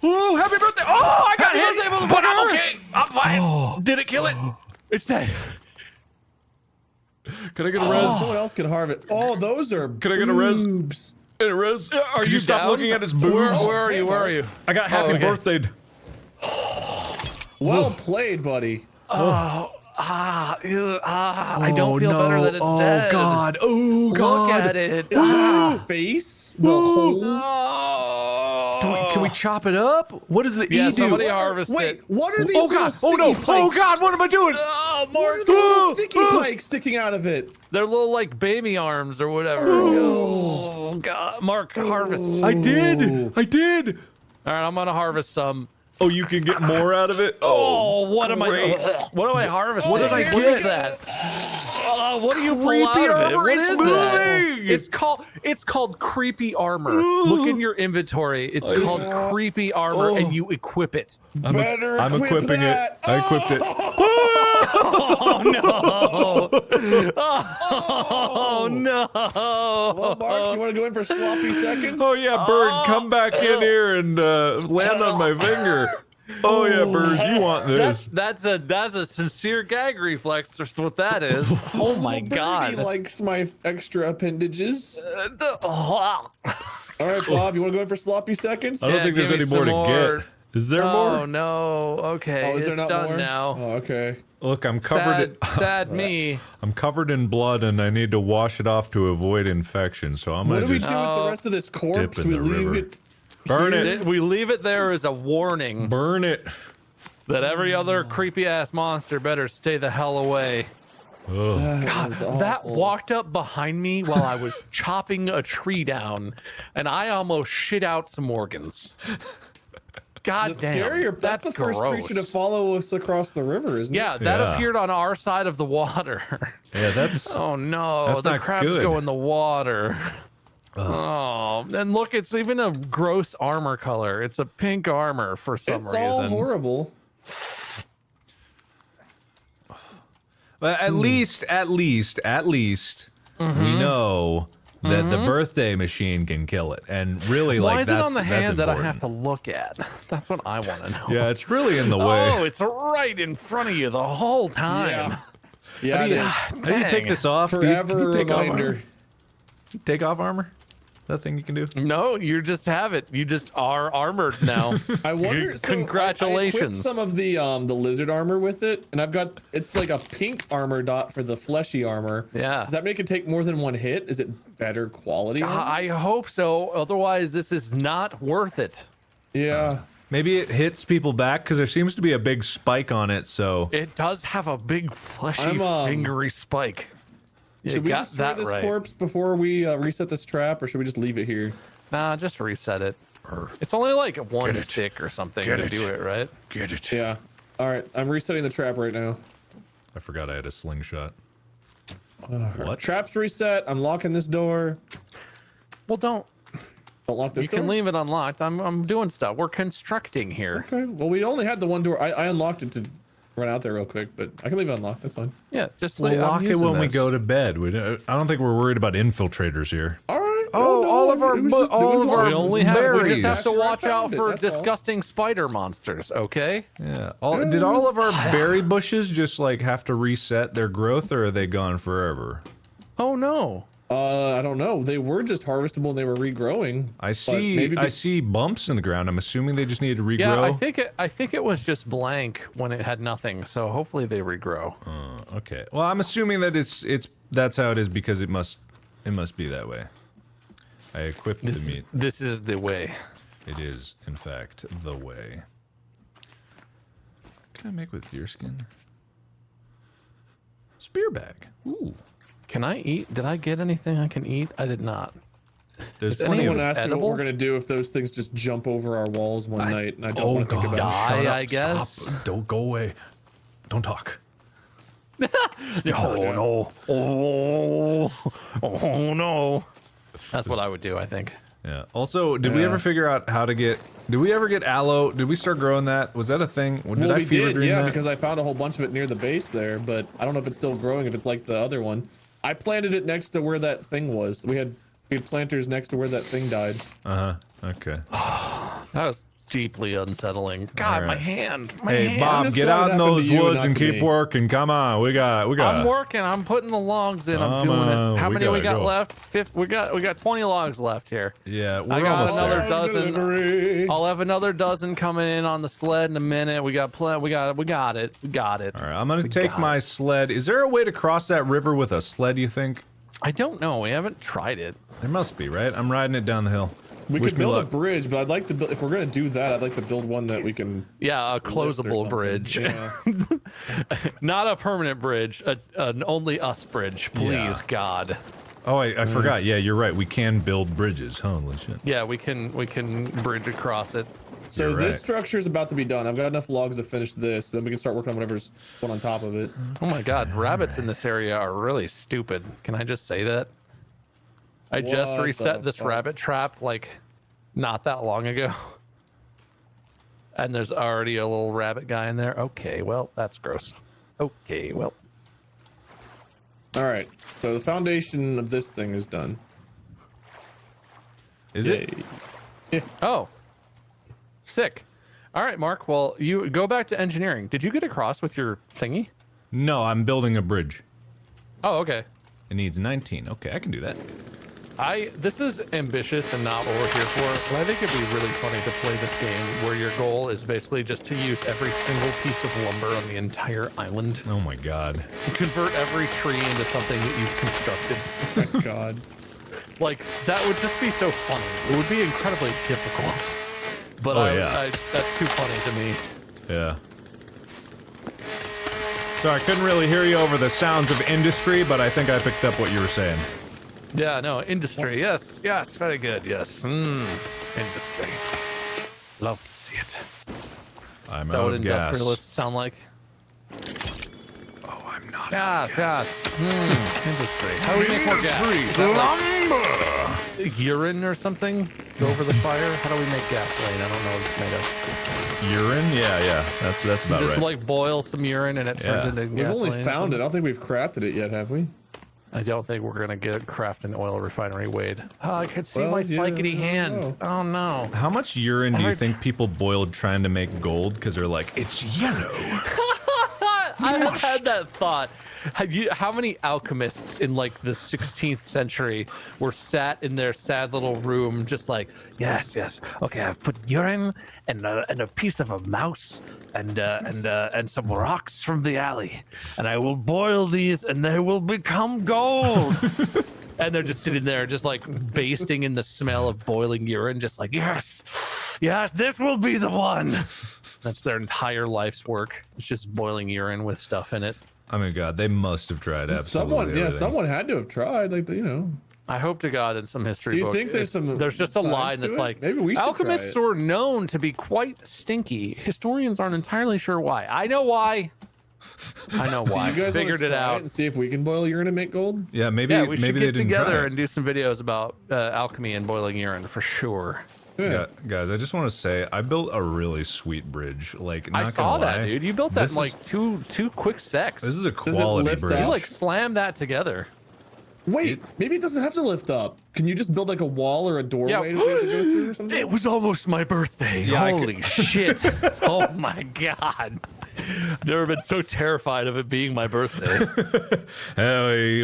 Oh, happy birthday. Oh, I got Happy hit. birthday, motherfucker. But I'm okay. I'm fine. Did it kill it? It's dead. Can I get a res? Someone else can harvest. Oh, those are Can I get a res? boobs. Get a res? Are Could you you stop down? looking at his boobs? Where are you? Where are you? I got happy okay. birthday. Well played, buddy. I don't feel better that it's dead. God. Oh Look god. at it. Face. The holes. Oh. Can we chop it up? What does the Yeah, E do? somebody harvest Wait, it. what are these Oh little god. Oh sticky no. pikes? Oh god. What am I doing? Oh, What Mark. are the little sticky pikes sticking out of it? They're little like baby arms or whatever. Oh god. Mark, harvest. I did. I did. All right, I'm gonna harvest some. Oh, you can get more out of it? Oh, what great. am I? What am I harvesting? What did I What get? is that? What do you pull Creepy out of it? armor, What it's is that? moving. It's called creepy armor. Look in your inventory. It's called creepy armor, and you equip it. Better I'm equip equipping that. it. I equipped it. Oh no! Oh no! Well, Mark, you want to go in for sloppy seconds? Oh yeah, bird, come back in here and land on my finger. Oh yeah, bird, you want this? That's a sincere gag reflex. That's what that is. Oh my Birdie god! likes my extra appendages. Oh, All right, Bob, you want to go in for sloppy seconds? I don't Yeah, think there's give me any more to some get. more. Is there oh more? no! Okay, Oh, is there it's not done more? now. Oh, okay. Look, I'm covered. Sad me. I'm covered in blood, and I need to wash it off to avoid infection. So I'm What gonna do we just do with the rest of this corpse? dip in We the leave river. it. burn it. We leave it there as a warning Burn it. that every other creepy ass monster better stay the hell away. Ugh. God, that walked up behind me while I was chopping a tree down, and I almost shit out some organs. God The damn, scarier. That's the first gross. creature to follow us across the river, isn't Yeah, it? that Yeah. appeared on our side of the water. Yeah, that's. Oh no, That's the not crabs good. go in the water. Oh, and look, it's even a gross armor color. It's a pink armor for some It's reason. all horrible. Well, at least, we know that the birthday machine can kill it, and really, Why like is it that's on the that's hand that I have important. to look at? That's what I want to know. Yeah, it's really in the way. Oh, it's right in front of you the whole time. Yeah. Yeah. How do you, it is. how do you take Dang. this off? Forever do you take off reminder. armor? Take off armor? That thing you can do? No, you just have it. You just are armored now. I wonder. So Congratulations. I equipped some of the lizard armor with it, and I've got it's like a pink armor dot for the fleshy armor. Yeah. Does that make it take more than one hit? Is it better quality? armor? I hope so. Otherwise, this is not worth it. Yeah. Maybe it hits people back because there seems to be a big spike on it. So It does have a big fleshy, I'm, fingery spike. You Should we got destroy that this right. corpse before we reset this trap, or should we just leave it here? Nah, just reset it. It's only like one stick or something Get to it. do it, right? get it. Yeah. All right. I'm resetting the trap right now. I forgot I had a slingshot. What? Trap's reset. I'm locking this door. Well, don't. Don't lock this You door. can leave it unlocked. I'm doing stuff. We're constructing here. Okay. Well, we only had the one door. I unlocked it to run out there real quick, but I can leave it unlocked. That's fine. Yeah, just We'll like, I'm lock it using when we this. go to bed. I don't think we're worried about infiltrators here. All right. Oh, no, all of our it was bu- just- it all was of locked. our We only have. We berries. just have to After I watch out found it, for that's all. disgusting spider monsters. Okay. Yeah. Did all of our berry bushes just like have to reset their growth, or are they gone forever? Oh no. I don't know. They were just harvestable and they were regrowing. I see bumps in the ground. I'm assuming they just needed to regrow. Yeah, I think it was just blank when it had nothing. So hopefully they regrow. Okay. Well, I'm assuming that that's how it is because it must be that way. I equipped the meat. This is the way. It is, in fact, the way. What can I make with deer skin? Spear bag. Ooh. Can I eat? Did I get anything I can eat? I did not. There's Someone asked me what we're gonna do if those things just jump over our walls one night, and I don't want to think about it. Die, I guess. Stop. Don't go away. Don't talk. No. Oh no. That's what I would do, I think. Yeah. Also, did we ever figure out how to get? Did we ever get aloe? Did we start growing that? Was that a thing? Well, we did, yeah, because I found a whole bunch of it near the base there, but I don't know if it's still growing. If it's like the other one, I planted it next to where that thing was. We had planters next to where that thing died. Okay. That was deeply unsettling. God, my hand. Hey, Bob, get out in those woods and keep working. Come on, we got. I'm working. I'm putting the logs in. I'm doing it. How many we got left? We got 20 logs left here. Yeah, I got another dozen. I'll have another dozen coming in on the sled in a minute. We got it. We got it. All right, I'm gonna take my sled. Is there a way to cross that river with a sled? You think? I don't know. We haven't tried it. There must be, right? I'm riding it down the hill. We could build a bridge, but I'd like to build. If we're gonna do that, I'd like to build one that we can. Yeah, a closable bridge. Yeah. Not a permanent bridge. An only us bridge, please, God. Oh, I forgot. Yeah, you're right. We can build bridges. Holy shit. Yeah, we can bridge across it. So this structure is about to be done. I've got enough logs to finish this. Then we can start working on whatever's put on top of it. Oh my God, rabbits in this area are really stupid. Can I just say that? I just reset this rabbit trap like not that long ago. And there's already a little rabbit guy in there. Okay, well, that's gross. Okay, well. All right, so the foundation of this thing is done. Is it? Yeah. Oh, sick. All right, Mark, well, you go back to engineering. Did you get across with your thingy? No, I'm building a bridge. Oh, okay. It needs 19. Okay, I can do that. This is ambitious and not what we're here for, but I think it'd be really funny to play this game where your goal is basically just to use every single piece of lumber on the entire island. Oh my God. Convert every tree into something that you've constructed. Oh my God. Like, that would just be so funny. It would be incredibly difficult. But that's too funny to me. Yeah. Sorry, I couldn't really hear you over the sounds of industry, but I think I picked up what you were saying. Yeah, no, industry. Yes, very good. Yes. Industry. Love to see it. I'm Is that out what of gas. industrialists sound like? Oh, I'm not. Industry. How do we make more gas? Like urine or something? Go over the fire? How do we make gasoline? I don't know what it's made of. Urine? Yeah. That's about just right. like boil some urine and it turns into gasoline. We've only found it. I don't think we've crafted it yet, have we? I don't think we're gonna get craft an oil refinery, Wade. Oh, I could see my spikety hand. Oh no. How much urine do you think people boiled trying to make gold? Because they're like, it's yellow. I have had that thought. How many alchemists in like the 16th century were sat in their sad little room, just like, yes, okay, I've put urine and a piece of a mouse and some rocks from the alley, and I will boil these, and they will become gold. And they're just sitting there, just like basting in the smell of boiling urine, just like, yes, this will be the one. That's their entire life's work. It's just boiling urine with stuff in it. I mean, God, they must have tried absolutely everything. Someone had to have tried, like, I hope to God in some history book. Do you think there's just a line that's like, maybe we should alchemists were known to be quite stinky. Historians aren't entirely sure why. I know why. You guys figured it out. And see if we can boil urine and make gold. Yeah, maybe. Yeah, we should get didn't together try. and do some videos about alchemy and boiling urine for sure. Yeah. Guys, I just want to say I built a really sweet bridge. Like, not I saw gonna lie, that, dude. You built that in like two quick secs. This is a quality bridge. You like slammed that together. Wait, maybe it doesn't have to lift up. Can you just build like a wall or a doorway to go through or something? It was almost my birthday. Yeah, Holy shit. Oh my God. I've never been so terrified of it being my birthday.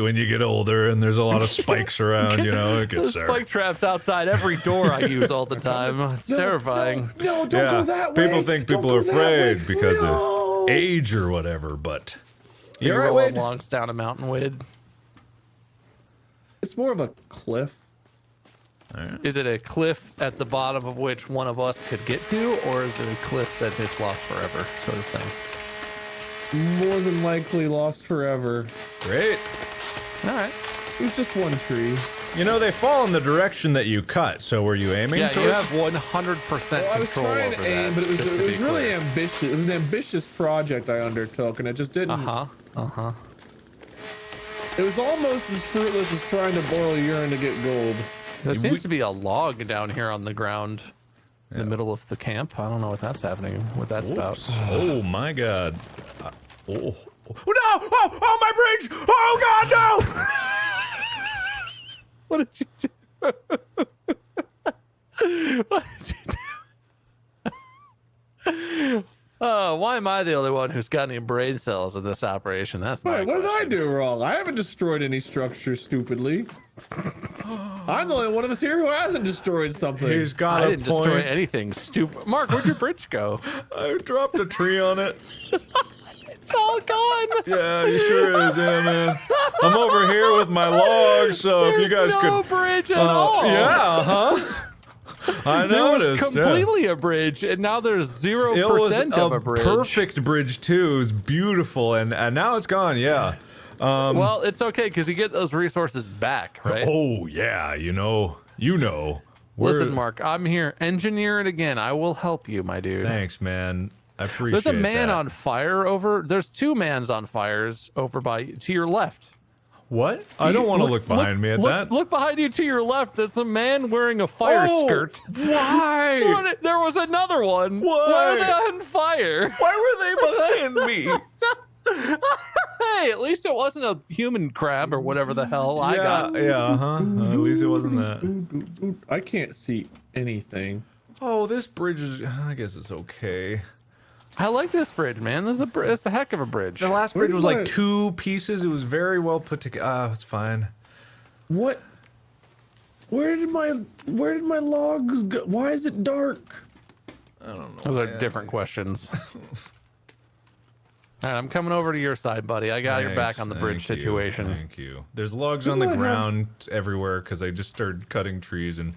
When you get older and there's a lot of spikes around, you know, it gets There's spike traps outside every door I use all the time. It's terrifying. No, don't go that way. People think Don't people are go that way. afraid because No. of age or whatever, but You you're right, roll Wade. longs down a mountain, Wade. It's more of a cliff. Is it a cliff at the bottom of which one of us could get to, or is it a cliff that it's lost forever, sort of thing? More than likely lost forever. Great. All right. It was just one tree. You know, they fall in the direction that you cut, so were you aiming Yeah, towards? you have 100% Well, I was control trying over to aim, that, but it was just to be really clear. ambitious. It was an ambitious project I undertook, and it just didn't. It was almost as fruitless as trying to boil urine to get gold. There seems to be a log down here on the ground in the middle of the camp. I don't know what that's happening, what that's about. Oh my god. Oh. No! Oh, my bridge! Oh god, no! What did you do? What did you do? Oh, why am I the only one who's got any brain cells in this operation? That's my Wait, what did I question. do wrong? I haven't destroyed any structure stupidly. I'm the only one of us here who hasn't destroyed something. He's got I a didn't point. destroy anything stupid. Mark, where'd your bridge go? I dropped a tree on it. It's all gone. Yeah, he sure is, yeah, man. I'm over here with my logs, so if you There's guys no could... bridge at all. Yeah, huh? I There was noticed. completely a bridge, and now there's 0% It was of a bridge. perfect bridge too. It was beautiful, and now it's gone. Yeah. Well, it's okay because you get those resources back, right? Oh yeah, you know. Listen, Mark, I'm here. Engineer it again. I will help you, my dude. Thanks, man. I appreciate There's a man that. on fire over. There's 2 mans on fires over to your left. What? I don't want to look behind me at that. Look behind you to your left. There's a man wearing a fire skirt. Why? There was another one. Why? Why are they on fire? Why were they behind me? Hey, at least it wasn't a human crab or whatever the hell I got. Yeah, huh? At least it wasn't that. I can't see anything. Oh, this bridge is. I guess it's okay. I like this bridge, man. It's a heck of a bridge. The last Where's bridge was my- like 2 pieces. It was very well put together. It's fine. What? Where did my logs go? Why is it dark? I don't know. Those are different questions. All right, I'm coming over to your side, buddy. I got your back on the bridge situation. Thank you. There's logs on the ground everywhere because I just started cutting trees, and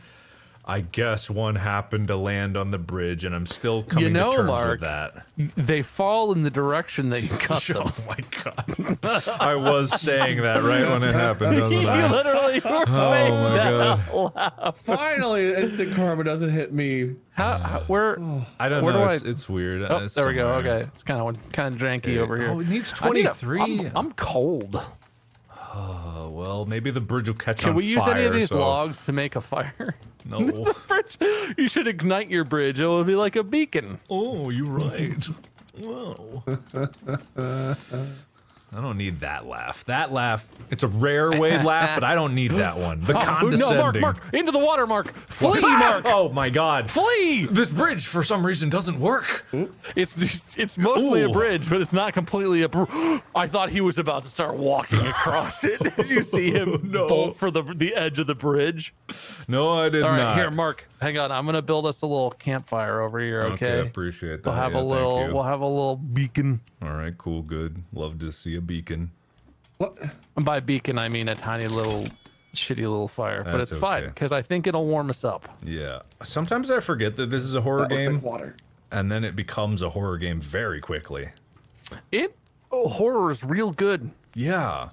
I guess one happened to land on the bridge, and I'm still coming to terms Mark, with that. They fall in the direction that you cut them. Oh my god. I was saying that right when it happened, You wasn't I? literally were Oh saying my that god. out loud. Finally, instant karma doesn't hit me. Where? I don't Where know. do It's weird. Oh, It's there we go. somewhere. Okay, it's kind of janky over here. Oh, it needs I need 23. I'm cold. Oh, well, maybe the bridge will catch Can on we use fire. any of these so... logs to make a fire? No. Bridge. You should ignite your bridge. It will be like a beacon. Oh, you're right. Whoa. I don't need that laugh. That laugh, it's a rare Wade laugh, but I don't need that one. The condescending. No, Mark, into the water, Mark. Flee, Ah! Mark. Oh my god. Flee. This bridge, for some reason, doesn't work. It's mostly a Ooh. bridge, but it's not completely a. I thought he was about to start walking across it. Did you see him bolt for the edge of the bridge? No, I did All right, not. here, Mark. Hang on. I'm gonna build us a little campfire over here. Okay. Appreciate that. We'll have Yeah, a little. thank you. We'll have a little beacon. All right, cool, good. Love to see a beacon. What? And by beacon, I mean a tiny little, shitty little fire. But That's it's fine okay. because I think it'll warm us up. Yeah. Sometimes I forget that this is a horror That looks game, like water. and then it becomes a horror game very quickly. Horror is real good. Yeah.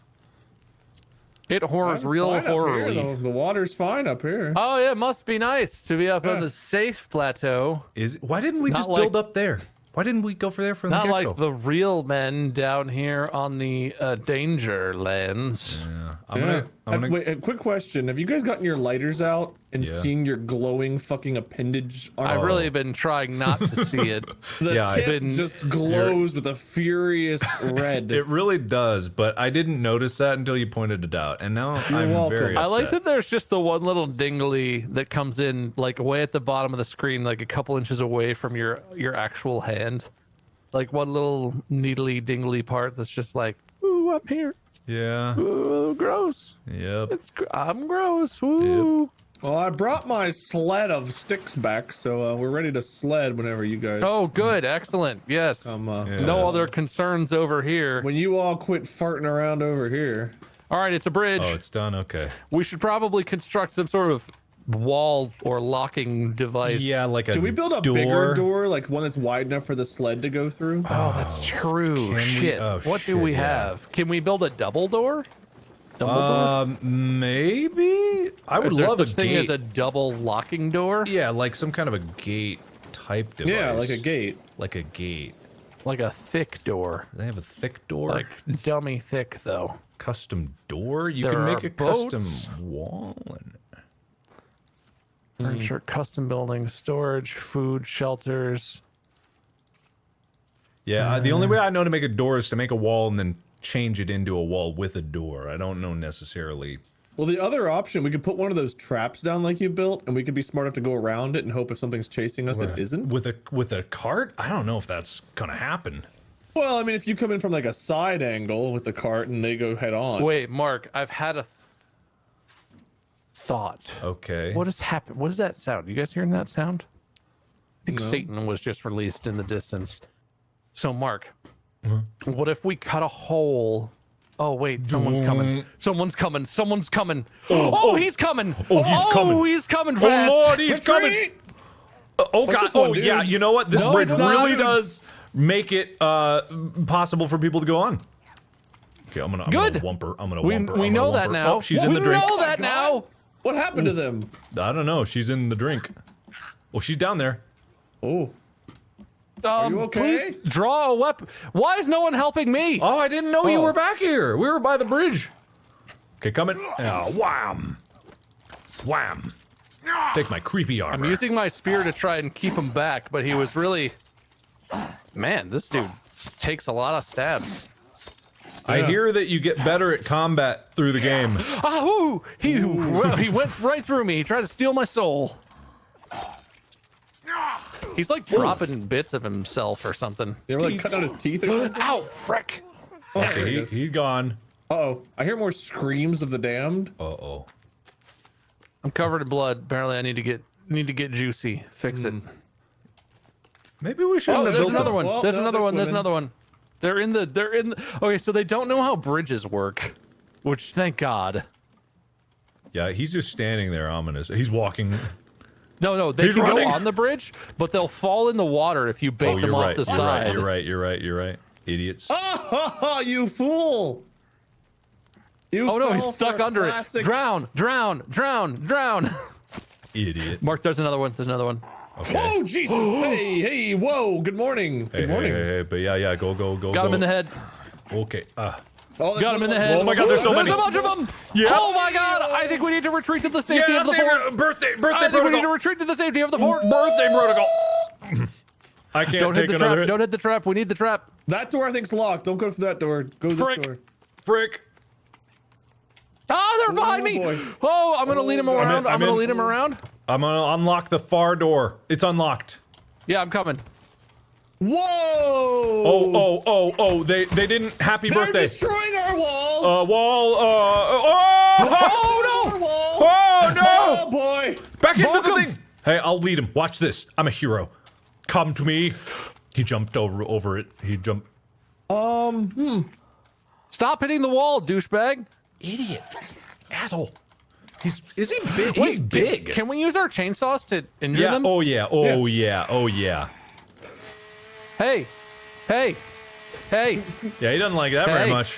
Horror is real Fine up here, horror-y. though. The water's fine up here. Oh yeah, it must be nice to be up on Yeah. the safe plateau. Why didn't we Not just like- build up there? Why didn't we go for there from the Not get-go? like the real men down here on the danger lands. Yeah. I'm gonna Wait, a quick question. Have you guys gotten your lighters out and Yeah. seen your glowing fucking appendage? I've really been trying not to see it. The Yeah, I tip didn't- just glows with a furious red. It really does, but I didn't notice that until you pointed it out, and now I'm welcome. very I upset. like that there's just the one little dingly that comes in like way at the bottom of the screen, like a couple inches away from your actual hand. Like one little needly dingly part that's just like, ooh, I'm here. Yeah. Ooh, gross. Yep. I'm gross. Ooh. Well, I brought my sled of sticks back, so we're ready to sled whenever you guys. Oh, good. Excellent. Yes. Yeah. No other concerns over here. When you all quit farting around over here. All right, it's a bridge. Oh, it's done. Okay. We should probably construct some sort of wall or locking device. Yeah, like a Should we build a door? bigger door, like one that's wide enough for the sled to go through? Oh, that's true. we- Shit. oh, What do shit, we yeah. have? Can we build a double door? Double door? Maybe. I would Is there love a such thing gate. as a double locking door? Yeah, like some kind of a gate type device. Yeah, like a gate. Like a gate. Like a thick door. They have a thick door. Like dummy thick though. Custom door. You There can make are a boats. custom wall. Furniture, custom buildings, storage, food, shelters. Yeah, the only way I know to make a door is to make a wall and then change it into a wall with a door. I don't know necessarily. Well, the other option, we could put one of those traps down like you built, and we could be smart enough to go around it and hope if something's chasing us, it isn't. With a cart? I don't know if that's gonna happen. Well, I mean, if you come in from like a side angle with the cart and they go head on. Wait, Mark, I've had a thought. Okay. What has happened? What is that sound? You guys hearing that sound? I think No. Satan was just released in the distance. So, Mark, Uh-huh. what if we cut a hole? Oh, wait, someone's coming. Someone's coming. Someone's coming. Oh, he's coming. Oh, he's coming. He's coming Oh fast. Lord, he's coming. Retreat! Oh What's god. this one, Oh dude? yeah. You know what? This No, bridge it's not. really does make it possible for people to go on. Okay, I'm gonna Good. whumper. I'm gonna We whumper. I'm gonna know that whumper. now. Oh, she's in the We drink. know that now. What happened to them? I don't know. She's in the drink. Well, she's down there. Oh, you okay? Please draw a weapon. Why is no one helping me? Oh, I didn't know you Oh. were back here. We were by the bridge. Okay, coming. Oh, wham. Wham. Take my creepy armor. I'm using my spear to try and keep him back, but he was really... Man, this dude takes a lot of stabs. I hear that you get better at combat through the game. Ahoo! He went right through me. He tried to steal my soul. He's like dropping bits of himself or something. They were like cutting out his teeth or something? Ow, frick! Oh, there Okay, it is. he's gone. Uh-oh, I hear more screams of the damned. Uh-oh. I'm covered in blood. Apparently, I need to get juicy. Fix it. Maybe we should Oh, have there's built another a- one. Well, There's no, another there's one. There's women. another one. They're in the. Okay, so they don't know how bridges work, which thank God. Yeah, he's just standing there ominous. He's walking. No, they He's can running. go on the bridge, but they'll fall in the water if you bait Oh, them you're off right. the You're side. right. You're right. You're right. You're right. Idiots. Oh, you fool! You Oh no, he's fell stuck for a under classic- it. Drown! Idiot. Mark, there's another one. There's another one. Okay. Whoa, Jesus! Hey, whoa! Good morning. Hey, Good morning. hey, but yeah, go. Got him in the head. Okay. Oh, Got him in the head. Oh my God, there's so many. a bunch of them. Yeah. Oh my God! I think we need to retreat to the safety Yeah, of the fort. birthday I think we need to protocol. retreat to the safety of the fort. Birthday protocol. I can't Don't hit take the another trap. hit. Don't hit the trap. We need the trap. That door I think's locked. Don't go for that door. Go this Frick. door. Frick. Ah, they're behind me. boy. Oh, I'm gonna lead him God. around. I'm I'm gonna in. lead him around. I'm gonna unlock the far door. It's unlocked. Yeah, I'm coming. Whoa! Oh, they didn't. Happy They're birthday. destroying our walls. Wall, Oh Our no! wall. Oh no! Oh boy! Back into the Welcome. thing! Hey, I'll lead him. Watch this. I'm a hero. Come to me. He jumped over it. He jumped. Stop hitting the wall, douchebag. Idiot. Asshole. Is he big? He's big. Can we use our chainsaws to injure Yeah. them? Oh yeah. Oh yeah. Oh yeah. Hey, hey, hey. Yeah, he doesn't like that very Hey. much.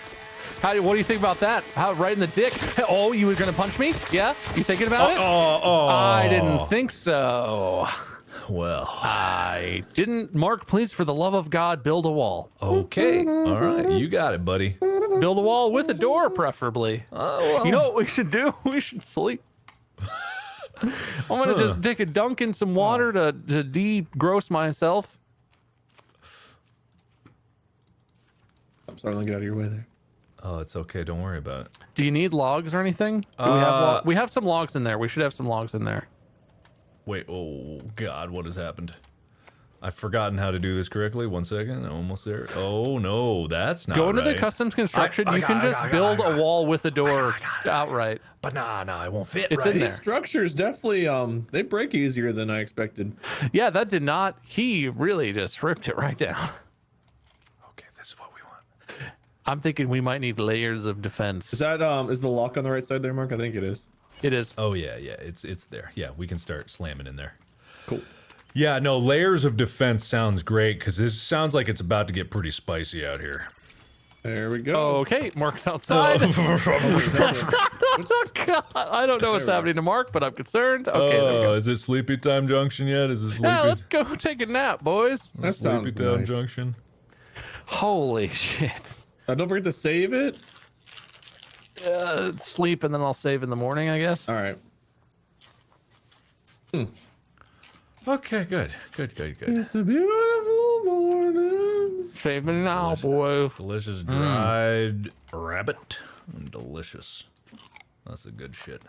What do you think about that? How right in the dick? Oh, you were gonna punch me? Yeah? You thinking about it? Oh. I didn't think so. Well. I didn't. Mark, please, for the love of God, build a wall. Okay. All right. You got it, buddy. Build a wall with a door, preferably. Oh. You know what we should do? We should sleep. I'm gonna just take a dunk in some water to de-gross myself. I'm sorry, let me get out of your way there. Oh, it's okay. Don't worry about it. Do you need logs or anything? Do we have some logs in there. We should have some logs in there. Wait. Oh God. What has happened? I've forgotten how to do this correctly. 1 second. I'm almost there. Oh, no. That's not Go into right. the customs construction. You can just build a wall with a door outright. But nah, it won't fit, It's right? in there. These structures definitely, they break easier than I expected. Yeah, that did not. He really just ripped it right down. Okay, this is what we want. I'm thinking we might need layers of defense. Is that, is the lock on the right side there, Mark? I think it is. It is. Oh, yeah, it's there. Yeah, we can start slamming in there. Cool. Yeah, no, layers of defense sounds great, because this sounds like it's about to get pretty spicy out here. There we go. Okay, Mark's outside. God, I don't know what's happening to Mark, but I'm concerned. Okay, there we go. Is it Sleepy Time Junction yet? Is it Sleepy? Yeah, let's go take a nap, boys. That Sleepy sounds Time nice. Junction. Holy shit. Don't forget to save it. Sleep and then I'll save in the morning, I guess. All right. Okay, good. It's a beautiful morning. Saving now, boys. Delicious dried rabbit. Delicious. That's the good shit.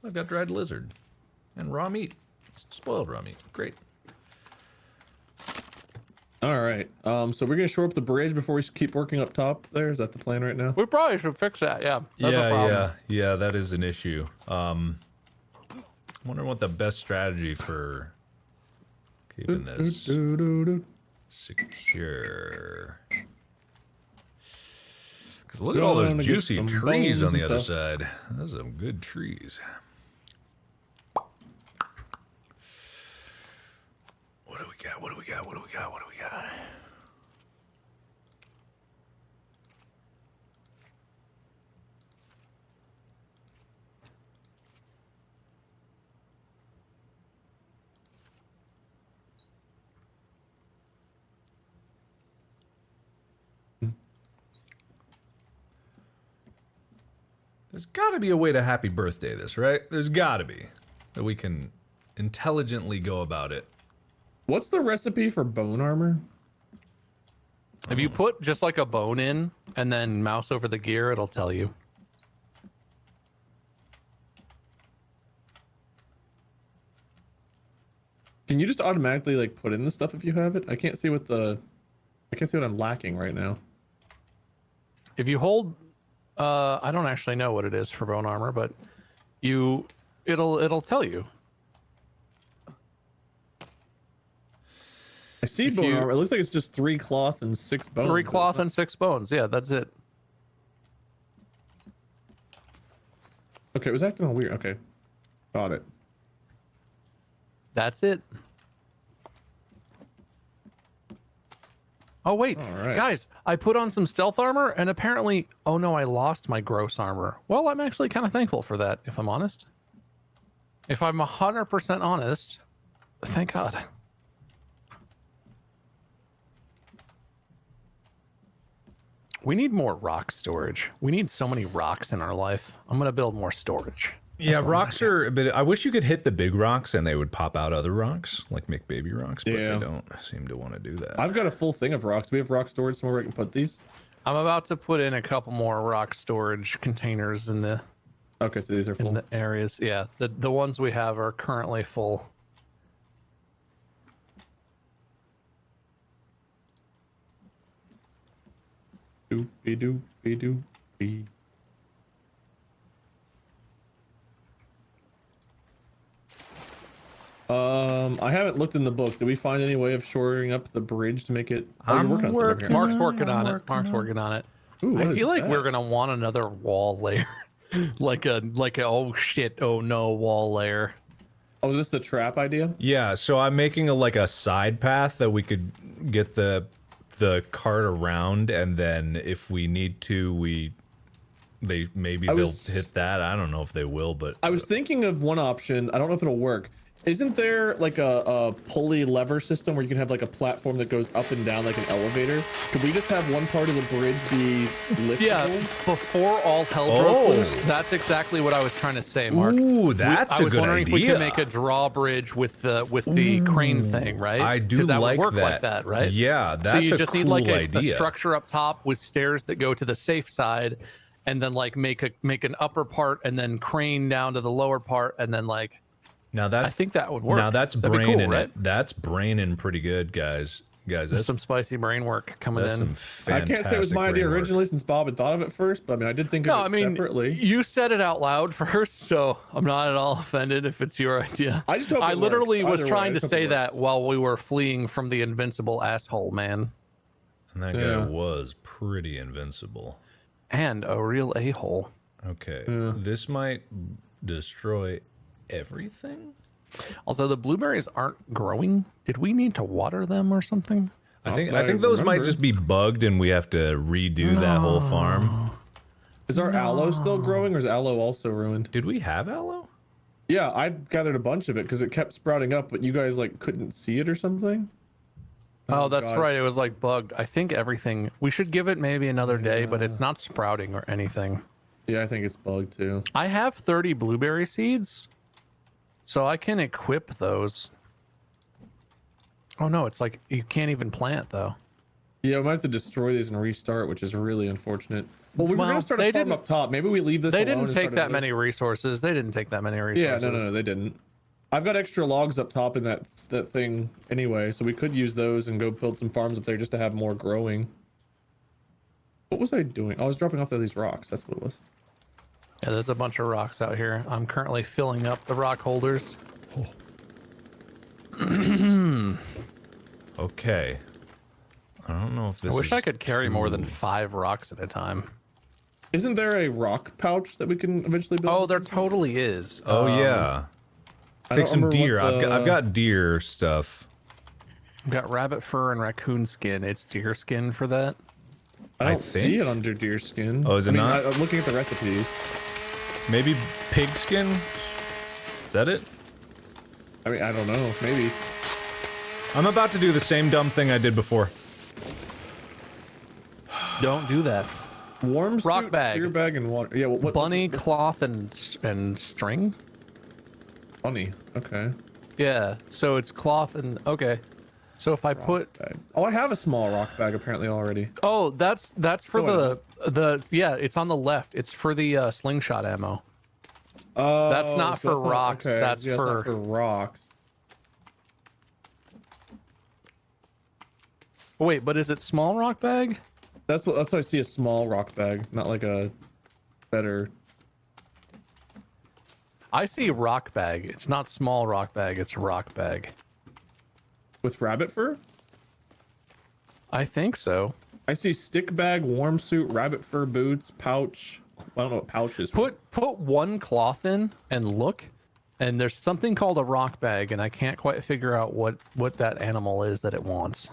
I've got dried lizard and raw meat. Spoiled raw meat. Great. All right. So we're gonna shore up the bridge before we keep working up top. There is that the plan right now? We probably should fix that. Yeah. That's a problem. Yeah. That is an issue. Wondering what the best strategy for keeping this secure. Because look at all those juicy trees on the other side. Those are some good trees. What do we got? There's got to be a way to happy birthday this, right? There's got to be. That we can intelligently go about it. What's the recipe for bone armor? If you put just like a bone in and then mouse over the gear, it'll tell you. Can you just automatically like put in the stuff if you have it? I can't see what I'm lacking right now. If you hold, I don't actually know what it is for bone armor, but it'll tell you. I see bone armor. It looks like it's just 3 cloth and 6 bones. 3 cloth and 6 bones. Yeah, that's it. Okay, it was acting all weird. Okay. Got it. That's it. Oh wait, right. guys, I put on some stealth armor and apparently, oh no, I lost my gross armor. Well, I'm actually kind of thankful for that, if I'm honest. If I'm 100% honest, thank God. We need more rock storage. We need so many rocks in our life. I'm gonna build more storage. Yeah, rocks are, but I wish you could hit the big rocks and they would pop out other rocks, like make baby rocks, but Yeah. they don't seem to want to do that. I've got a full thing of rocks. Do we have rock storage somewhere where I can put these? I'm about to put in a couple more rock storage containers in the Okay, so these are full. areas. Yeah, the ones we have are currently full. Doopy doopy. I haven't looked in the book. Did we find any way of shoring up the bridge to make it? Oh, you're working on something over here. Mark's working on it. Mark's working on it. Ooh, I what is feel like that? we're gonna want another wall layer, like a oh shit, oh no wall layer. Oh, is this the trap idea? Yeah, so I'm making a side path that we could get the cart around, and then if we need to, they'll hit that. I don't know if they will, but I was thinking of one option. I don't know if it'll work. Isn't there like a pulley lever system where you can have like a platform that goes up and down like an elevator? Could we just have one part of the bridge be liftable? Yeah, before all hell broke loose. That's exactly what I was trying to say, Mark. Ooh, that's I was a good wondering idea. if we could make a drawbridge with the crane thing, right? I do 'Cause that like would work that. like that, right? Yeah, that's so you a just cool need like a idea. structure up top with stairs that go to the safe side, and then like make an upper part and then crane down to the lower part, and then like Now that's I think that would work. Now that's That'd be braining cool, right? it. That's braining pretty good, guys. There's That's some spicy brain work coming That's in. some fantastic I can't say it was my idea brain work. originally since Bob had thought of it first, but I mean, I did think No, of I it mean, separately. you said it out loud first, so I'm not at all offended if it's your idea. I just hope I it literally works. was Either way, trying I to just hope it say that works. while we were fleeing from the invincible asshole man. And that guy Yeah. was pretty invincible. And a real a-hole. Okay, Yeah. this might destroy everything. Also, the blueberries aren't growing. Did we need to water them or something? I think I those might remember. just be bugged, and we have to redo that whole farm. Is our aloe still growing, or is aloe also ruined? Did we have aloe? Yeah, I gathered a bunch of it because it kept sprouting up, but you guys like couldn't see it or something. Oh, that's gosh. right. It was like bugged. I think everything. We should give it maybe another day, but it's not sprouting or anything. Yeah, I think it's bugged too. I have 30 blueberry seeds, so I can equip those. Oh no, it's like you can't even plant though. Yeah, we might have to destroy these and restart, which is really unfortunate. Well, we were Well, gonna start they a farm didn't- up top. Maybe we leave this. They alone didn't and take start that another- many resources. They didn't take that many Yeah, resources. no, they didn't. I've got extra logs up top in that thing anyway, so we could use those and go build some farms up there just to have more growing. What was I doing? I was dropping off these rocks. That's what it was. Yeah, there's a bunch of rocks out here. I'm currently filling up the rock holders. Okay. I don't know if this I wish is I could carry more than true. 5 rocks at a time. Isn't there a rock pouch that we can eventually build? Oh, there totally is. Oh yeah. I Take don't some remember deer. what I've got deer stuff. I've got rabbit fur and raccoon skin. It's deer skin for that. I I don't see think- it under deer skin. Oh, is it I mean, not? I'm looking at the recipes. Maybe pig skin? Is that it? I mean, I don't know. Maybe. I'm about to do the same dumb thing I did before. Don't do that. Warm Rock suit, bag. spear bag, and water. Yeah, what? Bunny cloth and string. Bunny. Okay. Yeah. So it's cloth and okay. So if I put Bag. Oh, I have a small rock bag apparently already. oh that's for Go the yeah it's on the left. It's for the slingshot ammo. Oh, That's not for rocks, that's yeah, it's not for- for rocks. Oh, wait, but is it small rock bag? That's what I see, a small rock bag, not like a better. I see rock bag. It's not small rock bag. It's rock bag. With rabbit fur? I think so. I see stick bag, warm suit, rabbit fur boots, pouch. I don't know what pouch is. Put one cloth in and look, and there's something called a rock bag, and I can't quite figure out what that animal is that it wants.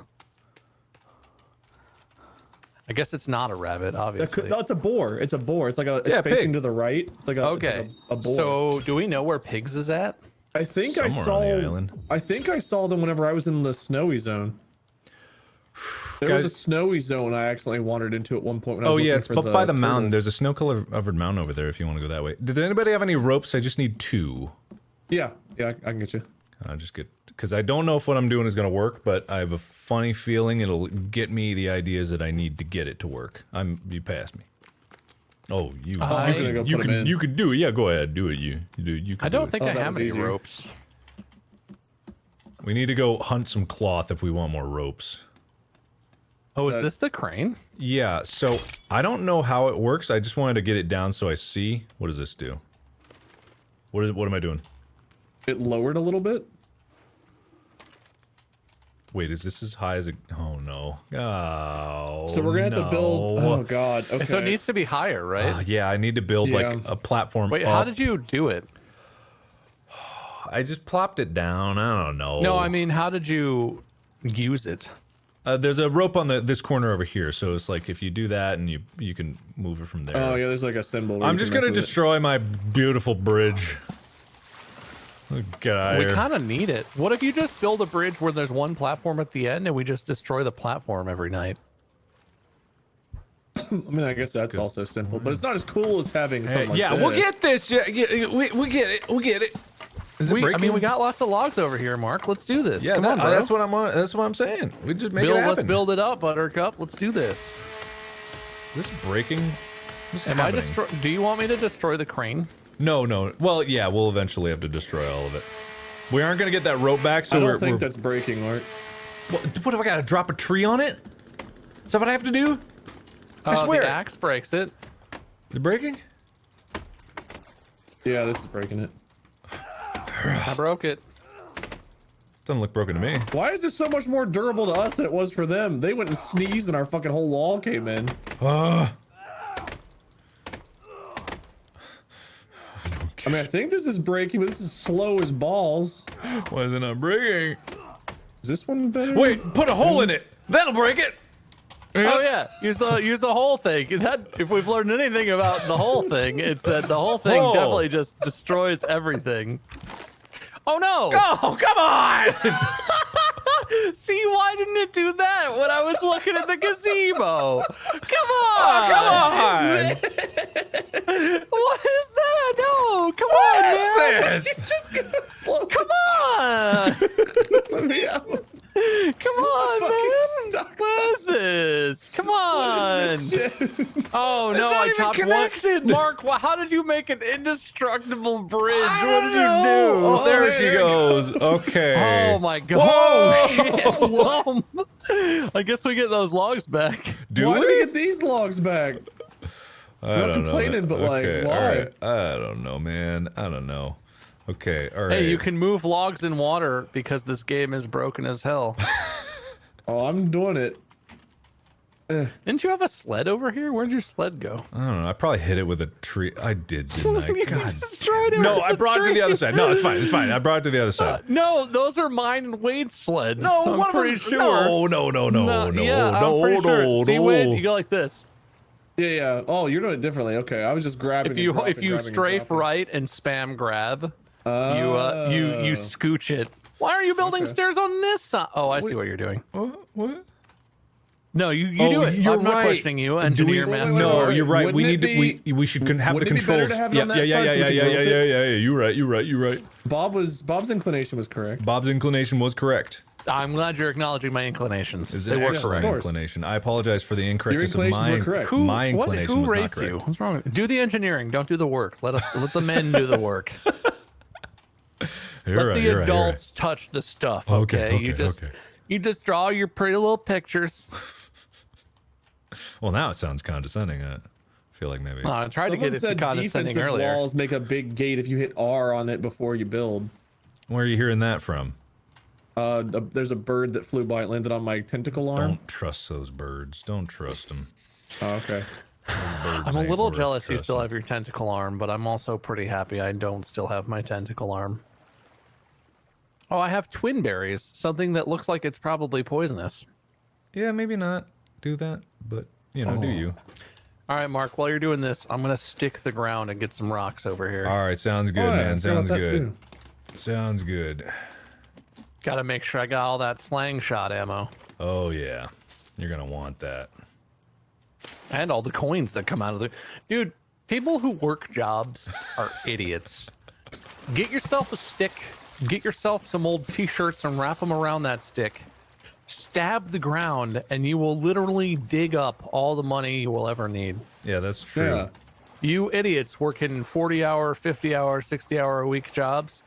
I guess it's not a rabbit, obviously. No, it's a boar. It's a boar. It's like it's Yeah, facing pig. to the right. It's like a Okay, it's like a boar. so do we know where pigs is at? I think Somewhere I saw. on the island. I think I saw them whenever I was in the snowy zone. There was a Guys- snowy zone I accidentally wandered into at one point when I Oh was yeah, looking it's for up by the mountain. turtles. There's a snow-covered mountain over there if you want to go that way. Did anybody have any ropes? I just need 2. Yeah, I can get you. I'll just get, because I don't know if what I'm doing is going to work, but I have a funny feeling it'll get me the ideas that I need to get it to work. You passed me. Oh, you I'm gonna go put 'em in. you can do it. Yeah, go ahead, do it. You do. You can I don't do think Oh, I that have was any easier. ropes. it. We need to go hunt some cloth if we want more ropes. Oh, is this the crane? Yeah. So I don't know how it works. I just wanted to get it down so I see. What does this do? What am I doing? It lowered a little bit. Wait, is this as high as it? Oh no. Oh. So we're gonna have to build. no. Oh god. Okay. So it needs to be higher, right? Yeah, I need to build Yeah. like a platform. Wait, up. how did you do it? I just plopped it down. I don't know. No, I mean, how did you use it? There's a rope on this corner over here, so it's like if you do that and you can move it from there. Oh yeah, there's like a symbol. where I'm you just can gonna mess with it. destroy my beautiful bridge. Get out of We here. kind of need it. What if you just build a bridge where there's one platform at the end and we just destroy the platform every night? I mean, I guess that's also simple, but it's not as cool as having something like yeah, this. we'll get this. Yeah, we get it. We get it. Is it I breaking? mean, we got lots of logs over here, Mark. Let's do this. Yeah, Come on, bro. that's what I'm on. That's what I'm saying. We just make it Let's happen. build it up, Buttercup. Let's do this. Is this breaking? What's Am I happening? Do you want me to destroy the crane? No, no. Well, yeah, we'll eventually have to destroy all of it. We aren't gonna get that rope back, so I don't think that's breaking, Mark. What if I gotta drop a tree on it? Is that what I have to do? I swear. The axe breaks it. Is it breaking? Yeah, this is breaking it. I broke it. Doesn't look broken to me. Why is this so much more durable to us than it was for them? They went and sneezed and our fucking whole wall came in. I mean, I think this is breaking, but this is slow as balls. Why is it not breaking? Is this one better? Wait, put a hole in it. That'll break it. Oh yeah, use the whole thing. That, if we've learned anything about the whole thing, it's that the whole thing definitely just destroys everything. Oh no! Oh, come on! See, why didn't it do that when I was looking at the gazebo? Come on! Oh, come on! What is that? No, come on, man! What is this? Just go slow. Come on! Let me out. Come on, man! What is this? Come on! Oh no, I chopped one. Mark, how did you make an indestructible bridge? What did you do? Oh, there she goes. Okay. Oh my god! Oh shit! Oh, I guess we get those logs back. Do Why we? do we get these logs back? I don't complaining, know. but like, Okay, why? all right. I don't know, man. I don't know. Okay, all right. Hey, you can move logs in water because this game is broken as hell. Oh, I'm doing it. Didn't you have a sled over here? Where'd your sled go? I don't know. I probably hit it with a tree. I did, didn't I? You God. destroyed it. No, with I brought it to tree. the other side. No, it's fine. It's fine. I brought it to the other side. No, those are mine and Wade's sleds. No, so I'm one of pretty them's- sure. No, yeah, I'm pretty sure. See, Wade, you go like this. Yeah, yeah. Oh, you're doing it differently. Okay, I was just grabbing. If you and dropping, if you grabbing and strafe dropping. right and spam grab, you Oh. scooch it. Why are you building Okay. stairs on this side? Oh, I see what you're doing. What? No, you Oh, do it. you're I'm not right. questioning you, Do we- engineer wait, master. wait, No, wait. you're right. Wouldn't We it need to. We should have the wouldn't it be better controls. to have it Yeah, on that yeah, yeah, side yeah, so we yeah, can yeah, rope yeah, it? yeah, yeah. You're right. Bob's inclination was correct. Bob's inclination was correct. I'm glad you're acknowledging my inclinations. It was They an were excellent correct. inclination. I apologize for the incorrectness of inclinations mine. were correct. My inclination who was not raised correct. you? What's wrong with you? Do the engineering. Don't do the work. Let the men do the work. You're Let right, the you're right, you're right. adults touch the stuff. Okay, Okay. okay. You just draw your pretty little pictures. Well, now it sounds condescending. I feel like maybe. I tried to Someone get it to said condescending defensive earlier. walls make a big gate if you hit R on it before you build. Where are you hearing that from? There's a bird that flew by. It landed on my tentacle arm. Don't trust those birds. Don't trust them. Oh, okay. I'm a little jealous you still have your tentacle arm, but I'm also pretty happy I don't still have my tentacle arm. Oh, I have twin berries, something that looks like it's probably poisonous. Yeah, maybe not do that, but you know, do you? All right, Mark, while you're doing this, I'm going to stick the ground and get some rocks over here. All right, sounds good, Oh, yeah, I man. forgot Sounds about that good. too. Sounds good. Got to make sure I got all that slang shot ammo. Oh yeah, you're gonna want that. And all the coins that come out of the... Dude, people who work jobs are idiots. Get yourself a stick, get yourself some old t-shirts and wrap them around that stick. Stab the ground and you will literally dig up all the money you will ever need. Yeah, that's true. Yeah. You idiots working 40-hour, 50-hour, 60-hour a week jobs,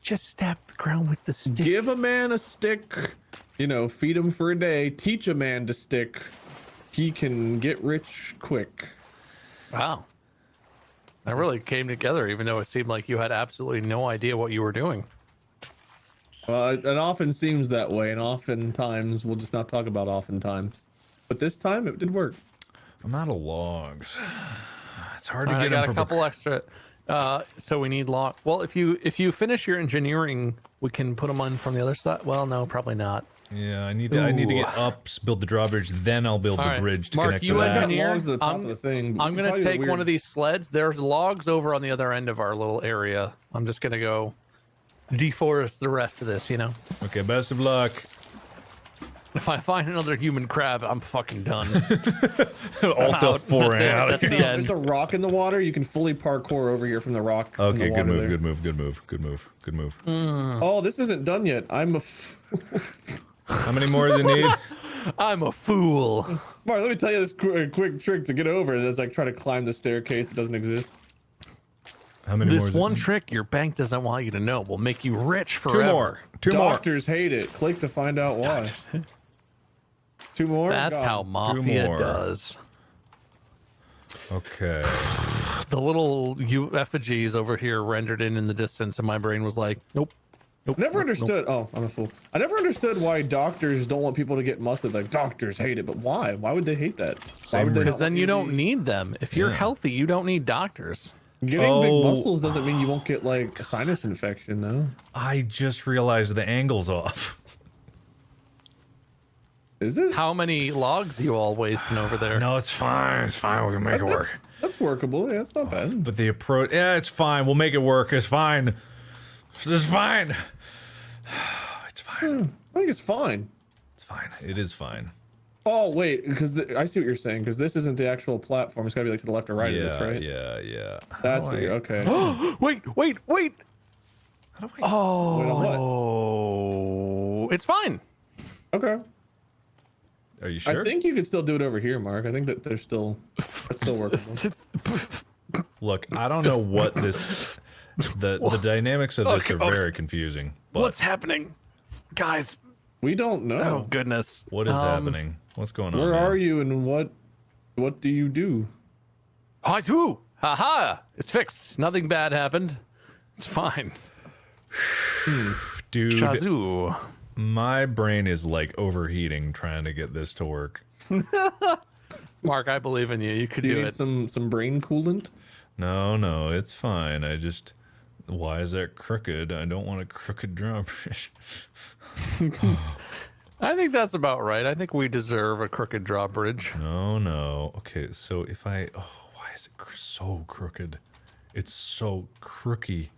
just stab the ground with the stick. Give a man a stick. You know, feed him for a day. Teach a man to stick. He can get rich quick. Wow. That really came together, even though it seemed like you had absolutely no idea what you were doing. Well, it often seems that way, and oftentimes we'll just not talk about oftentimes. But this time it did work. I'm out of logs. It's hard to I get got them a couple extra. So we need log. Well, if you finish your engineering, we can put them on from the other side. Well, no, probably not. Yeah, I need to get Ooh. up, build the drawbridge, then I'll build All the right, bridge to Mark, connect you to I got that. engineer. logs at the top of the thing. but I'm we gonna probably do take one weird- of these sleds. There's logs over on the other end of our little area. I'm just gonna go deforest the rest of this. You know, Okay, best of luck. if I find another human crab, I'm fucking done. Alt out. F4 That's it. out of That's here. the end. There's a rock in the water. You can fully parkour over here from the rock. in the Okay, good water move, there. good move, good move, good move, good move. Oh, this isn't done yet. I'm a. How many more does it need? I'm a fool. Mark, let me tell you this quick trick to get over it. It's like trying to climb the staircase that doesn't exist. How many more? This Is it? one trick your bank doesn't want you to know will make you rich forever. Two more. Two more. Doctors hate it. Click to find out why. 2 more. That's Got how 'em. Mafia more. does. Okay. The little effigies over here rendered in the distance, and my brain was like, nope. Nope. Never nope, understood. Oh, I'm a fool. I never understood why doctors don't want people to get muscled. Like doctors hate it, but why? Why would they hate that? Why would they? Because not then want you to don't be- need them. If you're healthy, you don't need doctors. Getting big Oh. muscles doesn't mean you won't get like a sinus infection, though. I just realized the angle's off. Is it? How many logs you all wasting over there? No, it's fine. It's fine. We can make it work. That's workable. Yeah, it's not bad. But the approach, yeah, it's fine. We'll make it work. It's fine. It's fine. It's fine. I think it's fine. It's fine. It is fine. Oh wait, because I see what you're saying. Because this isn't the actual platform. It's gotta be like to the left or right Yeah, of this, right? yeah. That's weird. Okay. wait. How do I? Wait, on what? Oh, it's fine. Okay. Are you sure? I think you could still do it over here, Mark. I think that there's still that's still workable. Look, I don't know what this. The dynamics of this are very confusing. But What's happening, guys? We don't know. Oh goodness. what is happening? What's going on? Where man? are you and what do you do? Hi, too. Haha. It's fixed. Nothing bad happened. It's fine. Dude, Shazoo. my brain is like overheating trying to get this to work. Mark, I believe in you. You could Do you do need it. some brain coolant? No, it's fine. I just. Why is that crooked? I don't want a crooked drawbridge. I think that's about right. I think we deserve a crooked drawbridge. No. Okay, so if I. Oh, why is it so crooked? It's so crooky.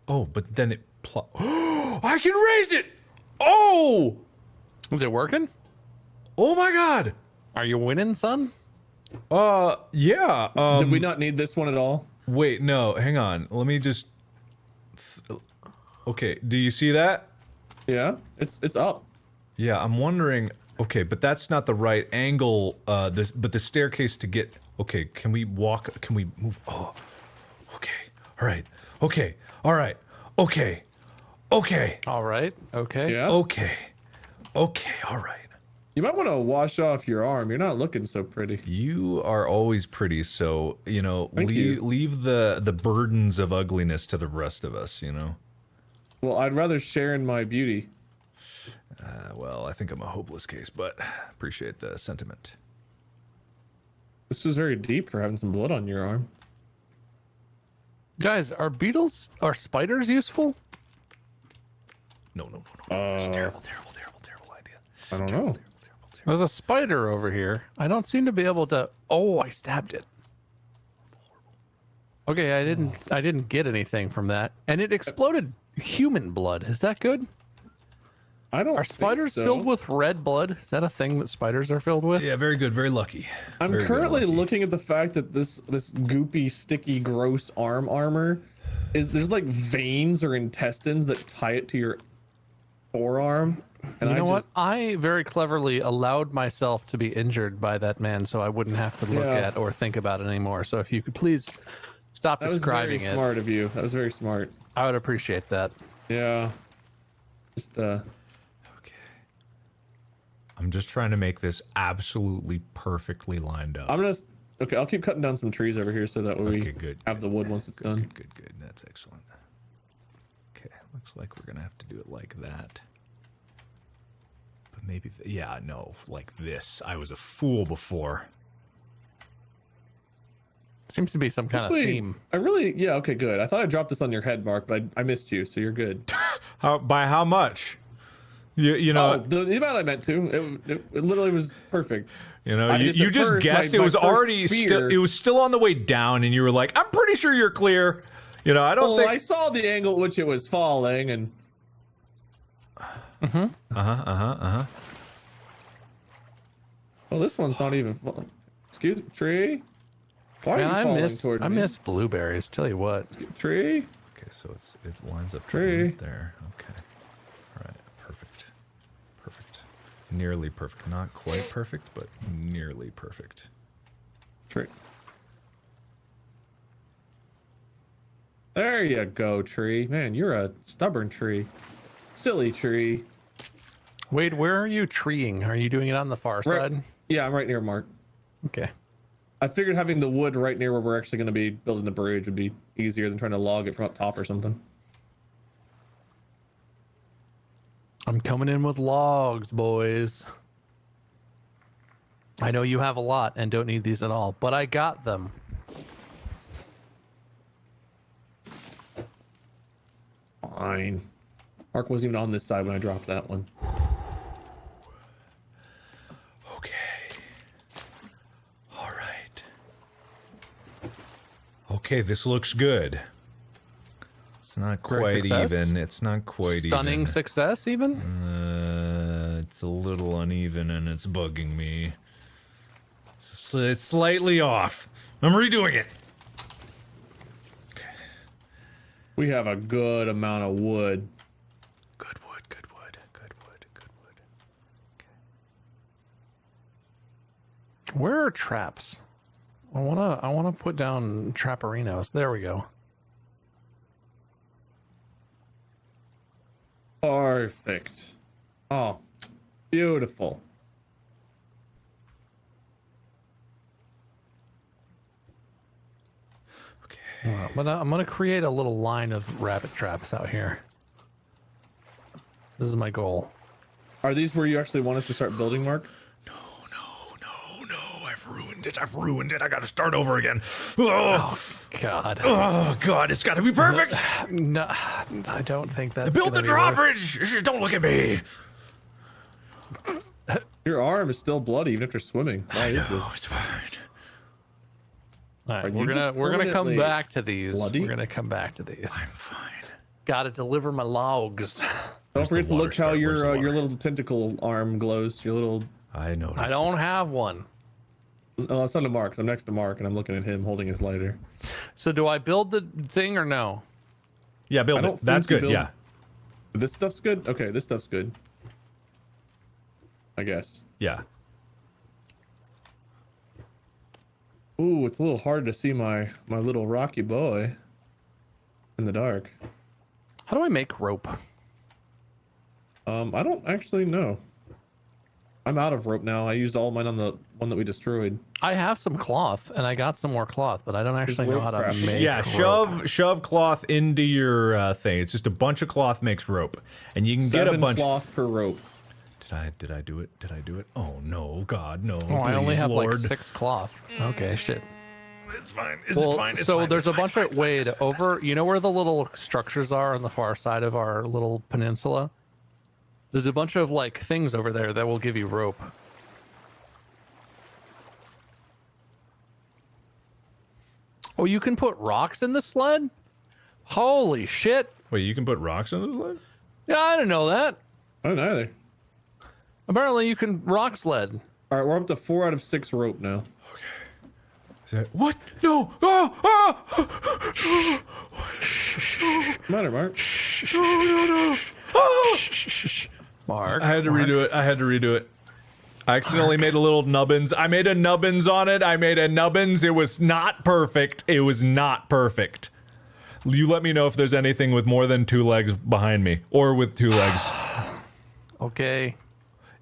Oh, but then it. I can raise it! Oh! Is it working? Oh my god! Are you winning, son? Yeah. Did we not need this one at all? Wait, no, hang on. Let me just. Okay, do you see that? Yeah, it's up. Yeah, I'm wondering. Okay, but that's not the right angle. But the staircase to get. Okay, can we walk? Can we move? Oh, okay. All right. Okay. All right. Okay. Okay. All right. Okay. Yeah. Okay. Okay. All right. You might want to wash off your arm. You're not looking so pretty. You are always pretty, so you know. Thank you. Leave the burdens of ugliness to the rest of us. You know. Well, I'd rather share in my beauty. Well, I think I'm a hopeless case, but appreciate the sentiment. This was very deep for having some blood on your arm. Guys, are spiders useful? No. It's terrible idea. I don't know. There's a spider over here. I don't seem to be able to. Oh, I stabbed it. Okay, I didn't get anything from that, and it exploded human blood. Is that good? I don't. Are spiders filled with red blood? Is that a thing that spiders are filled with? Yeah, very good, very lucky. I'm Very currently lucky. looking at the fact that this goopy, sticky, gross armor there's like veins or intestines that tie it to your forearm. And You know I what? just, I very cleverly allowed myself to be injured by that man, so I wouldn't have to look Yeah. at or think about it anymore. So if you could please stop That was very describing it, smart of you. That was very smart. I would appreciate that. Yeah. Just Okay. I'm just trying to make this absolutely perfectly lined up. okay. I'll keep cutting down some trees over here so that we Okay, good. have the wood once it's done. Good. That's excellent. Okay, looks like we're gonna have to do it like that. But maybe, yeah, no, like this. I was a fool before. Seems to be some kind of Wait, theme. yeah. Okay, good. I thought I dropped this on your head, Mark, but I missed you, so you're good. By how much? You know, Oh, the amount I meant to. It literally was perfect. you know, I you just- at just first, guessed my it was first already fear- it was still on the way down, and you were like, "I'm pretty sure you're clear." You know, I don't Well, think. I saw the angle at which it was falling, and well, this one's not even falling. Excuse me, tree. Why Man, are you I falling miss toward I me? miss blueberries. Tell you what. Tree. Okay, so it lines up Tree. right there. Okay, all right, perfect. Nearly perfect. Not quite perfect, but nearly perfect. Tree. There you go, tree. Man, you're a stubborn tree. Silly tree. Wade, where are you treeing? Are you doing it on the far side? Yeah, I'm right near Mark. Okay. I figured having the wood right near where we're actually going to be building the bridge would be easier than trying to log it from up top or something. I'm coming in with logs, boys. I know you have a lot and don't need these at all, but I got them. Fine. Mark wasn't even on this side when I dropped that one. Okay. All right. Okay, this looks good. It's not quite even. It's not quite even. Stunning success, even? It's a little uneven and it's bugging me. It's slightly off. I'm redoing it. Okay. We have a good amount of wood. Good wood, good wood, good wood, good wood. Okay. Where are traps? I wanna put down trapperinos. There we go. Perfect. Oh, beautiful. But I'm gonna create a little line of rabbit traps out here. This is my goal. Are these where you actually want us to start building, Mark? No. I've ruined it. I gotta start over again. Oh, God. Oh, God. It's gotta be perfect. No, I don't think that's Build the drawbridge. Just don't look at me. Your arm is still bloody even after swimming. Why is this? It's fine. All right, Are we're you just gonna come permanently back to these. bloody? We're gonna come back to these. I'm fine. Gotta deliver my logs. Don't forget to look how Where's the your water? little tentacle arm glows. Your little. I noticed. I don't have one. Oh, it's not to Mark. I'm next to Mark, and I'm looking at him holding his lighter. So do I build the thing or no? Yeah, build I don't it. That's think you good. build- Yeah. This stuff's good. Okay, this stuff's good. I guess. Yeah. Ooh, it's a little hard to see my little rocky boy in the dark. How do I make rope? I don't actually know. I'm out of rope now. I used all mine on the one that we destroyed. I have some cloth, and I got some more cloth, but I don't actually know rope how to crafting. make Yeah, rope. shove cloth into your thing. It's just a bunch of cloth makes rope, and you can get a 7 bunch. cloth per rope. Did I do it? Did I do it? Oh no, God, no! Oh, I only please, have Lord. like 6 cloth. Okay, shit. It's fine. Well, so there's a bunch of Wade over. You know where the little structures are on the far side of our little peninsula? There's a bunch of like things over there that will give you rope. Oh, you can put rocks in the sled? Holy shit. Wait, you can put rocks on the sled? Yeah, I didn't know that. I don't know either. Apparently you can rock sled. All right, we're up to 4 out of 6 rope now. Is that what? No! Oh! What's the matter, Mark? No! Oh! Mark. I had to redo it. I had to redo it. I accidentally made a little nubbins. I made a nubbins on it. I made a nubbins. It was not perfect. It was not perfect. You let me know if there's anything with more than 2 legs behind me, or with 2 legs. Okay.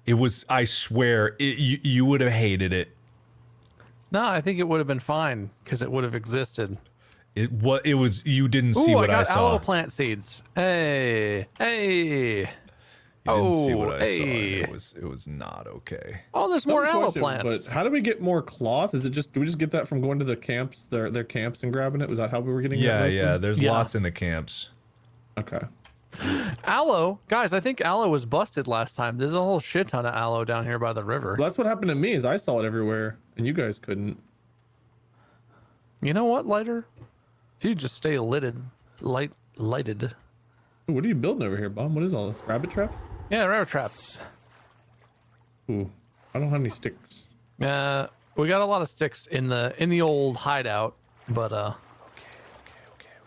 It was. I swear, you would have hated it. No, I think it would have been fine because it would have existed. It was. You didn't see Ooh, what I I got saw. aloe plant seeds. Hey. You didn't see what I saw. Hey. And it was not okay. Oh, there's more Dumb aloe question, plants. But how do we get more cloth? Is it just, do we just get that from going to the camps, their camps and grabbing it? Was that how we were getting Yeah, that? yeah. There's Yeah. lots in the camps. Okay. Aloe, guys, I think aloe was busted last time. There's a whole shit ton of aloe down here by the river. Well, that's what happened to me is I saw it everywhere and you guys couldn't. You know what, lighter? If you just stay lighted. Ooh, what are you building over here, Bob? What is all this? Rabbit trap? Yeah, rabbit traps. Ooh, I don't have any sticks. We got a lot of sticks in the old hideout, but oh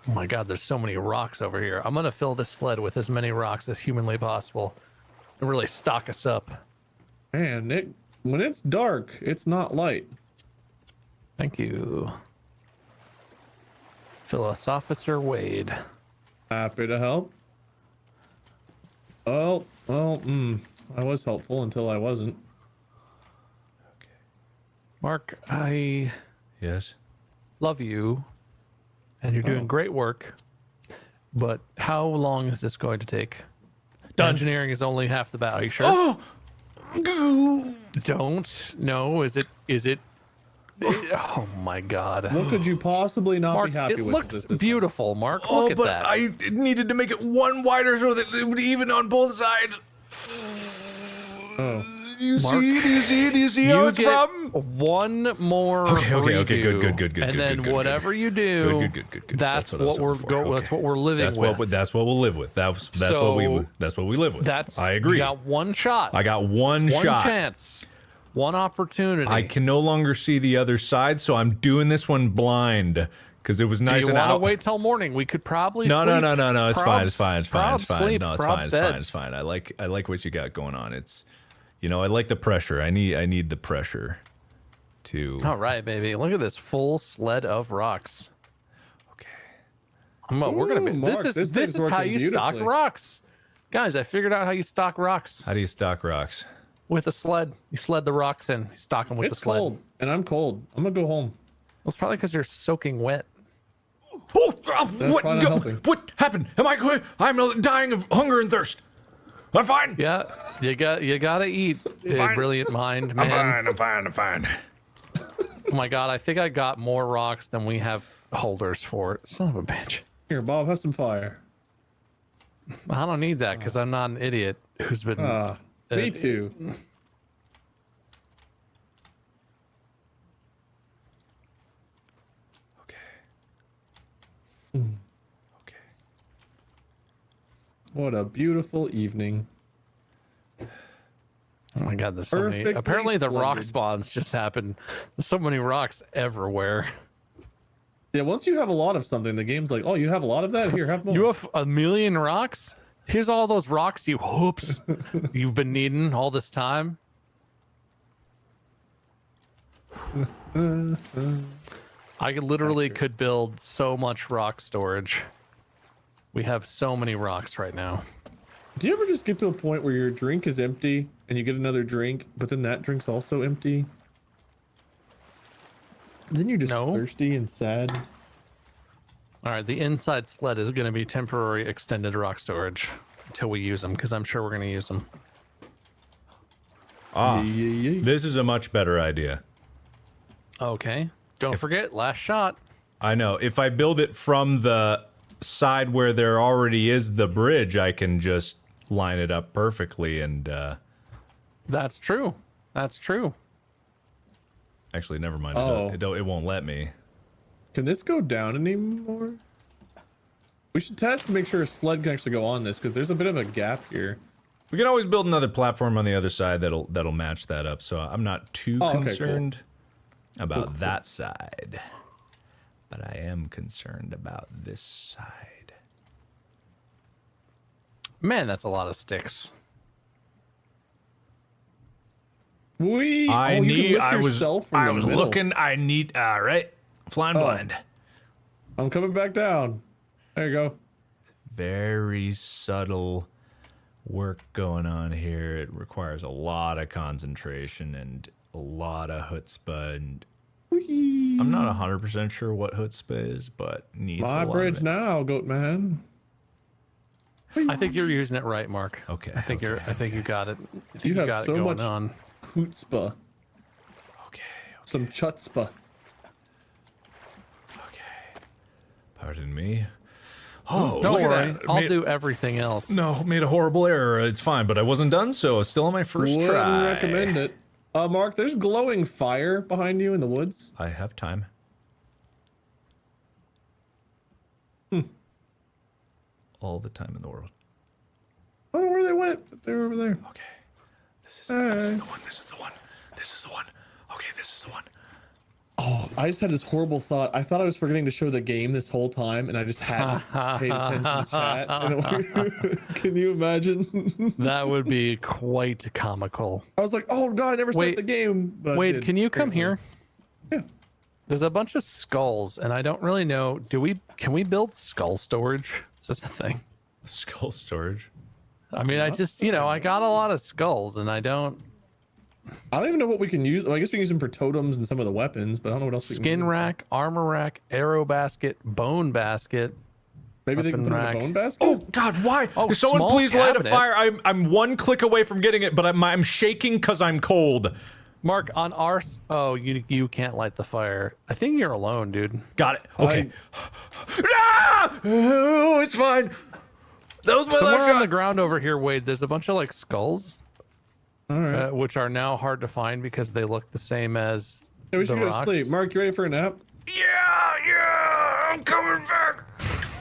my god, there's so many rocks over here. I'm gonna fill this sled with as many rocks as humanly possible and really stock us up. Man, when it's dark, it's not light. Thank you. Philosopher Wade. Happy to help. Oh, well, I was helpful until I wasn't. Mark, I Yes. love you, and you're doing great work. But how long is this going to take? Done. Engineering is only half the battle. Are you sure? Oh! Don't. No. Is it? Oh my God. What could you possibly not Mark, be happy it with? looks this beautiful, Mark. Oh, Look at but that. I needed to make it one wider so that it would even on both sides. Oh. You Mark, see? Do you see? Do you see how it's a get problem? one more Okay, redo, good, and then good. whatever you do, Good. that's what I was what we're looking for. That's what we're living That's with. that's what we'll live with. That's So, what we live with. That's I agree. You got one shot. I got one shot. Chance. One opportunity. I can no longer see the other side, so I'm doing this one blind because it was nice Do you and want to out. wait till morning? We could probably No. sleep. It's fine. It's fine. Sleep. No, it's fine. It's fine. I like what you got going on. It's, I like the pressure. I need the pressure to. All right, baby. Look at this full sled of rocks. Okay. We're gonna be. Mark, This this is thing's how working you stock beautifully. rocks, guys. I figured out how you stock rocks How do you stock rocks? with a sled. You sled the rocks in. You stock them with It's the sled. cold, and I'm cold. I'm gonna go home. Well, it's probably because you're soaking wet. Oh, probably not helping. what happened? I'm dying of hunger and thirst. I'm fine. Yeah, you gotta eat. Fine. Brilliant mind, man. I'm fine. Oh my God, I think I got more rocks than we have holders for. Son of a bitch. Here, Bob, have some fire. I don't need that because I'm not an idiot who's been. Me too. Okay. Okay. What a beautiful evening. Oh my God, there's so many. Perfectly Apparently, the rock splendid. spawns just happened. There's so many rocks everywhere. Yeah, once you have a lot of something, the game's like, oh, you have a lot of that? Here, have more. You have 1,000,000 rocks? Here's all those rocks you hoops you've been needing all this time. I literally could build so much rock storage. We have so many rocks right now. Do you ever just get to a point where your drink is empty and you get another drink, but then that drink's also empty? Then you're just No. thirsty and sad. All right, the inside sled is going to be temporary extended rock storage until we use them, because I'm sure we're going to use them. Yeah. This is a much better idea. Okay. Don't forget, last shot. I know. If I build it from the side where there already is the bridge, I can just line it up perfectly and That's true. That's true. actually never mind. Oh. It won't let me. Can this go down anymore? We should test to make sure a sled can actually go on this, because there's a bit of a gap here. We can always build another platform on the other side that'll match that up. So I'm not too Oh, okay, cool. concerned about that side. But I am concerned about this side. Man, that's a lot of sticks. You can I lift was yourself from the middle. looking. I need. All right, flying blind. I'm coming back down. There you go. Very subtle work going on here. It requires a lot of concentration and a lot of chutzpah. And Whee! I'm not 100% sure what chutzpah is, but needs My a lot bridge of it. now, goat man. I think you're using it right, Mark. Okay. I think I think you got it. I think You you have got so it going much- on. Chutzpah. Okay. Some chutzpah. Okay. Pardon me. Oh, Don't look at worry, that. I'll do everything else. No, made a horrible error. It's fine, but I wasn't done, so it's still on my first Wouldn't try. recommend it. Mark, there's glowing fire behind you in the woods. I have time. All the time in the world. I don't know where they went, but they're over there. Okay. This is Hey. the one. This is the one. This is the one. Okay, this is the one. Oh, I just had this horrible thought. I thought I was forgetting to show the game this whole time, and I just hadn't paid attention to chat. And can you imagine? That would be quite comical. I was like, oh god, I never Wait, set the game. But I Wade, did. can you come here? Yeah. There's a bunch of skulls, and I don't really know. Can we build skull storage? Is this a thing? Skull storage. I mean, I just, I got a lot of skulls, and I don't. I don't even know what we can use. Well, I guess we can use them for totems and some of the weapons, but I don't know what else. Skin rack, armor rack, arrow basket, bone basket. Maybe they can put in a bone basket. Oh God, why? Oh, Someone please light a cabinet. fire. I'm one click away from getting it, but I'm shaking because I'm cold. Mark, on our. Oh, you can't light the fire. I think you're alone, dude. Got it. Okay. Ah! Oh, it's fine. That was my Somewhere last on the shot. ground over here, Wade, there's a bunch of like skulls, All right. which are now hard to find because they look the same as Yeah, we the should go to rocks. sleep. Mark, you ready for a nap? Yeah, I'm coming back.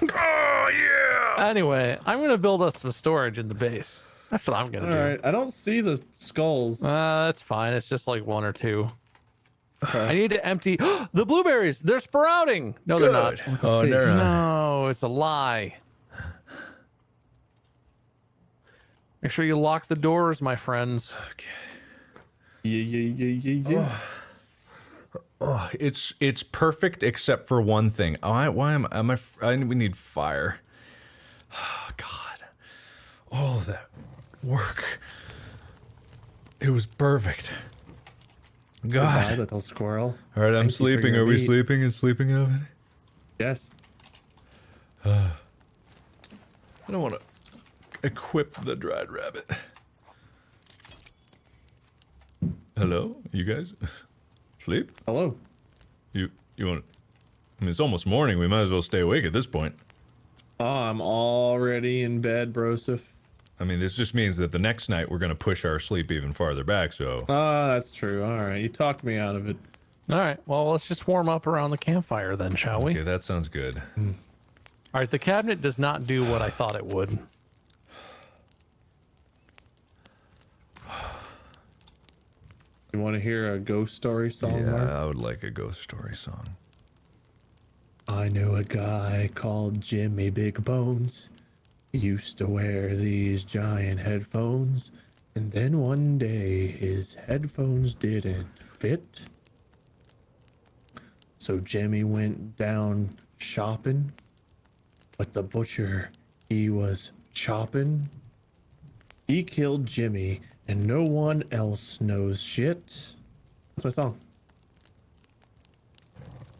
Oh yeah. Anyway, I'm gonna build us some storage in the base. That's what I'm gonna All do. right. I don't see the skulls. That's fine. It's just like one or two. Okay. I need to empty the blueberries. They're sprouting. No, they're not. Oh, fish. no. No, it's a lie. Make sure you lock the doors, my friends. Yeah. Oh, it's perfect except for one thing. Why am I? We need fire. Oh, God, all of that work. It was perfect. Goodbye, God. little squirrel. All right, I'm Thank you for sleeping. your Are we meat. sleeping? Is sleeping happening? Yes. I don't want to equip the dried rabbit. Hello, you guys? Sleep? Hello. You want? I mean, it's almost morning. We might as well stay awake at this point. Oh, I'm already in bed, Broseph. I mean, this just means that the next night we're gonna push our sleep even farther back. So Ah, that's true. All right, you talked me out of it. All right. Well, let's just warm up around the campfire then, shall we? okay, that sounds good. All right. The cabinet does not do what I thought it would. You want to hear a ghost story song? Yeah, Mark? I would like a ghost story song. I know a guy called Jimmy Big Bones. He used to wear these giant headphones, and then one day his headphones didn't fit. So Jimmy went down shopping, but the butcher, he was chopping. He killed Jimmy, and no one else knows shit. That's my song.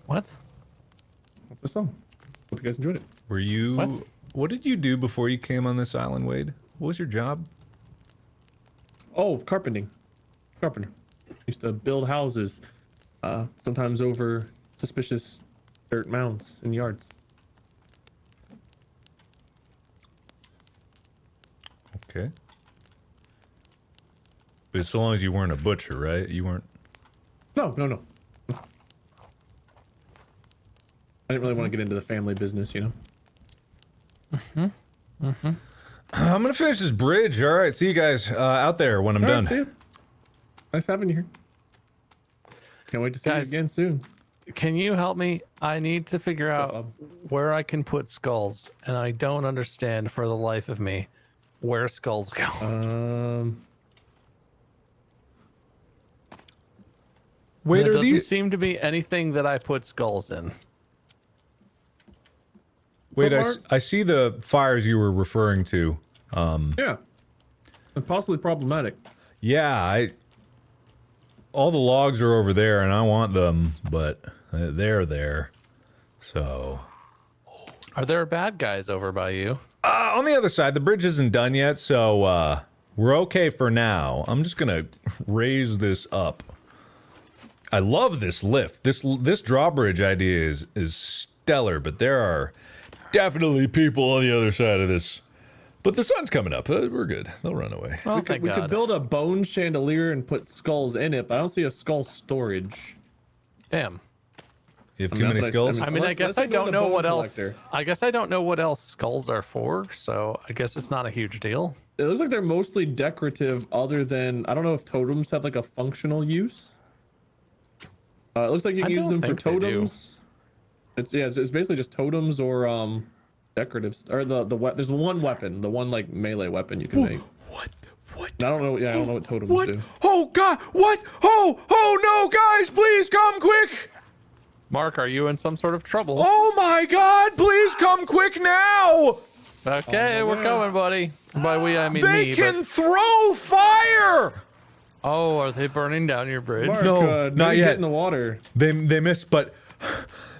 What? That's my song. Hope you guys enjoyed it. Were you? What? What did you do before you came on this island, Wade? What was your job? Oh, carpenting. Carpenter. Used to build houses, sometimes over suspicious dirt mounds and yards. Okay. But so long as you weren't a butcher, right? You weren't. No. I didn't really want to get into the family business, you know? I'm gonna finish this bridge. All right, see you guys out there when I'm All right, done. see you. Nice having you here. Can't wait to see Guys. you again soon. Can you help me? I need to figure out Bob? where I can put skulls, and I don't understand for the life of me where skulls go. Wait, There are doesn't these? seem to be anything that I put skulls in. Wait, Mark? I see the fires you were referring to. Yeah. And possibly problematic. Yeah, all the logs are over there, and I want them, but they're there. So Are there bad guys over by you? on the other side, the bridge isn't done yet, so we're okay for now. I'm just gonna raise this up. I love this lift. This drawbridge idea is stellar, but there are definitely people on the other side of this. But the sun's coming up. We're good. They'll run away. Oh, We thank could God. build a bone chandelier and put skulls in it, but I don't see a skull storage. Damn. You have I too mean, many that's what I- skulls? I I mean, mean, I Let's- guess let's I go to don't the know bone what else. collector. I guess I don't know what else skulls are for, so I guess it's not a huge deal. It looks like they're mostly decorative, other than I don't know if totems have like a functional use. It looks like you I can use don't them for think they do. totems. It's basically just totems or decorative or there's one weapon, the one like melee weapon you can make. What? What? I don't know. Yeah, I don't know what totems What? do. Oh God! What? Oh! Oh no, guys! Please come quick! Mark, are you in some sort of trouble? Oh my God! Please come quick now! Okay, we're coming, buddy. By we, I mean They me. can throw fire! Oh, are they burning down your bridge? Mark, No, maybe not yet. Get in the water. They missed, but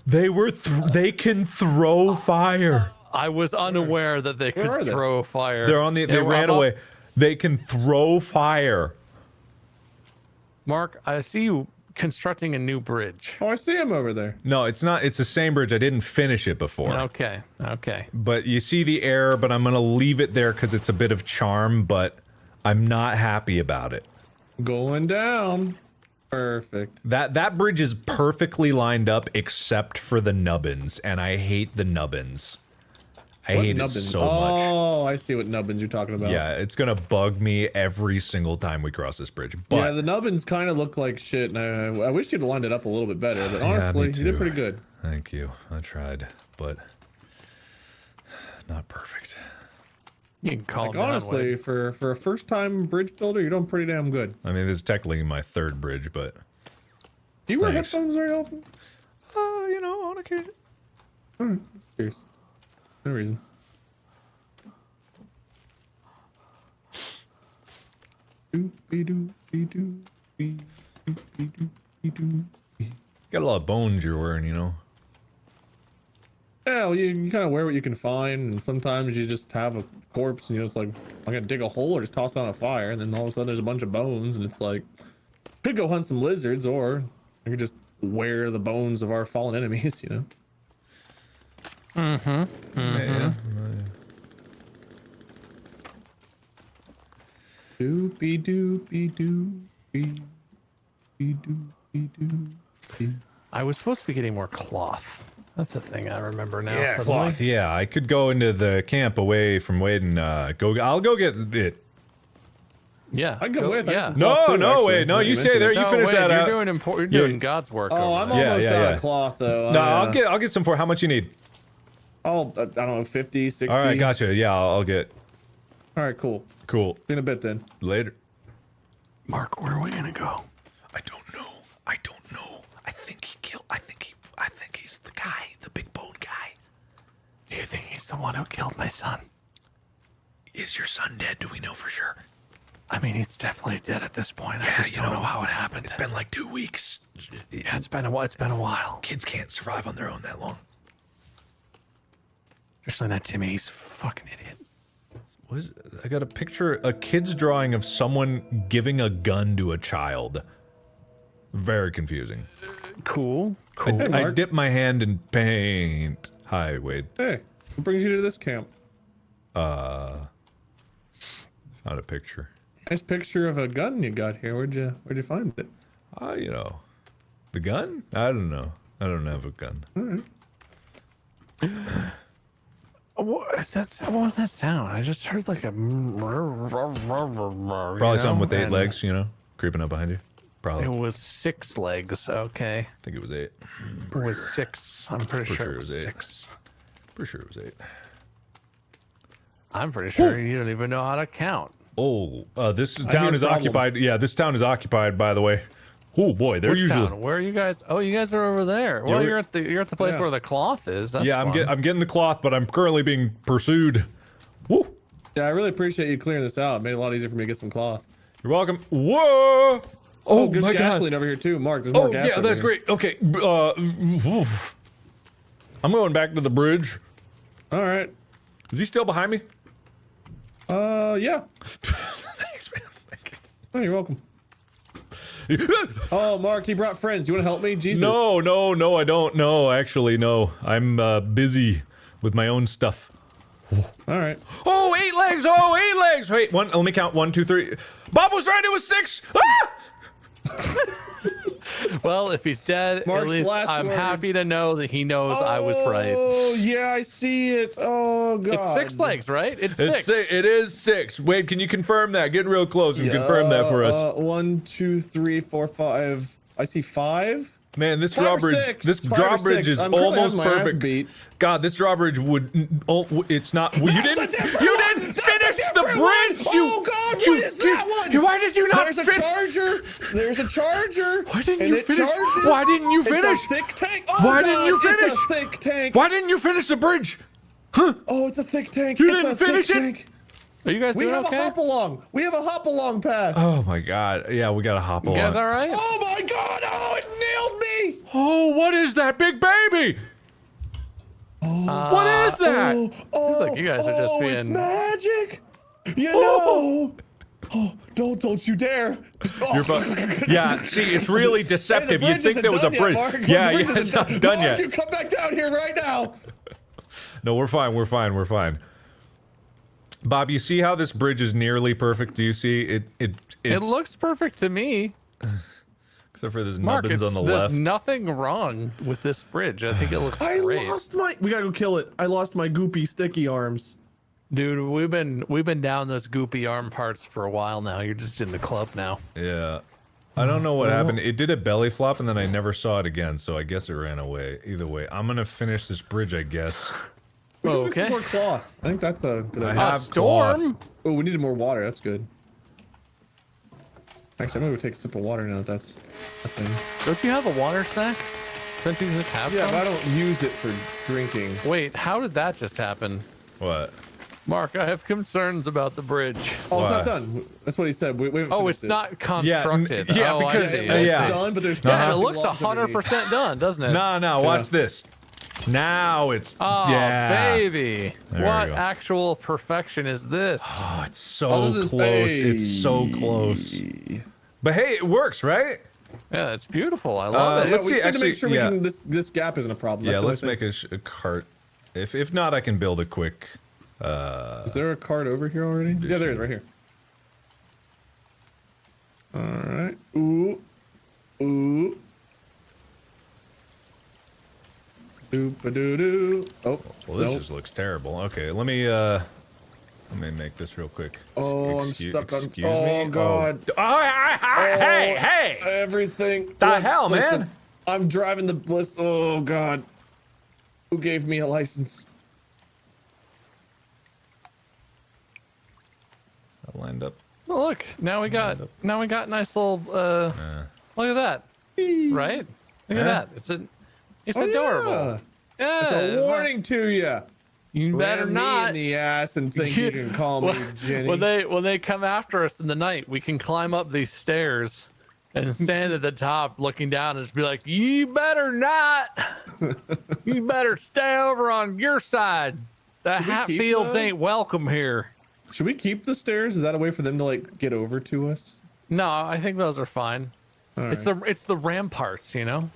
they can throw fire. I was unaware that they Where are could they? throw fire. They're on the. They ran away. They can throw fire. Mark, I see you constructing a new bridge. Oh, I see him over there. No, it's not. It's the same bridge. I didn't finish it before. Okay, okay. But you see the error, but I'm gonna leave it there because it's a bit of charm, but I'm not happy about it. Going down. Perfect. That bridge is perfectly lined up except for the nubbins, and I hate the nubbins. I hate it so much. Oh, I see what nubbins you're talking about. Yeah, it's gonna bug me every single time we cross this bridge. But yeah, the nubbins kind of look like shit, and I wish you'd lined it up a little bit better, but Yeah, honestly, me you too. did pretty good. Thank you. I tried, but not perfect. You can call Like, them honestly, for a first-time bridge builder, you're doing pretty damn good. I mean, this is technically my third bridge, but Do you wear Thanks. headphones very often? you know, on occasion. Alright, curious. No reason. Got a lot of bones you're wearing, you know. Yeah, well, you kind of wear what you can find, and sometimes you just have a corpse, and it's like, I'm gonna dig a hole or just toss it on a fire, and then all of a sudden there's a bunch of bones, and it's like, could go hunt some lizards, or I could just wear the bones of our fallen enemies, you know? Yeah. Doopy doopy doopy doopy. I was supposed to be getting more cloth. That's the thing I remember now. Yeah, suddenly. cloth. Yeah, I could go into the camp away from Wade and I'll go get it. Yeah. I can go with. I got Yeah. some cloth too, No, actually, wait, no, now you stay mention there. it. You finish wait, that you're out. You're doing God's work. Oh, over I'm there. almost Yeah, out yeah. of cloth though. No, I'll get some for how much you need. Oh, I don't know, 50, 60. All right, gotcha. Yeah, I'll get. All right, cool. Cool. See you in a bit then. Later. Mark, where are we gonna go? I don't know. I don't know. I think he killed. I think he's the guy, the big bone guy. Do you think he's the one who killed my son? Is your son dead? Do we know for sure? I mean, he's definitely dead at this point. I Yeah, just you don't know, know how it happened. It's been like 2 weeks. Yeah, it's been a while. It's been a while. Kids can't survive on their own that long. Especially not Timmy. He's a fucking idiot. I got a picture, a kid's drawing of someone giving a gun to a child. Very confusing. Cool. I, Cool. Hey, I Mark. dipped my hand in paint. Hi, Wade. Hey, what brings you to this camp? Found a picture. Nice picture of a gun you got here. Where'd you find it? You know, the gun? I don't know. I don't have a gun. All right. What is that? What was that sound? I just heard like a. Probably something with 8 legs, you know, creeping up behind you. Probably. It I was 6 legs. Okay. think it was 8. It was 6. I'm pretty sure it was eight. 6. Pretty sure it was 8. I'm pretty sure you don't even know how to count. Oh, this hear town is problems. occupied. Yeah, this town is occupied, by the way. Oh boy, they're Which usually. town? Where are you guys? Oh, you guys are over there. Well, we're- you're at the place Yeah. where the cloth is. That's Yeah, fun. I'm getting the cloth, but I'm currently being pursued. Woo! Yeah, I really appreciate you clearing this out. It made it a lot easier for me to get some cloth. You're welcome. Whoa! Oh There's my god! gasoline over here too, Mark. There's more Oh gas. yeah, over that's here. great. Okay, oof. I'm going back to the bridge. All right. Is he still behind me? Yeah. Thanks, man. Thank Oh, you're welcome. you. Oh, Mark, he brought friends. You want to help me? Jesus. No, I don't. No, actually, no. I'm busy with my own stuff. All right. Oh, 8 legs! Oh, 8 legs! Wait, let me count. 1, 2, 3. Bob was right, it was 6! Ah! Well, if he's dead, Mark's at least last I'm words. happy to know that he knows I was right. Oh, yeah, I see it. Oh, God. It's 6 legs, right? It's It's 6. it is 6. Wade, can you confirm that? Get real close and confirm that for us. 1, 2, 3, 4, 5. I see 5. Man, this 5 or drawbridge, 6. this 5 or drawbridge 6. is I'm currently almost having my ass perfect. beat. God, this drawbridge would. Oh, it's not. You didn't. You didn't finish the bridge! Oh God, what is that one? Why did you not There's a finish? charger. There's a charger. Why didn't and you it finish? charges. Why didn't you finish? It's a thick tank. Oh, Why God, didn't you finish? It's a thick tank. Why didn't you finish the bridge? Huh? Oh, it's a thick tank. You It's didn't a thick finish it? tank. Are you guys We doing have okay? a hop along. We have a hop along path. Oh my God! Yeah, we gotta hop You guys along. all right? Oh my God! Oh, it nailed me. Oh, what is that big baby? What is that? Oh, like you guys are just it's being- magic. You know. Oh, don't you dare. Oh. You're yeah, see, it's really deceptive. You'd think isn't there was a done yet, bridge. Mark. Yeah, The bridge yeah, isn't it's not done Mark, yet. you come back down here right now. No, we're fine. We're fine. We're fine. Bob, you see how this bridge is nearly perfect? Do you see it? It It's, looks perfect to me. except for there's Mark, nubbins on the there's left. nothing wrong with this bridge. I think it looks I great. lost my. We gotta go kill it. I lost my goopy sticky arms. Dude, we've been down those goopy arm parts for a while now. You're just in the club now. Yeah. I don't know what happened. It did a belly flop and then I never saw it again, so I guess it ran away. Either way, I'm gonna finish this bridge, I guess. We should get some Okay. more cloth. I think that's a good I idea. have Storm. Oh, we needed more water. That's good. Actually, I'm gonna take a sip of water now. That's a thing. Don't you have a water sack? Don't you just have Yeah, some? but I don't use it for drinking. Wait, how did that just happen? What? Mark, I have concerns about the bridge. Oh, it's Why? not done. That's what he said. We haven't Oh, finished it's it. not constructed. yeah, oh, because- I see. yeah. I It's see. done, but there's Yeah, it plastic looks logs underneath. 100% done, doesn't it? No, watch this. Now it's Oh, yeah. baby. There What we go. actual perfection is this? Oh, it's so Oh, this is- close. It's so close. But hey, it works, right? Yeah, it's beautiful. I love it. let's we see, just need to actually, make sure yeah. we can, this gap isn't a problem. Yeah, That's what let's I make think. a cart. If not, I can build a quick. Is there a cart over here already? Yeah, there is, right here. All right. Ooh. Ooh. Doop-a-doo-doo. Oh, Well, this nope. just looks terrible. Okay, let me make this real quick. Oh, I'm stuck on. Excuse Oh, me. God. Hey! Everything. The Look, hell, listen, man? I'm driving the list. Oh, God. Who gave me a license? I lined up. Oh, look, now we got nice little look at that. Right? Look at that. It's Oh, adorable. Yeah. Yeah. It's a warning to you. You better Ram me not. in the ass and think you can call me Jenny. When they come after us in the night, we can climb up these stairs and stand at the top looking down and just be like, you better not. You better stay over on your side. The Should we keep Hatfields that? ain't welcome here. Should we keep the stairs? Is that a way for them to like get over to us? No, I think those are fine. All It's right. the ramparts, you know?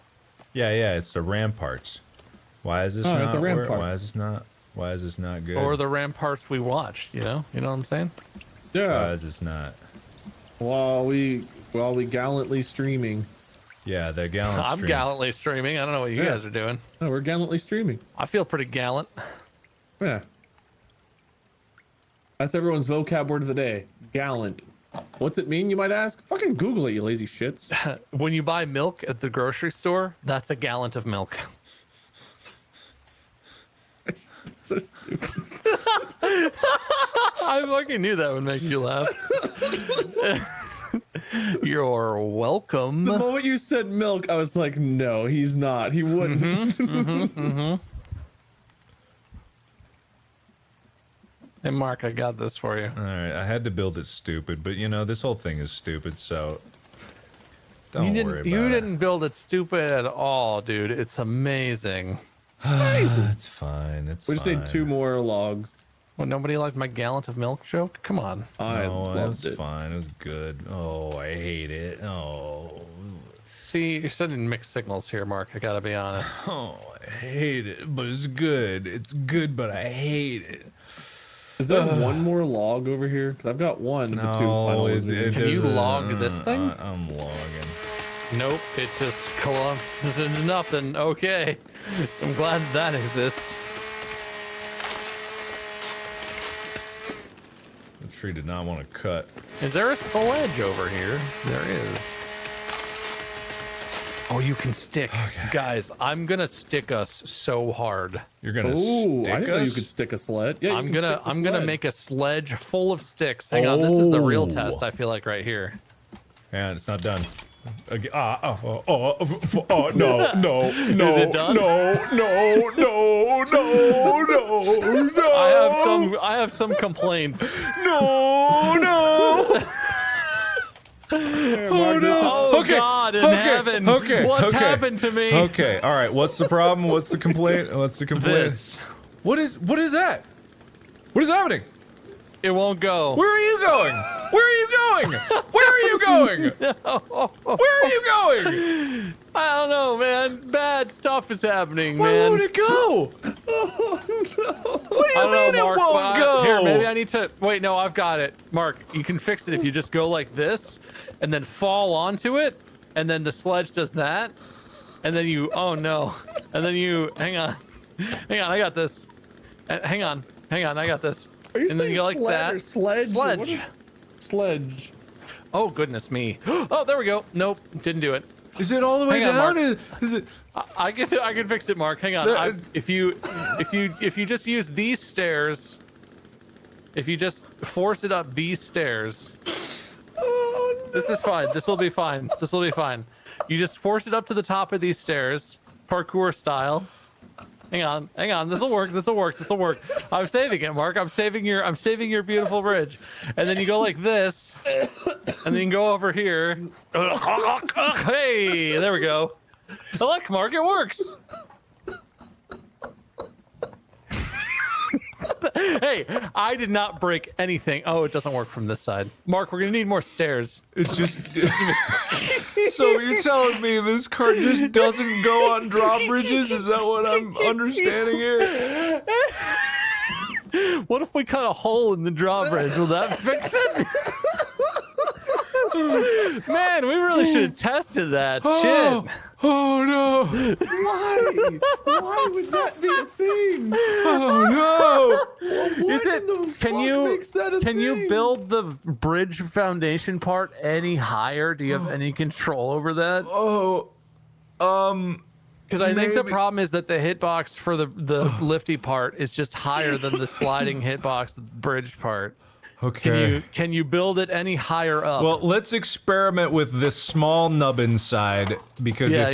Yeah, it's the ramparts. Why is this All right, not? the wor- rampart. Why is this not? Why is this not good? Or the ramparts we watched, you know? You know what I'm saying? Why Yeah. is this not? While we gallantly streaming. Yeah, the gallant I'm stream. gallantly streaming. I don't know what you Yeah. guys are doing. No, we're gallantly streaming. I feel pretty gallant. Yeah. That's everyone's vocab word of the day. Gallant. What's it mean, you might ask? Fucking Google it, you lazy shits. When you buy milk at the grocery store, that's a gallon of milk. So stupid. I fucking knew that would make you laugh. You're welcome. The moment you said milk, I was like, no, he's not. He wouldn't. Hey, Mark, I got this for you. All right, I had to build it stupid, but you know this whole thing is stupid, so don't worry about You it. didn't build it stupid at all, dude. It's amazing. It's fine. It's We just fine. need 2 more logs. Well, nobody liked my gallon of milk joke? Come on. I No, it loved was it. fine. It was good. Oh, I hate it. Oh, See, you're sending mixed signals here, Mark. I gotta be honest. oh, I hate it, but it's good. It's good, but I hate it. Is there 1 more log over here? Because I've got 1 of the 2 final ones. we need. Can you doesn't- log this thing? I'm logging. Nope, it just collapses into nothing. Okay. I'm glad that exists. The tree did not want to cut. Is there a sledge over here? There is. Oh, you can stick. Okay. Guys, I'm gonna stick us so hard. You're gonna Ooh, stick I didn't know you us? could stick a sled. Yeah, I'm gonna make a sledge full of sticks. Hang on, this is the real test, I feel like, right here. And it's not done. No, no, no, Is it done? no, I have some complaints. no. Oh no! Oh God in heaven! What's happened to me? Okay, all right. What's the problem? What's the complaint? This. What is that? What is happening? It won't go. Where are you going? Where are you going? Where are you going? Where are you going? I don't know, man. Bad stuff is happening, Where man. won't it go? Oh no! What do you mean Mark, it won't go? Here, maybe I need to. Wait, no, I've got it. Mark, you can fix it if you just go like this, and then fall onto it, and then the sledge does that, and then you. Oh no! And then you. Hang on, I got this. Hang on, I got this. Are you And then saying you go like sled that. or sledge? Sledge. What is- Sledge. Oh goodness me. Oh, there we go. Nope, didn't do it. Is it all the way Hang on, down? Mark. Is it? I can fix it, Mark. Hang on. If you just use these stairs, if you just force it up these stairs, Oh no! this is fine. This will be fine. This will be fine. You just force it up to the top of these stairs, parkour style. Hang on. This will work. I'm saving it, Mark. I'm saving your beautiful bridge. And then you go like this, and then you go over here. Hey, there we go. Look, Mark, it works. Hey, I did not break anything. Oh, it doesn't work from this side. Mark, we're gonna need more stairs. It's just. So you're telling me this car just doesn't go on drawbridges? Is that what I'm understanding here? What if we cut a hole in the drawbridge? Will that fix it? Man, we really should have tested that. Shit. Oh no! Why? Why would that be a thing? Oh What Is it? in the Can fuck you makes that a can you thing? build the bridge foundation part any higher? Do you have any control over that? no! Because I think the maybe- problem is that the hitbox for the lifty part is just higher than the sliding hitbox, the bridge part. Okay. Can you build it any higher up? Well, let's experiment with this small nub inside because yeah.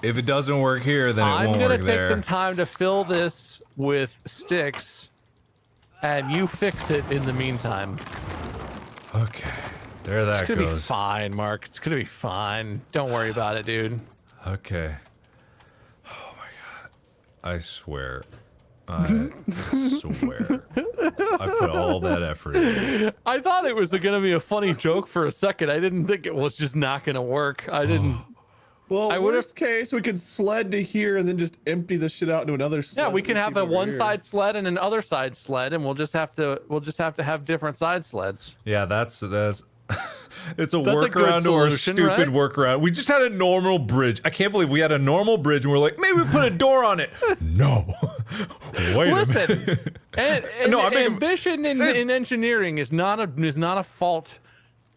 if it doesn't work here, then it I'm won't gonna work take there. some time to fill this with sticks, and you fix it in the meantime. Okay, there that It's gonna be goes. fine, Mark. It's gonna be fine. Don't worry about it, dude. Okay. Oh my god! I swear. I swear. I put all that effort in. I thought it was gonna be a funny joke for a second. I didn't think it was just not gonna work. I didn't. Well, I would've- worst case, we could sled to here and then just empty the shit out into another sled. Yeah, we that can have keep a over one here. side sled and an other side sled, and we'll just have to have different side sleds. Yeah, that's it's a That's a good workaround to our solution, stupid right? workaround. We just had a normal bridge. I can't believe we had a normal bridge and we're like, maybe we put a door on it. No. Wait Listen, a minute. and No, I mean- ambition in engineering is not a fault.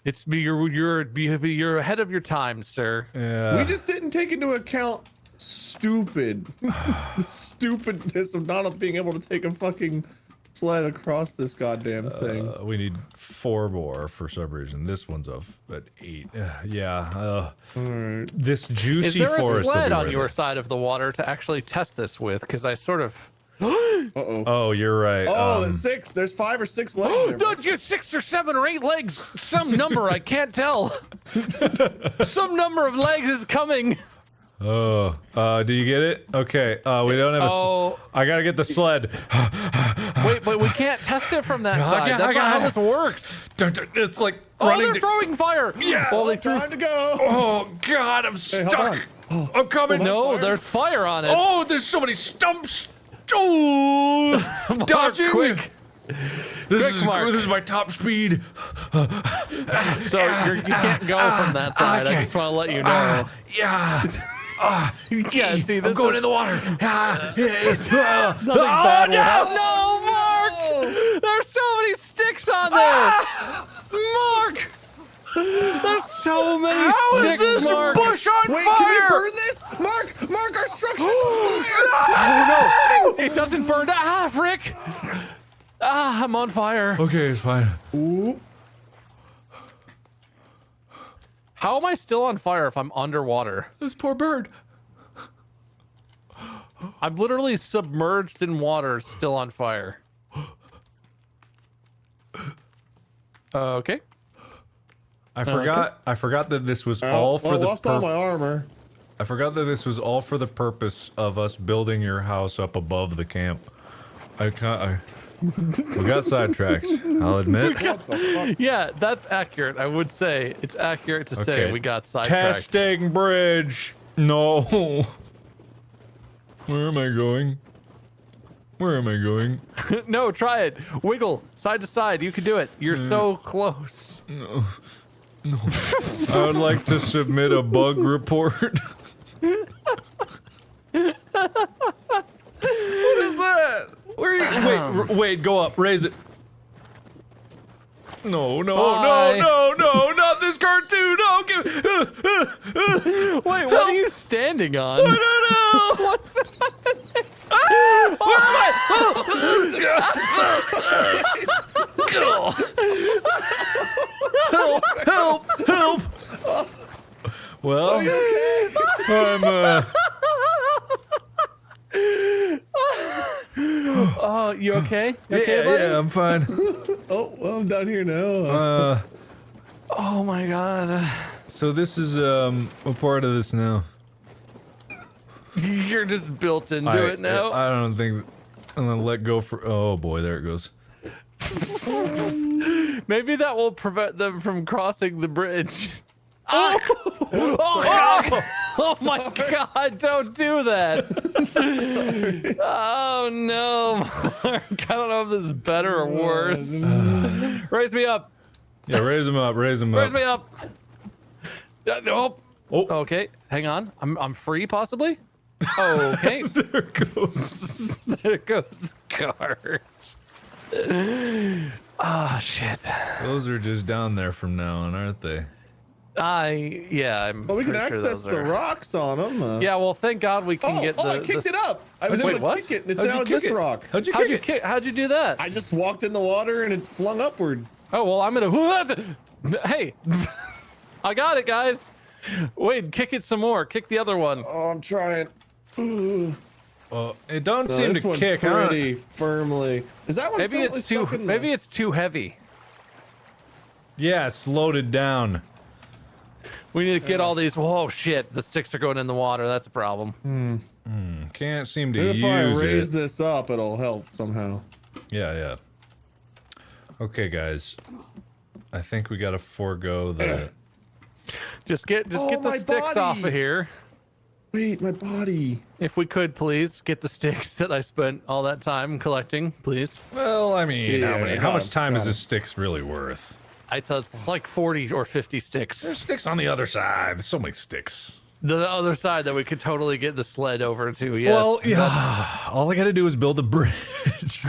It's you're ahead of your time, sir. Yeah. We just didn't take into account the stupidness of not being able to take a fucking sled across this goddamn thing. We need 4 more for some reason. This one's at 8. Yeah. Alright. This Is juicy there a forest. will sled be on worth your it. side of the water to actually test this with? Because I sort of. Uh-oh. Oh, you're right. Oh, there's 6. There's 5 or 6 legs there. Don't you 6 or 7 or 8 legs? Some number I can't tell. Some number of legs is coming. do you get it? Okay. We don't have Oh. I gotta get the sled. Wait, but we can't test it from that side. yeah, That's I not how got this works. It's like Oh, running. they're throwing fire. Yeah. Oh, they threw. Time to go. Oh God, I'm hold stuck. on. I'm coming. No, fire? there's fire on it. Oh, there's so many stumps. Oh, Mark, dodging. quick. This Mark. is my top speed. So you can't go from that side. okay. I just want to let you know. Yeah. Yeah, see, this I'm going is in the water. nothing bad will happen. No, Mark! There's so many sticks on there. Mark! There's so many How is sticks, this Mark. bush on Wait, can we fire? burn this? Mark, our structure's on fire! Oh no! It doesn't burn. Ah, Rick! Ah, I'm on fire. Okay, it's fine. Ooh. How am I still on fire if I'm underwater? This poor bird. I'm literally submerged in water, still on fire. Okay. I forgot that this was all for I the lost all my armor. I forgot that this was all for the purpose of us building your house up above the camp. We got sidetracked, I'll admit. What the fuck? Yeah, that's accurate. I would say it's accurate to say we got sidetracked. Testing bridge. No. Where am I going? Where am I going? No, try it. Wiggle side to side. You can do it. You're so close. No. No. I would like to submit a bug report. What is that? Where are you? Wait, go up. Raise it. No, Bye. no, not this cartoon. No, Wait, what are you standing on? I don't know. What's happening? Where am I? Help! Well, I'm Oh, you okay? You okay, buddy? yeah, I'm fine. Oh, well, I'm down here now. Oh my god. So this is what part of this now? You're just built into it now. I don't think I'm gonna let go for. Oh boy, there it goes. Maybe that will prevent them from crossing the bridge. Oh, oh my god, don't do that. Oh no, Mark. I don't know if this is better or worse. Raise me up. Yeah, raise him up. Raise him Raise up. me up. Nope. Oh. Okay, hang on. I'm free, possibly? Okay. There it goes. There goes the cart. Ah, shit. Those are just down there from now on, aren't they? Yeah, I'm Well, we can pretty sure access those the are- rocks on them. Yeah, well, thank God we can get the. I kicked it up. I was Wait, able to what? kick it, and it's How'd now you at kick this it? rock. How'd you How'd kick you it? how'd you do that? I just walked in the water and it flung upward. Oh well, I'm gonna. Hey, I got it, guys. Wait, kick it some more. Kick the other one. Oh, I'm trying. It don't seem This to one's kick. I don't- pretty firmly. Is that one? Maybe currently it's too. stuck in Maybe the... it's too heavy. Yeah, it's loaded down. We need to get all these. Whoa, shit! The sticks are going in the water. That's a problem. Can't seem to If I use raise it. this up, it'll help somehow. Yeah. Okay, guys. I think we gotta forego the. Just get Oh, the my sticks off body. of here. Wait, my body. If we could, please get the sticks that I spent all that time collecting, please. Well, I mean, Yeah, how much got time is it. this sticks really worth? I thought it's like 40 or 50 sticks. There's sticks on the other side. There's so many sticks. The other side that we could totally get the sled over to. Yes. Well, yeah. All I gotta do is build a bridge.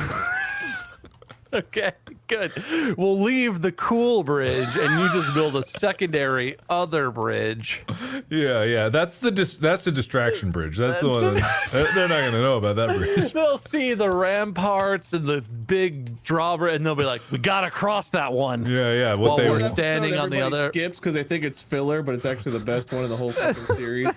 Okay, good. We'll leave the cool bridge, and you just build a secondary other bridge. yeah. That's the distraction bridge. That's the one. They're not gonna know about that bridge. They'll see the ramparts and the big drawbridge, and they'll be like, "We gotta cross that one." Yeah. While What they we're were. Episode standing on the everybody other- skips because they think it's filler, but it's actually the best one in the whole fucking series.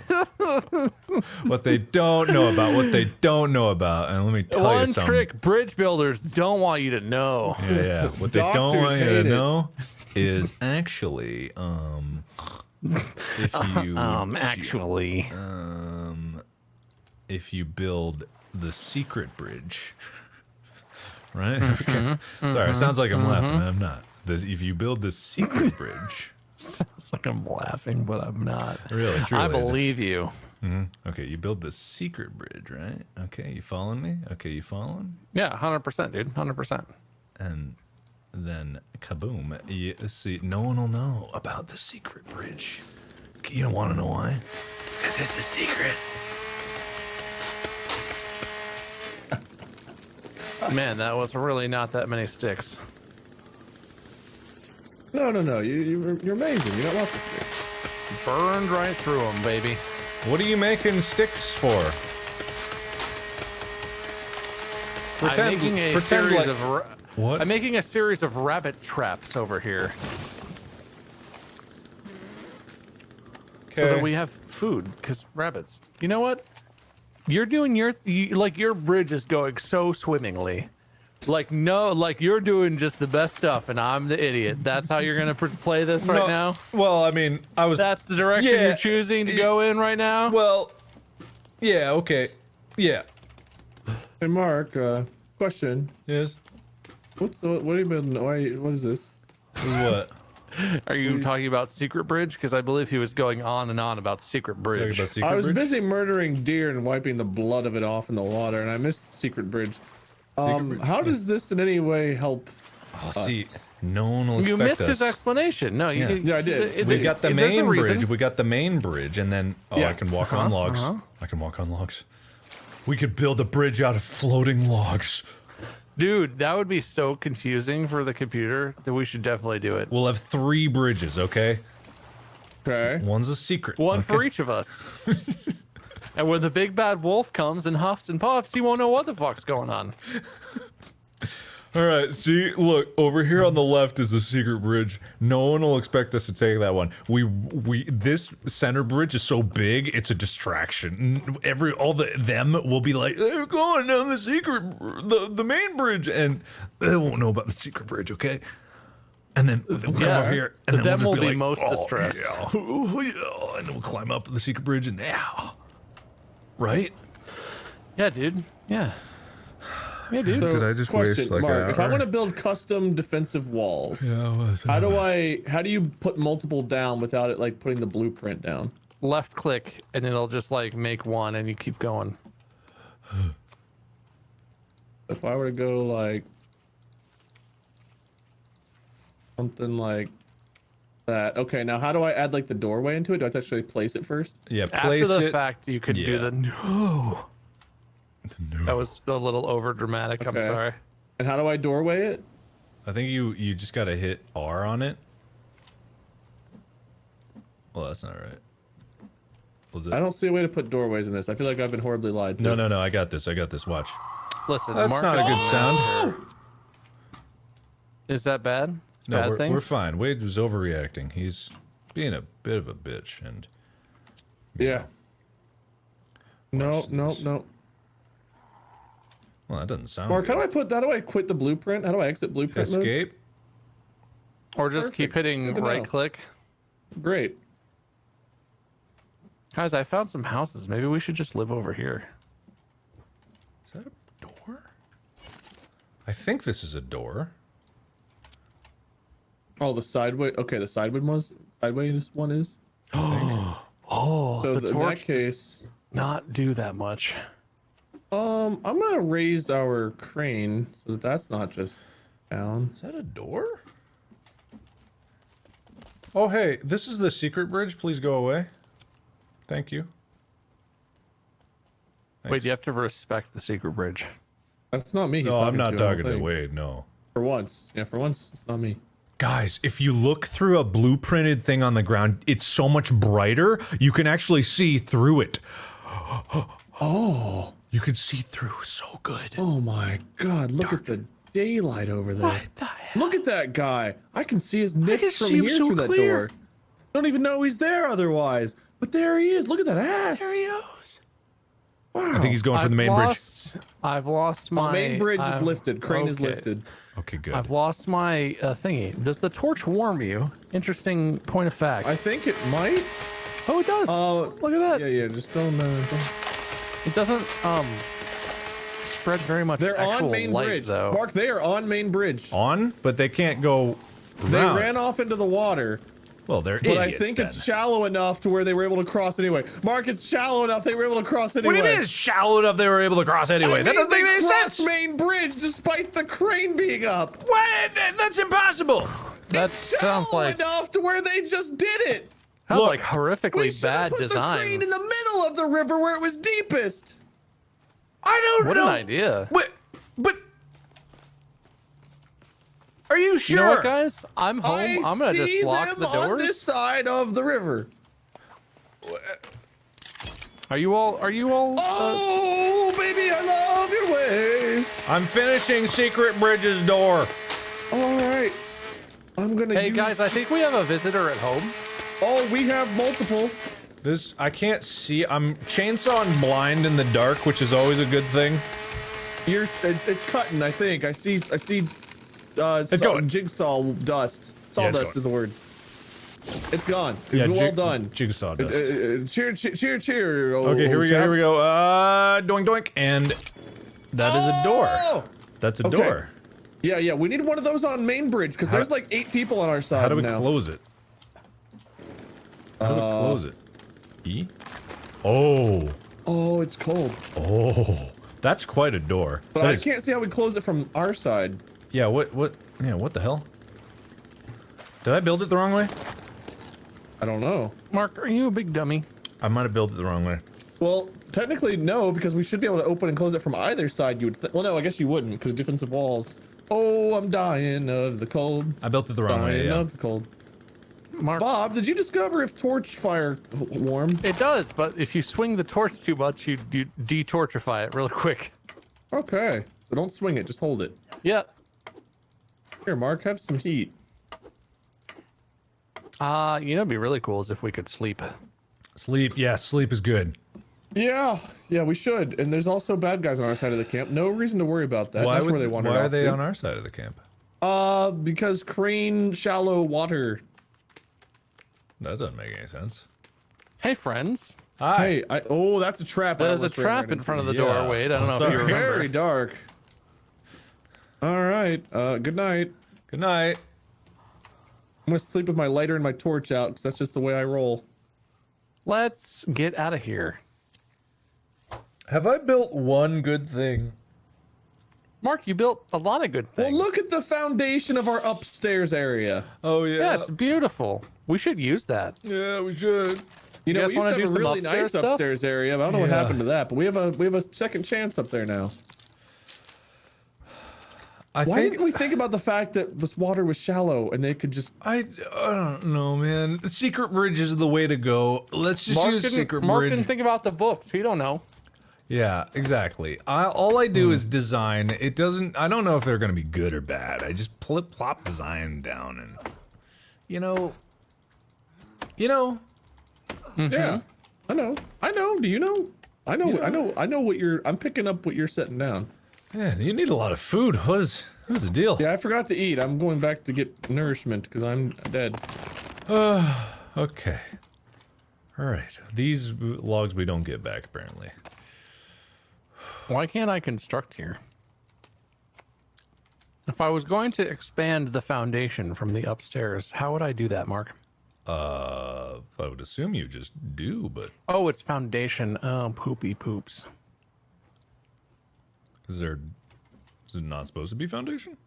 What they don't know about. What they don't know about. And let me tell you One something. trick bridge builders don't want you to know. Yeah. What they don't Doctors want you to hate it. know is actually if you Actually, if you build the secret bridge, right? Okay. Sorry, it sounds like I'm laughing. I'm not. If you build the secret bridge, sounds like I'm laughing, but I'm not. really, truly, I believe you. Okay, you build the secret bridge, right? Okay, you following me? Okay, you following? Yeah, 100%, dude. 100%. And then kaboom! You see, no one will know about the secret bridge. You don't want to know why? Because it's a secret. Man, that was really not that many sticks. No. You're amazing. You're not welcome here. Burned right through them, baby. What are you making sticks for? I'm making a series like, of what? I'm making a series of rabbit traps over here, so that we have food. Because rabbits. You know what? You're doing your bridge is going so swimmingly. Like you're doing just the best stuff, and I'm the idiot. That's how you're gonna play this right now. Well, I mean, That's the direction you're choosing to go in right now. Well, yeah, okay, yeah. Hey, Mark. Question. Yes. What have you been? What is this? What? Are you talking about Secret Bridge? Because I believe he was going on and on about Secret Bridge. I was busy murdering deer and wiping the blood of it off in the water, and I missed Secret Bridge. How does this in any way help? Oh, see, no one will expect You missed us. his explanation. No, Yeah, I did. We got the main bridge. We got the main bridge, and then I can walk on logs. I can walk on logs. We could build a bridge out of floating logs. Dude, that would be so confusing for the computer that we should definitely do it. We'll have 3 bridges, okay? Okay. One's a secret. One for each of us. And when the big bad wolf comes and huffs and puffs, he won't know what the fuck's going on. All right, see, look, over here on the left is the secret bridge. No one will expect us to take that one. This center bridge is so big, it's a distraction. All them will be like, they're going down the main bridge, and they won't know about the secret bridge, okay? And then we'll come over here, and then them we'll will just be like, most distressed. Yeah, and then we'll climb up the secret bridge, and right? Yeah, dude. Yeah. Yeah, dude. So, Did I just waste like Mark, an hour? if I want to build custom defensive walls, how do you put multiple down without it like putting the blueprint down? Left click and it'll just like make one and you keep going. If I were to go like something like that. Okay, now how do I add like the doorway into it? Do I have to actually place it first? Yeah, place After the it. fact, you could do the no. That was a little over dramatic. I'm Okay. sorry. And how do I doorway it? I think you just gotta hit R on it. Well, that's not right. Was it? I don't see a way to put doorways in this. I feel like I've been horribly lied to. No, I got this. Watch. Listen, That's Mark not a good sound. Is that bad? It's No, bad we're things? fine. Wade was overreacting. He's being a bit of a bitch, and Yeah. No. well, that doesn't sound. Mark, good. how do I quit the blueprint? How do I exit blueprint mode? Escape? Or just keep Perfect. hitting Good to know. right click. Great. Guys, I found some houses. Maybe we should just live over here. Is that a door? I think this is a door. Oh, the sideway. Okay, the sideways one is. Oh, So the in that torch case, does not do that much. I'm gonna raise our crane so that that's not just down. Is that a door? Oh, hey, this is the secret bridge. Please go away. Thank you. Wait, Thanks. you have to respect the secret bridge. That's not me. He's No, I'm not I don't talking to think. Wade. No. For once, yeah, for once, it's not me. Guys, if you look through a blueprinted thing on the ground, it's so much brighter. You can actually see through it. Oh, You can see through so good. oh my God! Look at the daylight over there. What the hell? Look at that guy. I can see his can nips from see him here so through that clear. door. Don't even know he's there otherwise. But there he is. Look at that ass. There he is. Wow. I think he's going for the main bridge. I've lost my main bridge is lifted. Crane is okay. lifted. Okay, good. I've lost my thingy. Does the torch warm you? Interesting point of fact. I think it might. Oh, it does. Look at that. Yeah. Just don't. It doesn't spread very much. They're actual on main light, bridge. though. Mark, they are on main bridge. On, but they can't go They around. ran off into the water. Well, they're But idiots I think then. it's shallow enough to where they were able to cross anyway. Mark, it's shallow enough they were able to cross anyway. What do you mean it's shallow enough they were able to cross anyway? That doesn't they make any crossed sense. main bridge despite the crane being up. What? That's impossible. That Shallow sounds like enough to where they just did it. sounds Look, like horrifically We should have bad put the crane design. in the middle of the river where it was deepest. I don't What know. an idea. But Are you sure? You know what, guys? I'm home. I'm gonna just lock the on doors. this side of the river. Are you all? Oh, baby, I love your ways. I'm finishing Secret Bridge's door. All right. I'm gonna. Hey guys, I think we have a visitor at home. Oh, we have multiple. This I can't see. I'm chainsawing blind in the dark, which is always a good thing. It's cutting. I think. I see. It's going. Jigsaw dust. Sawdust is the word. It's gone. Yeah, well done. Jigsaw dust. Cheer. Okay, here we go. Doink doink, and that is a door. That's a door. Yeah. We need one of those on main bridge because there's like 8 people on our side. How do we now. close it? How do we close it? E? Oh. Oh, it's cold. Oh. That's quite a door. But I can't see how we close it from our side. Yeah, what the hell? Did I build it the wrong way? I don't know. Mark, are you a big dummy? I might have built it the wrong way. Well, technically no, because we should be able to open and close it from either side. You would. Well, no, I guess you wouldn't, because defensive walls. Oh, I'm dying of the cold. I built it the wrong way. Dying Yeah. of the cold. Mark, Bob, did you discover if torch fire warm? it does, but if you swing the torch too much, you de-torchify it real quick. Okay, so don't swing it, just hold it. Yeah. Here, Mark, have some heat. You know, it'd be really cool is if we could sleep. Sleep. Yeah, sleep is good. Yeah, we should. And there's also bad guys on our side of the camp. No reason to worry about that. Why That's where they wandered why are off they to. on our side of the camp? Because crane shallow water. That doesn't make any sense. Hey, friends. Hi. Hey, oh, that's a trap. There's a trap in front of the Yeah. door, Wade. I don't know Sorry. if you remember. Very dark. All right. Good night. Good night. I'm gonna sleep with my lighter and my torch out because that's just the way I roll. Let's get out of here. Have I built one good thing? Mark, you built a lot of good things. Well, look at the foundation of our upstairs area. Oh yeah. Yeah, it's beautiful. We should use that. Yeah, we should. You know, guys we used wanna to do have a some really upstairs nice stuff? upstairs area, but I don't know what Yeah. happened to that. But we have a second chance up there now. I Why think didn't we think about the fact that this water was shallow and they could just? I don't know, man. Secret bridge is the way to go. Let's just use secret Mark bridge. didn't think about the books. He don't know. Yeah, exactly. All I do is design. It doesn't. I don't know if they're gonna be good or bad. I just plop design down, and you know. Yeah, I know. Do you know? I know what you're. I'm picking up what you're setting down. Man, you need a lot of food. What's the deal? Yeah, I forgot to eat. I'm going back to get nourishment because I'm dead. Okay. All right. These logs we don't get back apparently. Why can't I construct here? If I was going to expand the foundation from the upstairs, how would I do that, Mark? I would assume you just do, but Oh, it's foundation. Oh, poopy poops. is it not supposed to be foundation?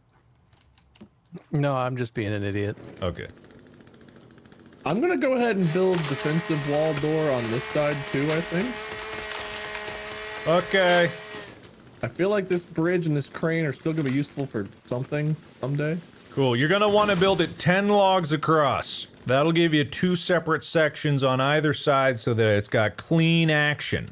No, I'm just being an idiot. Okay. I'm gonna go ahead and build defensive wall door on this side too. I think. Okay. I feel like this bridge and this crane are still gonna be useful for something someday. Cool. You're gonna want to build it 10 logs across. That'll give you 2 separate sections on either side so that it's got clean action.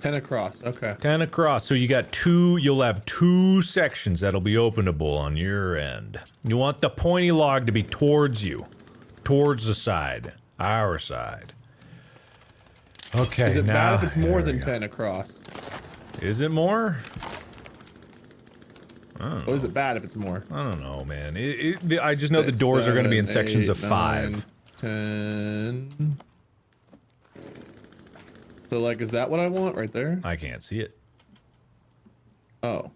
10 across. Okay. 10 across. So you got 2, you'll have 2 sections that'll be openable on your end. You want the pointy log to be towards you. Towards the side. Our side. Okay, Is it now, bad if it's more here we than go. 10 across? Is it more? Or is it bad if it's more? I don't know, man. I just know the doors are going to be in sections of 5. 10. So, like, is that what I want right there? I can't see it. Oh.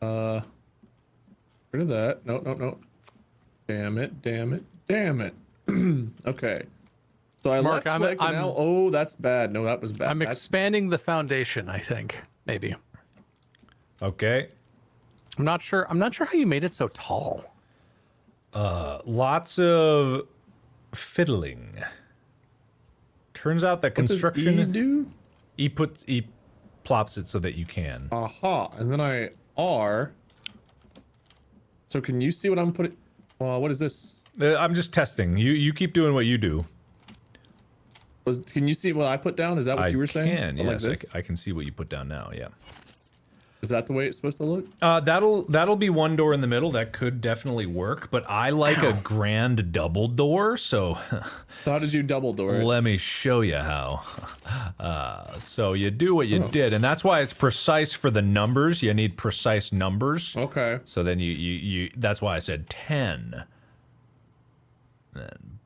Rid of that. No. Damn it. Okay. So I Mark, left click and now, oh, that's bad. No, that was bad. I'm That's- expanding the foundation, I think. Maybe. Okay. I'm not sure how you made it so tall. Lots of fiddling. Turns out that What does construction E do? E plops it so that you can. Aha. And then I R. So can you see what I'm putting? What is this? I'm just testing. You keep doing what you do. Can you see what I put down? Is that what you were saying? I can, yes. Like I can see what you put down now, yeah. Is that the way it's supposed to look? That'll be one door in the middle. That could definitely work, but I like a grand double door, so... So how did you double door it? Let me show you how. So you do what you did, and that's why it's precise for the numbers. You need precise numbers. Okay. So then you that's why I said 10. Then,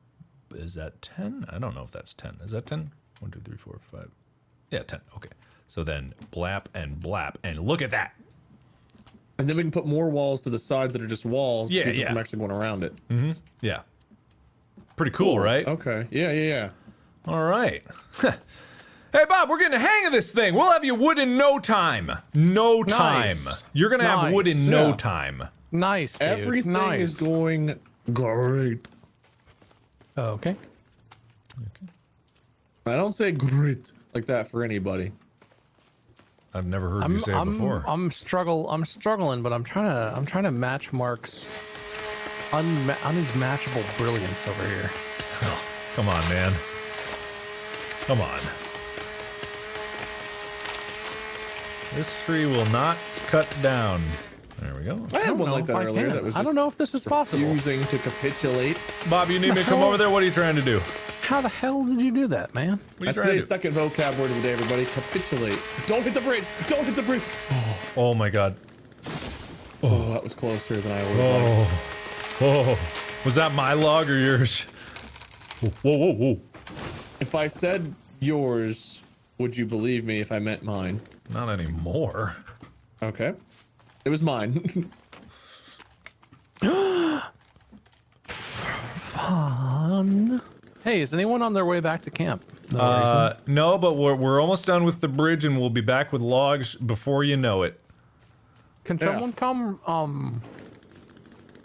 is that 10? I don't know if that's 10. Is that 10? 1, 2, 3, 4, 5. Yeah, 10. Okay. So then blap and blap, and look at that. And then we can put more walls to the sides that are just walls. Yeah, to keep it yeah. From actually going around it. Mm-hmm. Yeah. Pretty cool, right? Okay. Yeah. All right. Hey, Bob, we're getting the hang of this thing. We'll have you wood in no time. No time. Nice. You're gonna have wood in no Yeah. time. Nice, dude. Everything nice. is going great. Okay. I don't say great like that for anybody. I've never heard you say it before. I'm struggling, but I'm trying to match Mark's unmatchable brilliance over here. Oh, come on, man. Come on. This tree will not cut down. There we go. I had one know like if that I earlier. can. That was I don't just know if this is possible. refusing to capitulate. Bob, you need me to come over there? What are you trying to do? How the hell did you do that, man? What are you That's trying to do? today's second vocab word of the day, everybody. Capitulate. Don't hit the bridge. Don't hit the bridge. Oh my god. Oh, that was closer than I would like. Oh. Was that my log or yours? Whoa. If I said yours, would you believe me if I meant mine? Not anymore. Okay. It was mine. Fun. Hey, is anyone on their way back to camp? No, but we're almost done with the bridge and we'll be back with logs before you know it. Can Yeah. someone come,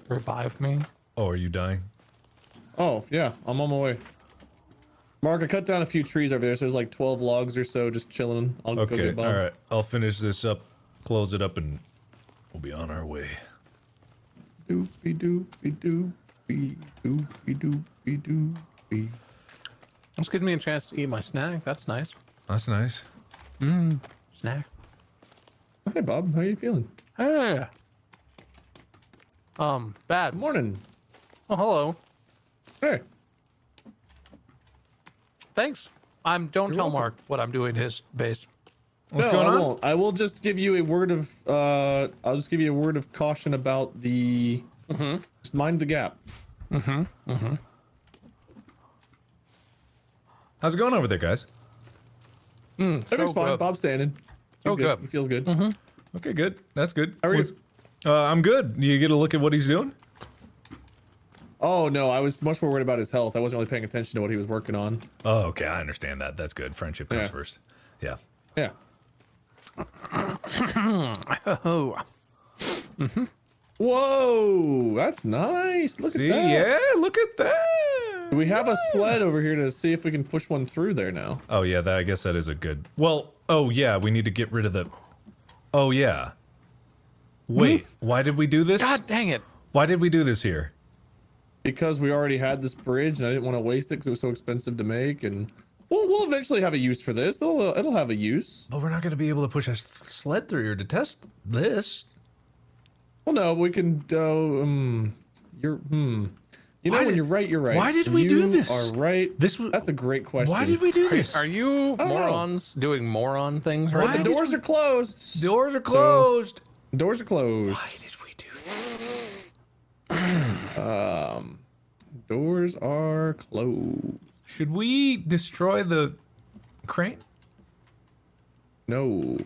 revive me? Oh, are you dying? Oh, yeah. I'm on my way. Mark, I cut down a few trees over there, so there's like 12 logs or so just chilling. I'll go Okay, get Bob. alright. I'll finish this up, close it up, and we'll be on our way. Doopy doopy doopy doopy doopy doopy. This gives me a chance to eat my snack. That's nice. That's nice. Snack. Hey, Bob. How you feeling? Hey. Bad. Morning. Oh, hello. Hey. Thanks. Don't tell welcome. Mark what I'm doing to his base. What's No, going I on? won't. I will just give you a word of I'll just give you a word of caution about the just mind the gap. How's it going over there, guys? Everything's fine. good. Bob's standing. So He's good. He feels good. Okay, good. That's good. How are you? I'm good. You get a look at what he's doing? Oh no, I was much more worried about his health. I wasn't really paying attention to what he was working on. Oh, okay. I understand that. That's good. Friendship comes Yeah. first. Yeah. Yeah. Oh. Whoa, that's nice. Look See? at that. Yeah, look at that. We have a sled over here to see if we can push one through there now. Oh, yeah, I guess that is a good... Well, oh, yeah, we need to get rid of the... Oh, yeah. Wait, why did we do this? God dang it. Why did we do this here? Because we already had this bridge and I didn't want to waste it because it was so expensive to make, and we'll eventually have a use for this. It'll have a use. But we're not going to be able to push a sled through here to test this. Well, no, we can. You know, when you're right, you're right. Why did we do this? You are right. That's a great question. Why did we do this? Are you don't know. morons doing moron things right Why now? The doors are closed. Doors are closed. Doors are closed. Why did we do that? Doors are closed. Should we destroy the crane? No.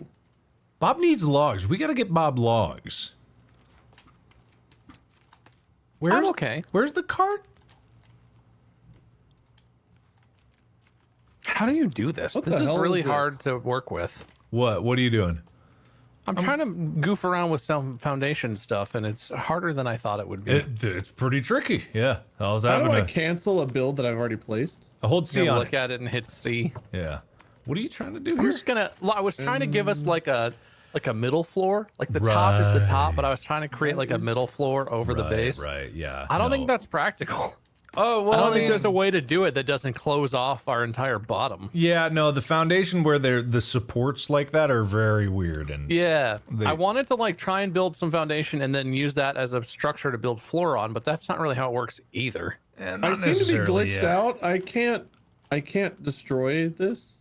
Bob needs logs. We got to get Bob logs. I'm okay. Where's the cart? How do you do this? What This the is hell really is this? hard to work with. What? What are you doing? I'm trying to goof around with some foundation stuff, and it's harder than I thought it would be. It's pretty tricky. Yeah. I was How do having I cancel a build that I've already placed? a hold C Gonna on look it. at it and hit C. Yeah. What are you trying to do I'm here? just gonna. I was trying to give us like a like a middle floor. Like the top is the top, but I was trying to create like a middle floor over the base. Right, yeah. I don't think that's practical. Oh, well, I don't think there's a way to do it that doesn't close off our entire bottom. Yeah, no, the foundation where the supports like that are very weird. And yeah, I wanted to like try and build some foundation and then use that as a structure to build floor on, but that's not really how it works either. I seem to be glitched out. I can't destroy this.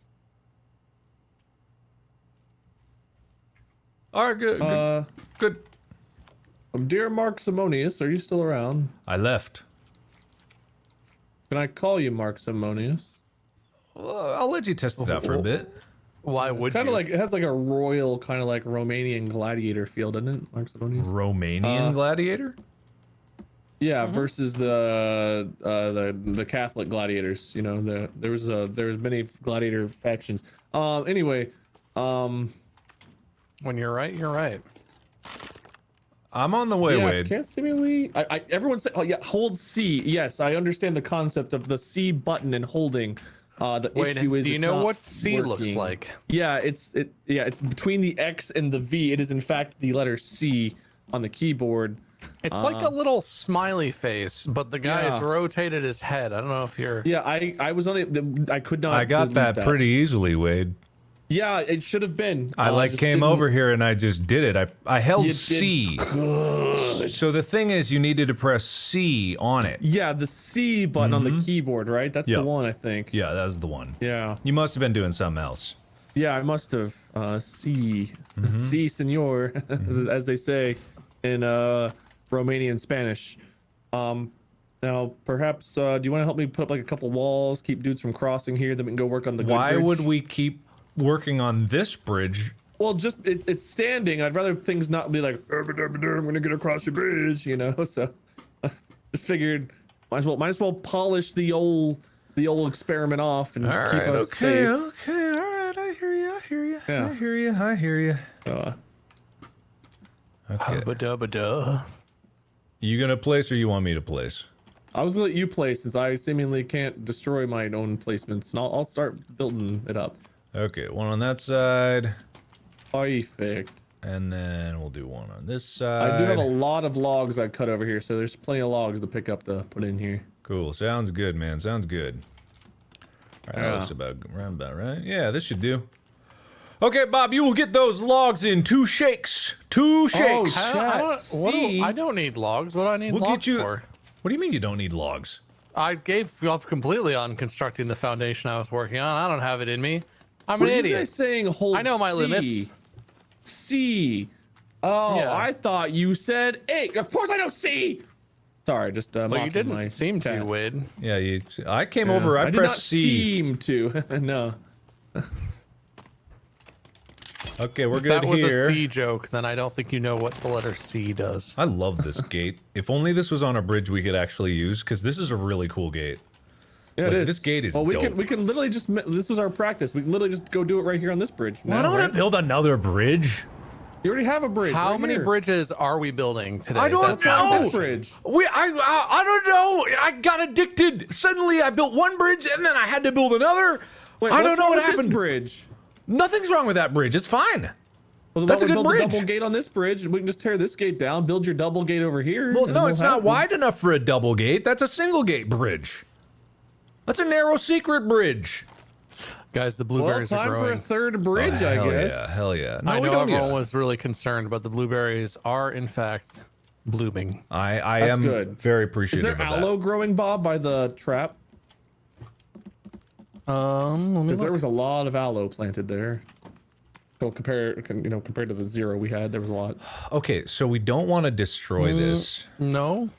All right, good. Dear Mark Simonius, are you still around? I left. Can I call you Mark Simonius? Well, I'll let you test it out for a bit. Why would it's kind of like it has like a royal kind of like Romanian gladiator feel, doesn't it, Mark Simonius? Romanian gladiator? Yeah, versus the Catholic gladiators. You know, there was many gladiator factions. Anyway, when you're right, you're right. I'm on the way, Wade. Can't seemingly. Everyone say, oh yeah, hold C. Yes, I understand the concept of the C button and holding. The issue is, do you know what C looks like? Yeah, it's between the X and the V. It is in fact the letter C on the keyboard. It's like a little smiley face, but the guy has rotated his head. I don't know if you're. Yeah, I was on it. I could not. I got that pretty easily, Wade. Yeah, it should have been. I came over here and I just did it. I held C. So the thing is, you needed to press C on it. Yeah, the C button on the keyboard, right? That's the one, I think. Yeah, that was the one. Yeah. You must have been doing something else. Yeah, I must have. C, C, senor, as they say in Romanian Spanish. Now, perhaps, do you want to help me put up like a couple walls, keep dudes from crossing here, then we can go work on the. Why would we keep working on this bridge? Well, just it's standing. I'd rather things not be like I'm gonna get across your bridge, you know. So just figured might as well polish the old experiment off and just keep us safe. Okay, all right. I hear you. Yeah. I hear you. Okay. You gonna place or you want me to place? I was gonna let you place since I seemingly can't destroy my own placements, and I'll start building it up. Okay, one on that side. Perfect. And then we'll do one on this side. I do have a lot of logs I cut over here, so there's plenty of logs to pick up to put in here. Cool. Sounds good, man. Sounds good. All right, that looks about right. Yeah, this should do. Okay, Bob, you will get those logs in 2 shakes. 2 shakes. I don't need logs. What do I need logs for? What do you mean you don't need logs? I gave up completely on constructing the foundation I was working on. I don't have it in me. I'm an idiot. You guys saying hold I know my limits. C. Oh, yeah. I thought you said A. Of course I know C. Sorry, just but you didn't seem to, Wade. Yeah, I came over. I pressed C. Seem to. No. Okay, we're good here. If that was a C joke, then I don't think you know what the letter C does. I love this gate. If only this was on a bridge we could actually use, because this is a really cool gate. Yeah, it is. This gate is dope. We can literally just. This was our practice. We can literally just go do it right here on this bridge. Why don't I build another bridge? You already have a bridge. How many bridges are we building today? I don't know. Bridge. I don't know. I got addicted. Suddenly, I built one bridge and then I had to build another. Wait, I don't know what happened. This bridge. Nothing's wrong with that bridge. It's fine. Well, that's a good build bridge. A double gate on this bridge. We can just tear this gate down, build your double gate over here. Well, no, it's not wide enough for a double gate. That's a single gate bridge. That's a narrow secret bridge. Guys, the blueberries are growing. Time for a third bridge, I guess. Yeah, hell yeah. No, I know everyone was really concerned, but the blueberries are in fact blooming. I am very appreciative of that. Is there aloe growing, Bob, by the trap? Because there was a lot of aloe planted there. So compared to the 0 we had, there was a lot. Okay, so we don't want to destroy this. No.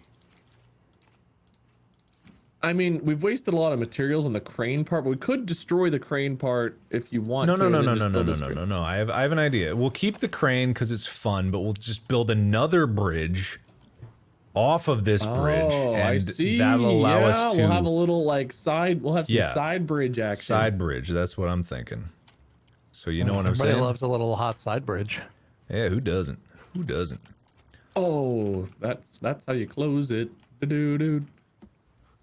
I mean, we've wasted a lot of materials on the crane part, but we could destroy the crane part if you want to. No. I have an idea. We'll keep the crane because it's fun, but we'll just build another bridge off of this bridge, and I see. that'll allow us to. We'll have a little like side. We'll have some side bridge action. Side bridge. That's what I'm thinking. So you know what I'm saying? Everybody loves a little hot side bridge. Yeah, who doesn't? Who doesn't? Oh, that's how you close it, dude.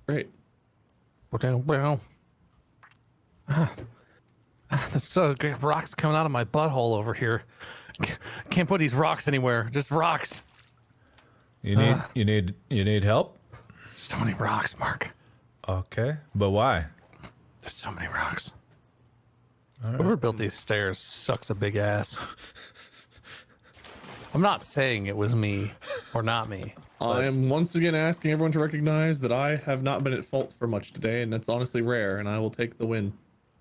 Great. Well. There's so great rocks coming out of my butthole over here. Can't put these rocks anywhere. Just rocks. You need help? So many rocks, Mark. Okay, but why? There's so many rocks. Whoever built these stairs sucks a big ass. I'm not saying it was me or not me. I am once again asking everyone to recognize that I have not been at fault for much today, and that's honestly rare, and I will take the win.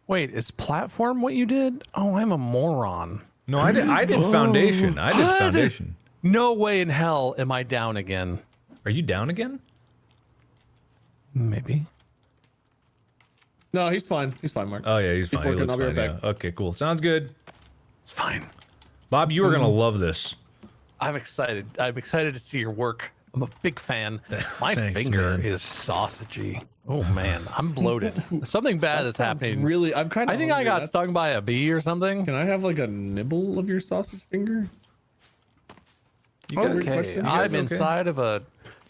Wait, is platform what you did? Oh, I'm a moron. No, I did foundation. I did What? foundation. No way in hell am I down again. Are you down again? Maybe. No, he's fine. He's fine, Mark. Oh yeah, he's Keep fine. He working, looks I'll be fine. right Yeah. back. Okay, cool. Sounds good. It's fine. Bob, you are gonna love this. I'm excited. I'm excited to see your work. I'm a big fan. My Thanks, finger man. is sausagey. Oh man, I'm bloated. Something bad is happening. Really, I'm kind of. I think I got stung by a bee or something. Can I have like a nibble of your sausage finger? Okay, question? You I'm guys okay? inside of a.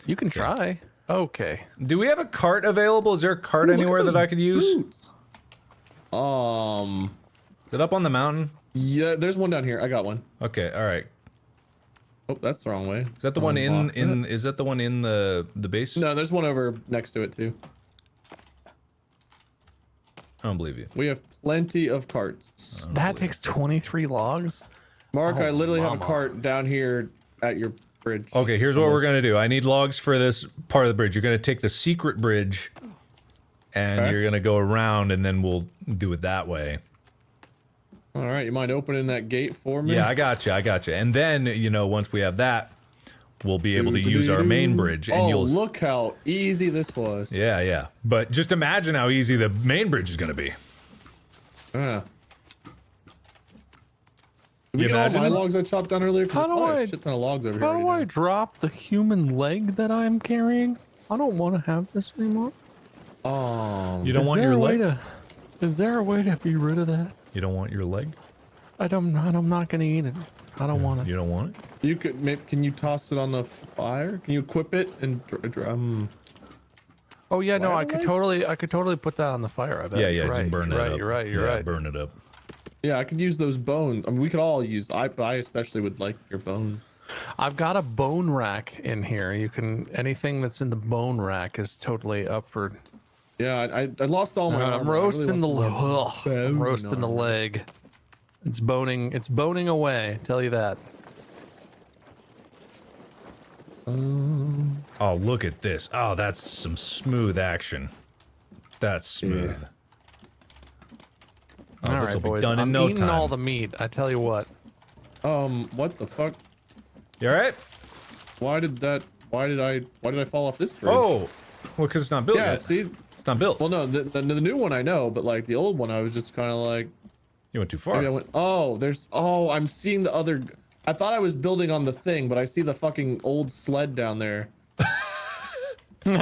You can try. Okay. Do we have a cart available? Is there a cart anywhere that I could use? Boots. Is it up on the mountain? Yeah, there's one down here. I got one. Okay, all right. Oh, that's the wrong way. Is that the one in is that the one in the base? No, there's one over next to it too. I don't believe you. We have plenty of carts. That takes 23 logs. Mark, Oh, I literally have a mama. cart down here at your bridge. Okay, here's what we're gonna do. I need logs for this part of the bridge. You're gonna take the secret bridge, and Okay. you're gonna go around, and then we'll do it that way. All right, you mind opening that gate for me? Yeah, I got you. And then once we have that, we'll be able to use our main bridge, and oh, you'll. look how easy this was. Yeah. But just imagine how easy the main bridge is gonna be. Yeah. Did we You get all imagine? my logs I chopped down earlier? 'Cause How do there's probably I- a shit ton of logs over here. How do already I drop the human leg that I'm carrying? I don't want to have this anymore. now. You don't want your leg. Is there a way to be rid of that? You don't want your leg. I'm not gonna eat it. I don't want it. You don't want it. You could maybe. Can you toss it on the fire? Can you equip it and Oh yeah, no, Fire I could leg? totally put that on the fire. I bet. Yeah, You're just right, burn you're that right, up. You're right. You're Yeah, right. burn it up. Yeah, I could use those bones. I mean, we could all use. But I especially would like your bones. I've got a bone rack in here. You can anything that's in the bone rack is totally up for. Yeah, I lost all my. I'm armor. I really roasting the want some more I'm bone roasting the armor. leg. It's boning. It's boning away. Tell you that. Oh, look at this. Oh, that's some smooth action. That's smooth. Oh, All this will right, be boys. done I'm in no eating time. all the meat. I tell you what. What the fuck? You all right? Why did I fall off this bridge? Oh, well, because it's not built yeah. yet. See, It's not built. well, no, the new one I know, but like the old one, I was just kind of like, You went too far. maybe I went. Oh, I'm seeing the other. I thought I was building on the thing, but I see the fucking old sled down there. All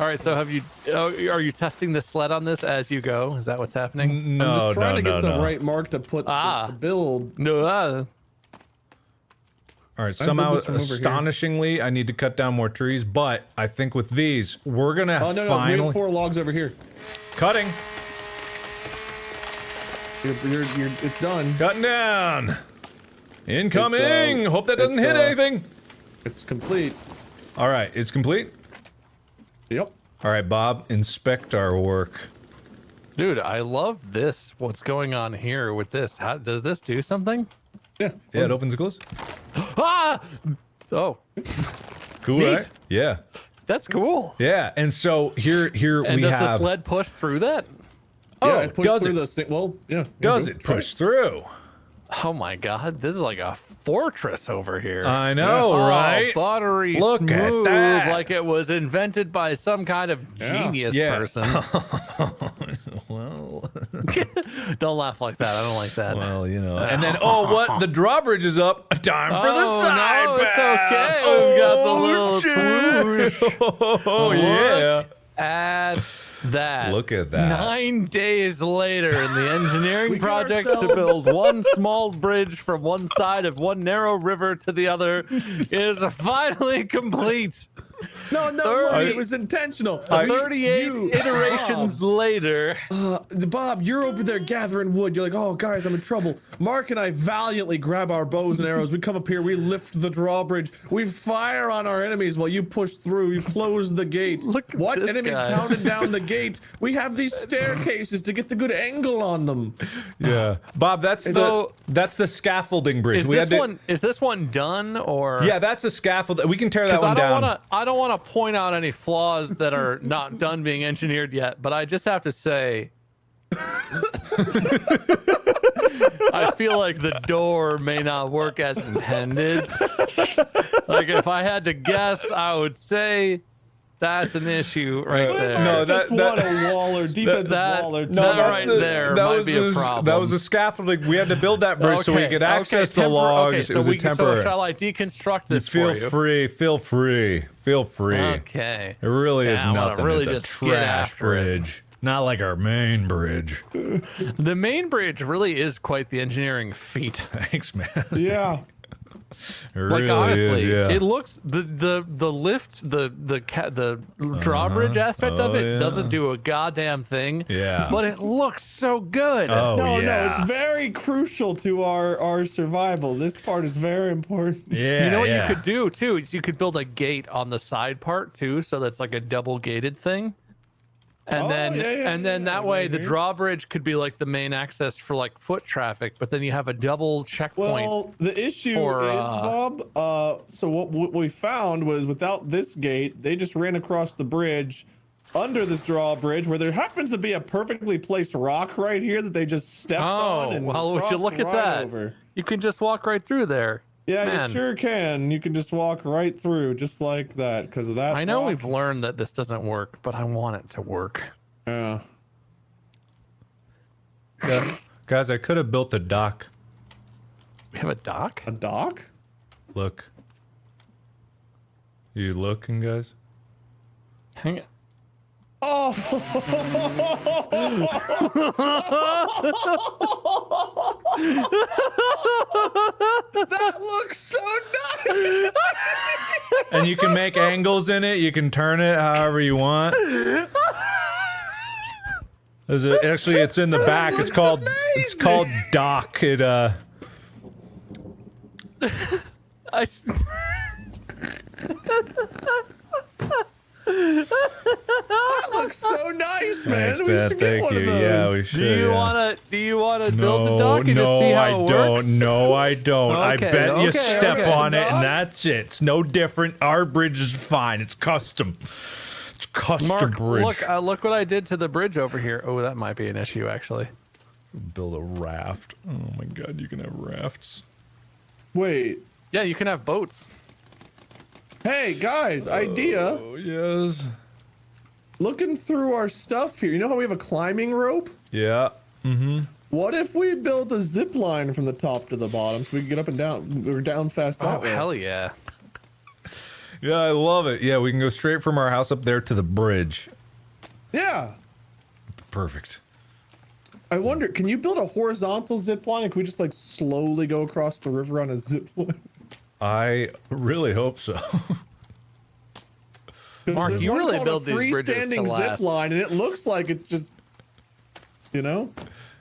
right. So have you? Are you testing the sled on this as you go? Is that what's happening? No, I'm just trying to get the no. right mark to put the build. No. All right, built somehow, this from over here. astonishingly, I need to cut down more trees, but I think with these, we're gonna Oh no, we finally have 4 logs over here. cutting, It's done. cutting down. Incoming. Hope that doesn't it's, hit anything. It's complete. All right, it's complete. Yep. All right, Bob, inspect our work. Dude, I love this. What's going on here with this? How does this do something? Yeah. Yeah, it opens and closes. Ah! Oh, Cool, Neat. right? Yeah, that's cool. yeah. And so here And we does have. the sled push through that? Oh, Yeah, it pushed does through it? the thing. Well, yeah. Does go it try push through? Oh my god, this is like a fortress over here. I know, Oh, right? buttery Look at smooth, that. like it was invented by some kind of genius Yeah. person. Well, Don't laugh like that. I don't like that. well, And then, oh, what? The drawbridge is up. Time for the Oh, side no, it's path. okay. We've got the little shit. Oh, yeah. Add that. Look at that. 9 days later, in the engineering We got project to ourselves- build one small bridge from one side of one narrow river to the other is finally complete. No, look, it was intentional. 38 iterations later. Bob, you're over there gathering wood. You're like, oh, guys, I'm in trouble. Mark and I valiantly grab our bows and arrows. We come up here. We lift the drawbridge. We fire on our enemies while you push through. You close the gate. Look at what this enemies guy. pounded down the gate? We have these staircases to get the good angle on them. Yeah, Bob, that's the scaffolding bridge. Is this one done or? Yeah, that's a scaffold. We can tear that one down. I don't want to point out any flaws that are not done being engineered yet, but I just have to say, I feel like the door may not work as intended. Like if I had to guess, I would say that's an issue right there. No, just want a waller, defensive waller. No, right there might be a problem. That was a scaffolding. We had to build that bridge so we could access the logs. Okay, it was a temporary. So shall I deconstruct this for you? Feel free. Okay. It really is nothing. Really it's a trash bridge. Not like our main bridge. The main bridge really is quite the engineering feat. Thanks, man. Yeah. It really like honestly, is, yeah. it looks the lift, the drawbridge aspect of it doesn't do a goddamn thing. Yeah. But it looks so good. Oh, no, yeah. it's very crucial to our survival. This part is very important. Yeah. You know what you could do too is you could build a gate on the side part too, so that's like a double gated thing. And then that way the drawbridge could be like the main access for like foot traffic, but then you have a double checkpoint. Well, the issue is, Bob, so what we found was without this gate, they just ran across the bridge under this drawbridge where there happens to be a perfectly placed rock right here that they just stepped on. And well, would you look at that? Over. You can just walk right through there. Yeah, Man. you sure can. You can just walk right through just like that because of that. I know rock. we've learned that this doesn't work, but I want it to work. Yeah. Guys, I could have built a dock. We have a dock? A dock? Look. You looking, guys? Hang it. Oh! That looks so nice! And you can make angles in it. You can turn it however you want. Actually, it's in the back. It's called dock. It That looks so nice, man. Thanks, we man. should get one of those. Yeah, we should. Do you wanna build the dock and just see how it works? No, I don't. I bet you step on it and Dock? that's it. It's no different. Our bridge is fine. It's custom. It's custom Mark, bridge. look what I did to the bridge over here. Oh, that might be an issue, actually. Build a raft. Oh my god, you can have rafts. Wait. Yeah, you can have boats. Hey, guys, idea. Oh, yes. Looking through our stuff here, you know how we have a climbing rope? Yeah. Mm-hmm. What if we built a zip line from the top to the bottom so we can get up and down? We're down fast that way. Hell yeah. Yeah, I love it. Yeah, we can go straight from our house up there to the bridge. Yeah. Perfect. I wonder, can you build a horizontal zip line? And can we just like slowly go across the river on a zip line? I really hope so. Mark, There's you one really called build a these bridges to freestanding last. zip line, and it looks like it just, you know.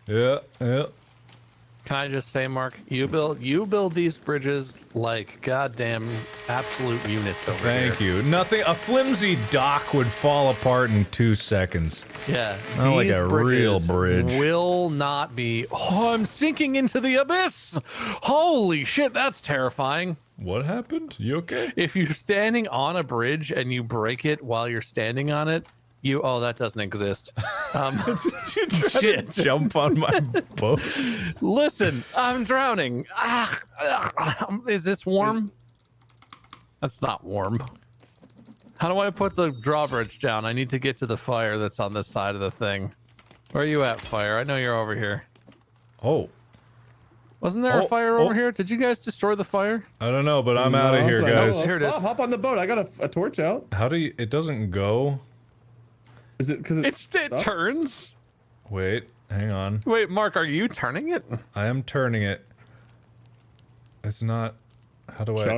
Yeah. Can I just say, Mark, you build these bridges like goddamn absolute units over here. Thank you. Nothing. A flimsy dock would fall apart in 2 seconds. Yeah. Not like these a real bridges bridge. Will not be. Oh, I'm sinking into the abyss. Holy shit, that's terrifying. What happened? You okay? If you're standing on a bridge and you break it while you're standing on it, that doesn't exist. Shit. Jump on my boat. Listen, I'm drowning. Is this warm? That's not warm. How do I put the drawbridge down? I need to get to the fire that's on this side of the thing. Where are you at, fire? I know you're over here. Oh. Wasn't there a fire over here? Did you guys destroy the fire? I don't know, but I'm out of here, but I know guys. of. Here it is. Oh, hop on the boat. I got a torch out. How do you... It doesn't go... Is it because It turns. Wait, hang on. Wait, Mark, are you turning it? I am turning it. It's not... How do I? Yeah.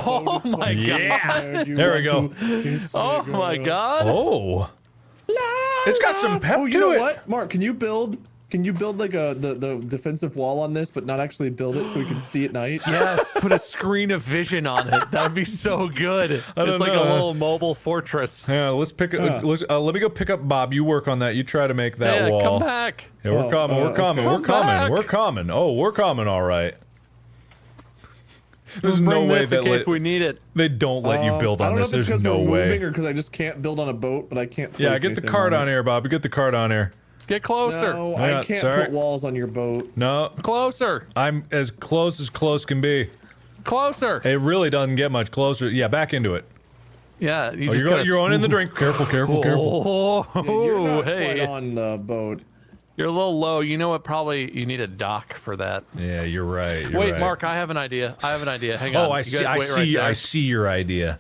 Oh my god. There we go. Oh my god. Oh. It's got some pep Oh, you to know it. what, Mark? Can you build like the defensive wall on this, but not actually build it so we can see at night? Yes, put a screen of vision on it. That'd be so good. It's like a little mobile fortress. Yeah, let's pick. Let me go pick up Bob. You work on that. You try to make that wall. Come back. Yeah, we're coming. We're coming. We're coming. back. We're coming. Oh, we're coming. All right. There's Bring no way this in case we need it. they don't let you build on this. There's no we're way. moving or because I just can't build on a boat, but I can't. Yeah, place get the anything cart on it. here, Bob. Get the cart on here. Get closer. No, Yeah, I can't sorry. put walls on your boat. No, Closer. I'm as close can be. Closer. It really doesn't get much closer. Yeah, back into it. Yeah, you Oh, just you're going in the drink. Careful, careful, careful. Oh, Yeah, you're not hey. quite on the boat. You're a little low. You know what? Probably you need a dock for that. Yeah, you're right. You're Wait, right. Mark, I have an idea. Hang on. Oh, I You see. guys I wait see. right there. I see your idea.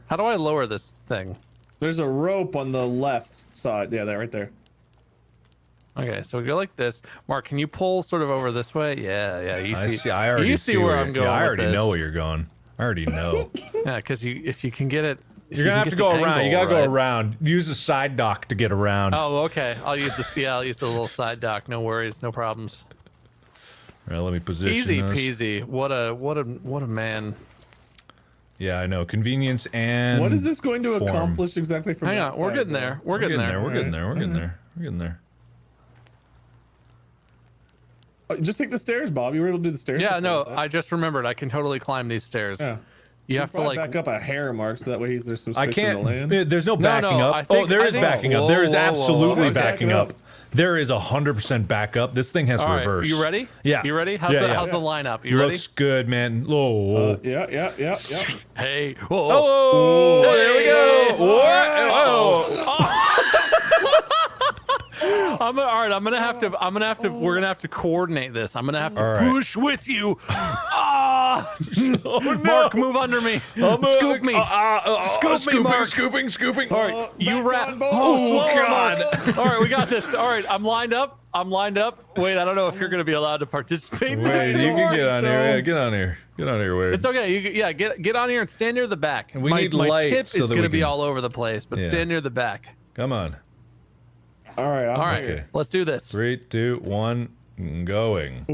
How do I lower this thing? There's a rope on the left side. Yeah, that right there. Okay, so we go like this. Mark, can you pull sort of over this way? Yeah. You I see. see. I already you see where I'm going. Yeah, I with already this. know where you're going. I already know. Yeah, because if you can get it. if You're you gonna can have to get go the around. You angle gotta go right. around. Use the side dock to get around. Oh, okay. I'll use the I'll use the little side dock. No worries, no problems. All right, let me position Easy this. peasy. What a man. Yeah, I know. Convenience and What is this going to form. accomplish exactly from Hang that on, we're side, getting though? there. We're getting there. We're getting there. We're getting there. We're getting there. Just take the stairs, Bob. You were able to do the stairs. Yeah, before, no, right? I just remembered. I can totally climb these stairs. Yeah. You have to Probably like. back up a hair, Mark, so that way there's some I space for the can't. land. There's no backing no, up. I think- Oh, there I is think- backing up. whoa, There is whoa, whoa. absolutely Okay, backing backing up. up. There is 100% backup. This thing has All right, reverse. you ready? Yeah. You ready? How's Yeah, the yeah. how's the lineup? You ready? Looks good, man. Oh. Yeah. Hey. Whoa. Oh, there we go. Hey. What? All right. I'm gonna have to. We're gonna have to coordinate this. I'm gonna have to All right. push with you. Ah! Oh, no. Mark, move under me. Scoop me. Scoop me, Mark. Scooping. All right, you back wrap. on board. Oh Oh, God! God. All right, we got this. All right, I'm lined up. Wait, I don't know if you're gonna be allowed to participate. in Wait, this you anymore. can get on so- here. Yeah, get on here. Get on here, Wade. It's okay. Get on here and stand near the back. We my, need my light tip so is that gonna we be can- all over the place, but Yeah. stand near the back. Come on. All right. All right, Okay. let's do this. 3, 2, 1, going.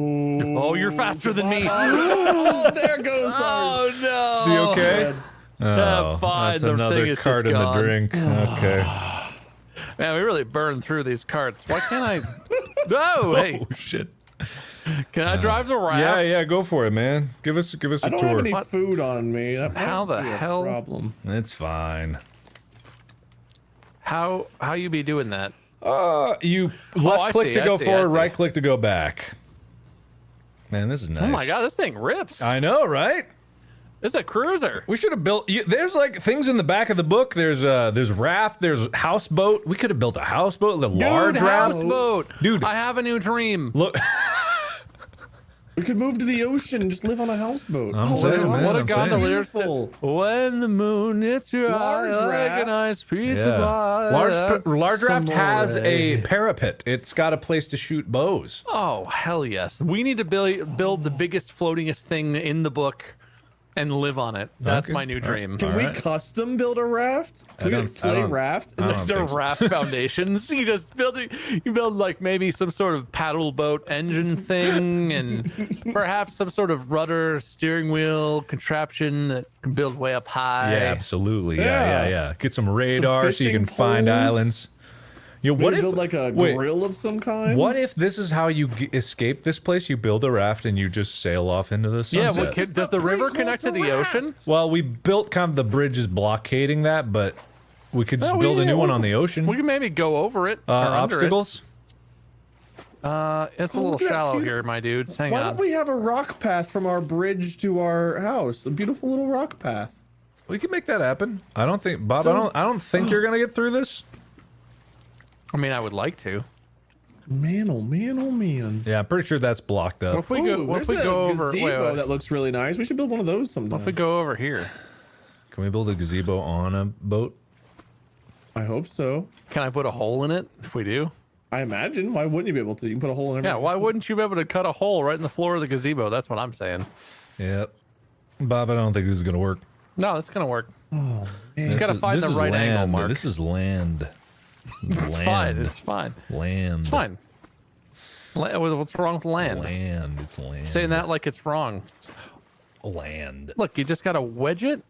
Oh, you're faster than me. Oh, there goes our... Oh no! Is he okay? Yeah, Oh, fine, that's the thing another is cart just in the gone. drink. Okay. Man, we really burned through these carts. Why can't I? No, hey, Oh shit. can I drive the raft? Yeah, go for it, man. Give us a I don't have tour. any What? food on me. That How might the be a hell? problem. It's fine. How you be doing that? You I left click see, to I go see, I forward, see. right click to go back. Man, this is nice. Oh my god, this thing rips. I know, right? It's a cruiser. We should have built. There's like things in the back of the book. There's raft. There's houseboat. We could have built a houseboat, a large Dude, raft. houseboat. Dude. I have a new dream. Look, We could move to the ocean and just live on a houseboat. I'm Oh, saying, God, man, what a I'm gondolier's beautiful. When the moon hits your eye Large like raft. a nice pizza yeah. pie. that's Large raft has some a way. parapet. It's got a place to shoot bows. Oh hell yes! We need to build the biggest, floatingest thing in the book, and live on it. That's Okay. my new dream. Can we Alright. custom build a raft? Can we don't- get I clay don't- raft? I don't These are think so. raft foundations. You just build it. You build like maybe some sort of paddle boat engine thing, and perhaps some sort of rudder steering wheel contraption that can build way up high. Yeah, absolutely. Yeah. Yeah. Get some radar so you fishing can find poles. islands. You know, What what if build like a wait, grill of some kind? What if this is how you escape this place? You build a raft and you just sail off into the Yeah. sunset. Does the river connect to the ocean? Well, we built kind of the bridge is blockading that, but we could just No, build a new one we- on the ocean. We can maybe go over it. or under it. Obstacles? It's a look little at that shallow cute- here, my dudes. Hang Why on. don't we have a rock path from our bridge to our house? A beautiful little rock path. We can make that happen. I don't think Bob. So- I don't think you're gonna get through this. I mean, I would like to. Man, oh man, oh man. Yeah, I'm pretty sure that's blocked What up. if we go? Ooh, What if we there's go a over? Wait, gazebo wait. that looks really nice. We should build one of those sometime. What if we go over here? Can we build a gazebo on a boat? I hope so. Can I put a hole in it if we do? I imagine. Why wouldn't you be able to? You can put a hole in every. Yeah, why wouldn't you be able to cut a hole right in the floor of the gazebo? That's what I'm saying. Yep. Bob, I don't think this is gonna work. No, it's gonna work. Oh, man. You just gotta find the right angle, Mark. This is land. It's fine. It's fine. Land. It's fine. What's wrong with land? Land. It's land. Saying that like it's wrong. Land. Look, you just gotta wedge it.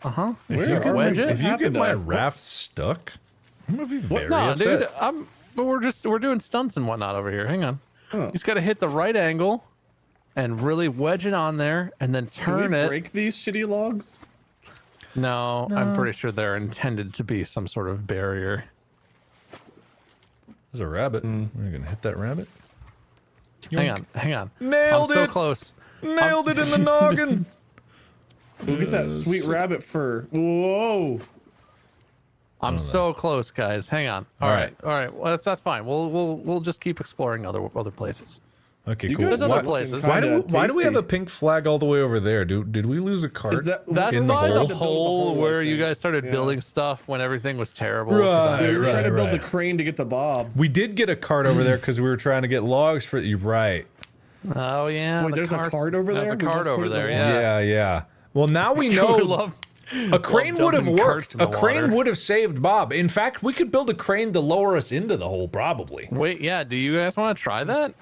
If you wedge it? If you get happened to my us? raft stuck, I'm gonna be very No, upset. dude, we're doing stunts and whatnot over here. Hang on. Oh. You just gotta hit the right angle and really wedge it on there and then Can turn we it. break these shitty logs? No, I'm pretty sure they're intended to be some sort of barrier. There's a rabbit. We're gonna hit that rabbit. Hang on. Nailed I'm it. so close. Nailed it in the noggin. We'll get that sweet rabbit fur. Whoa! I'm so close, guys. Hang on. All right. Well, that's fine. We'll just keep exploring other places. Okay, You cool. guys There's other are looking places. kinda Why do we have a tasty. pink flag all the way over there? Did we lose a cart? Is that That's In the by hole? the hole where you guys started Yeah. building stuff when everything was terrible. Right. We were trying to build the right. crane to get the bob. We did get a cart over there because we were trying to get logs for you. Right. Oh yeah. Wait, there's a cart over there? There's a We just cart put over it in the there. water? Yeah. Yeah. Well, now we We know love a crane would have dumping carts worked. in A the crane water. would have saved Bob. In fact, we could build a crane to lower us into the hole, probably. Wait, yeah. Do you guys want to try that?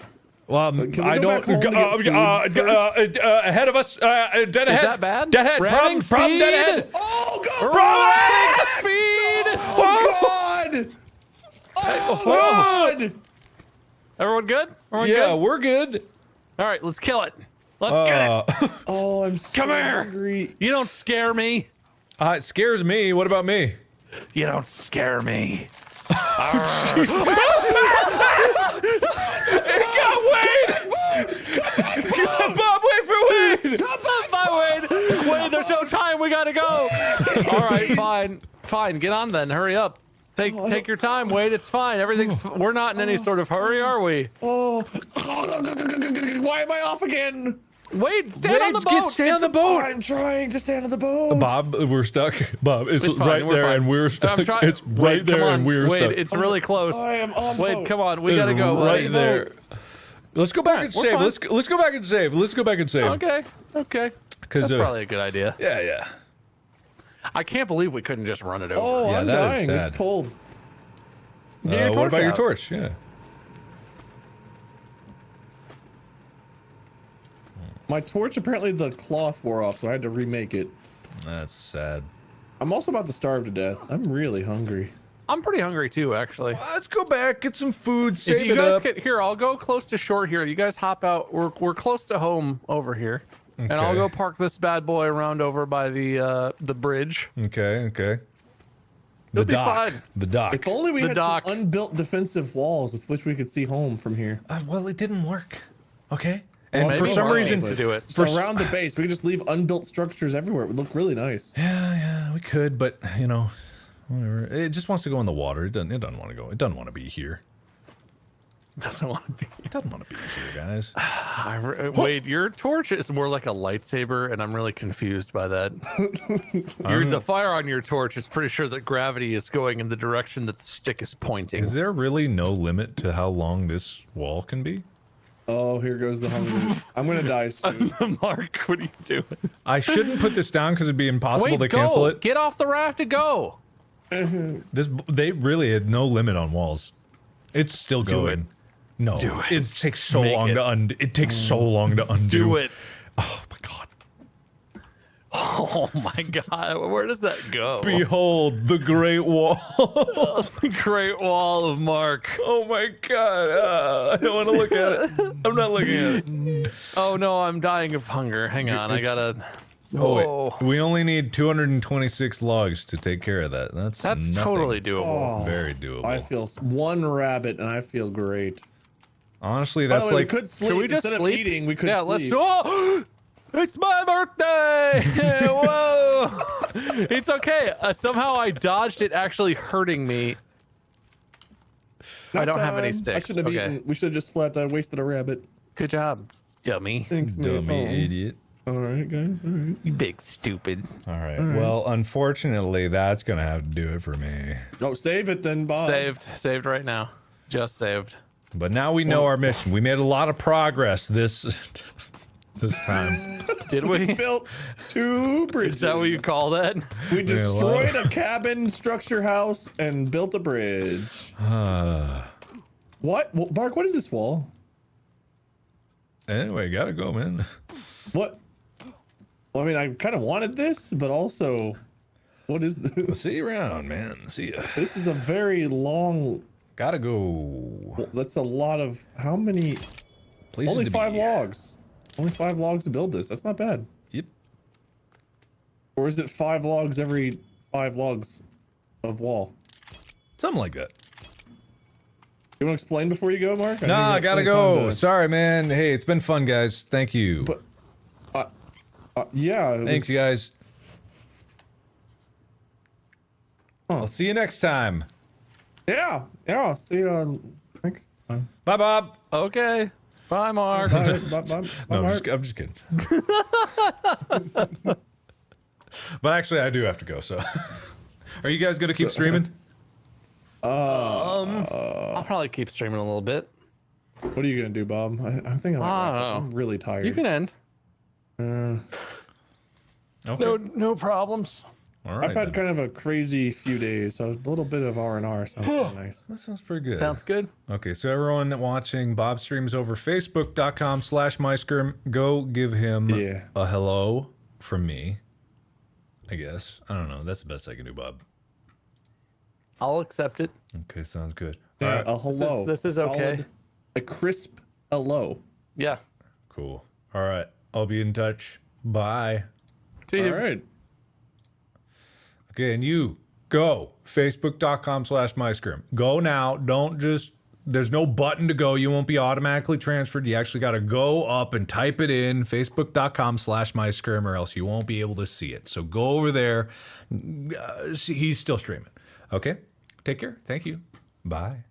Well, Can we I go don't. back home to get food Ahead of us. Dead ahead. Is that bad? Dead ahead. Ramming Problem. Dead speed? ahead. Oh god! Rolling speed. Oh god! Oh god! Everyone good? Everyone Yeah, good? we're good. All right, let's kill it. Let's get it. Oh, I'm so Come here. hungry. You don't scare me. It scares me. What about me? You don't scare me. Bob, wait for Wade. Bye, Wade. Wade, there's no time. We gotta go. All right, fine. Get on then. Hurry up. Take your time, Wade. It's fine. We're not in any sort of hurry, are we? Oh. Why am I off again? Wade, stand on the boat. Stay on the boat. I'm trying to stand on the boat. Bob, we're stuck. Bob, it's It's fine, right we're there, fine. and we're stuck. I'm trying. It's right Wade, there, come on. and we're Wade, stuck. it's really close. I am on Wade, boat. come on. We It's gotta go, buddy. right there. Let's go back and we're save. fine. Let's go back and save. Let's go back and save. Okay. Because That's probably a good idea. yeah. I can't believe we couldn't just run it over. Oh, Yeah, I'm that dying. is sad. It's cold. Get your What torch about your out. torch? Yeah. My torch, apparently the cloth wore off, so I had to remake it. That's sad. I'm also about to starve to death. I'm really hungry. I'm pretty hungry too, actually. Let's go back, get some food, save If you it guys up. get here, I'll go close to shore here. You guys hop out. We're close to home over here, and I'll Okay. go park this bad boy around over by the bridge. Okay. The It'll be dock. fine. The dock. If only we The had dock. some unbuilt defensive walls with which we could see home from here. Well, it didn't work. Okay. And Well, for maybe some Mark reason, needs to do it. So For- around the base, we could just leave unbuilt structures everywhere. It would look really nice. yeah, we could, but whatever. It just wants to go in the water. It doesn't want to go. It doesn't want to be here. Doesn't want to be. It doesn't want to be here, guys. Wade, your torch is more like a lightsaber, and I'm really confused by that. The fire on your torch is pretty sure that gravity is going in the direction that the stick is pointing. Is there really no limit to how long this wall can be? Oh, here goes the hunger. I'm gonna die soon. Mark, what are you doing? I shouldn't put this down because it'd be impossible Wait, to cancel go. it. Get off the raft and go. They really had no limit on walls. It's still going. No, Do it. it takes so Make long it. to undo. It takes so long to undo. Do it. Oh my god! Oh my god, where does that go? Behold the Great Wall. Great Wall of Mark. Oh my god! I don't want to look at it. I'm not looking at it. Oh no, I'm dying of hunger. Hang on, I gotta. Oh, Oh, wait. We only need 226 logs to take care of that. That's nothing. totally doable. Oh, Very doable. I feel one rabbit and I feel great. Honestly, By that's the way, like we could sleep. Should we just Instead sleep? Of eating, we could yeah, sleep. let's do. Oh, it's my birthday! Whoa! It's okay. Somehow I dodged it actually hurting me. I don't have any I sticks. shouldn't have Okay. eaten. We should have just slept. I wasted a rabbit. Good job, dummy. Thanks, man. dummy idiot. All right, guys. All right. You big stupid. All right. Well, unfortunately, that's gonna have to do it for me. Oh, save it then, Bob. Saved right now. Just saved. But now we know our mission. We made a lot of progress this time. Did we? Built 2 bridges. Is that what you call that? We destroyed a cabin structure house and built a bridge. What? Well, Mark, what is this wall? Anyway, gotta go, man. What? Well, I mean, I kind of wanted this, but also, what is this? See you around, man. See ya. This is a very long. Gotta go. Well, that's a lot of. How many? Places Only to 5 be. logs. Only 5 logs to build this. That's not bad. Yep. Or is it 5 logs every 5 logs of wall? Something like that. You want to explain before you go, Mark? Nah, I gotta go. Sorry, man. Hey, it's been fun, guys. Thank you. But, yeah. Thanks, guys. Huh. I'll see you next time. Yeah. See you next time. Bye, Bob. Okay. Bye, Mark. Bye, No, Mark. I'm just kidding. But actually, I do have to go. So, are you guys gonna keep streaming? I'll probably keep streaming a little bit. What are you gonna do, Bob? I'm thinking. I'm really tired. You can end. Okay. No problems. All right. I've had then. kind of a crazy few days, so a little bit of R&R sounds pretty nice. That sounds pretty good. Sounds good. Okay, so everyone watching, Bob streams over Facebook.com/MySkirm. Go give him a hello from me. I guess. I don't know. That's the best I can do, Bob. I'll accept it. Okay, sounds good. Yeah, All right. a hello. This is okay. Solid, a crisp hello. Yeah. Cool. All right. I'll be in touch. Bye. See you. All right. Okay, and you go. Facebook.com/MySkirm. Go now. Don't just, there's no button to go. You won't be automatically transferred. You actually got to go up and type it in. Facebook.com/MySkirm, or else you won't be able to see it. So go over there. He's still streaming. Okay? Take care. Thank you. Bye.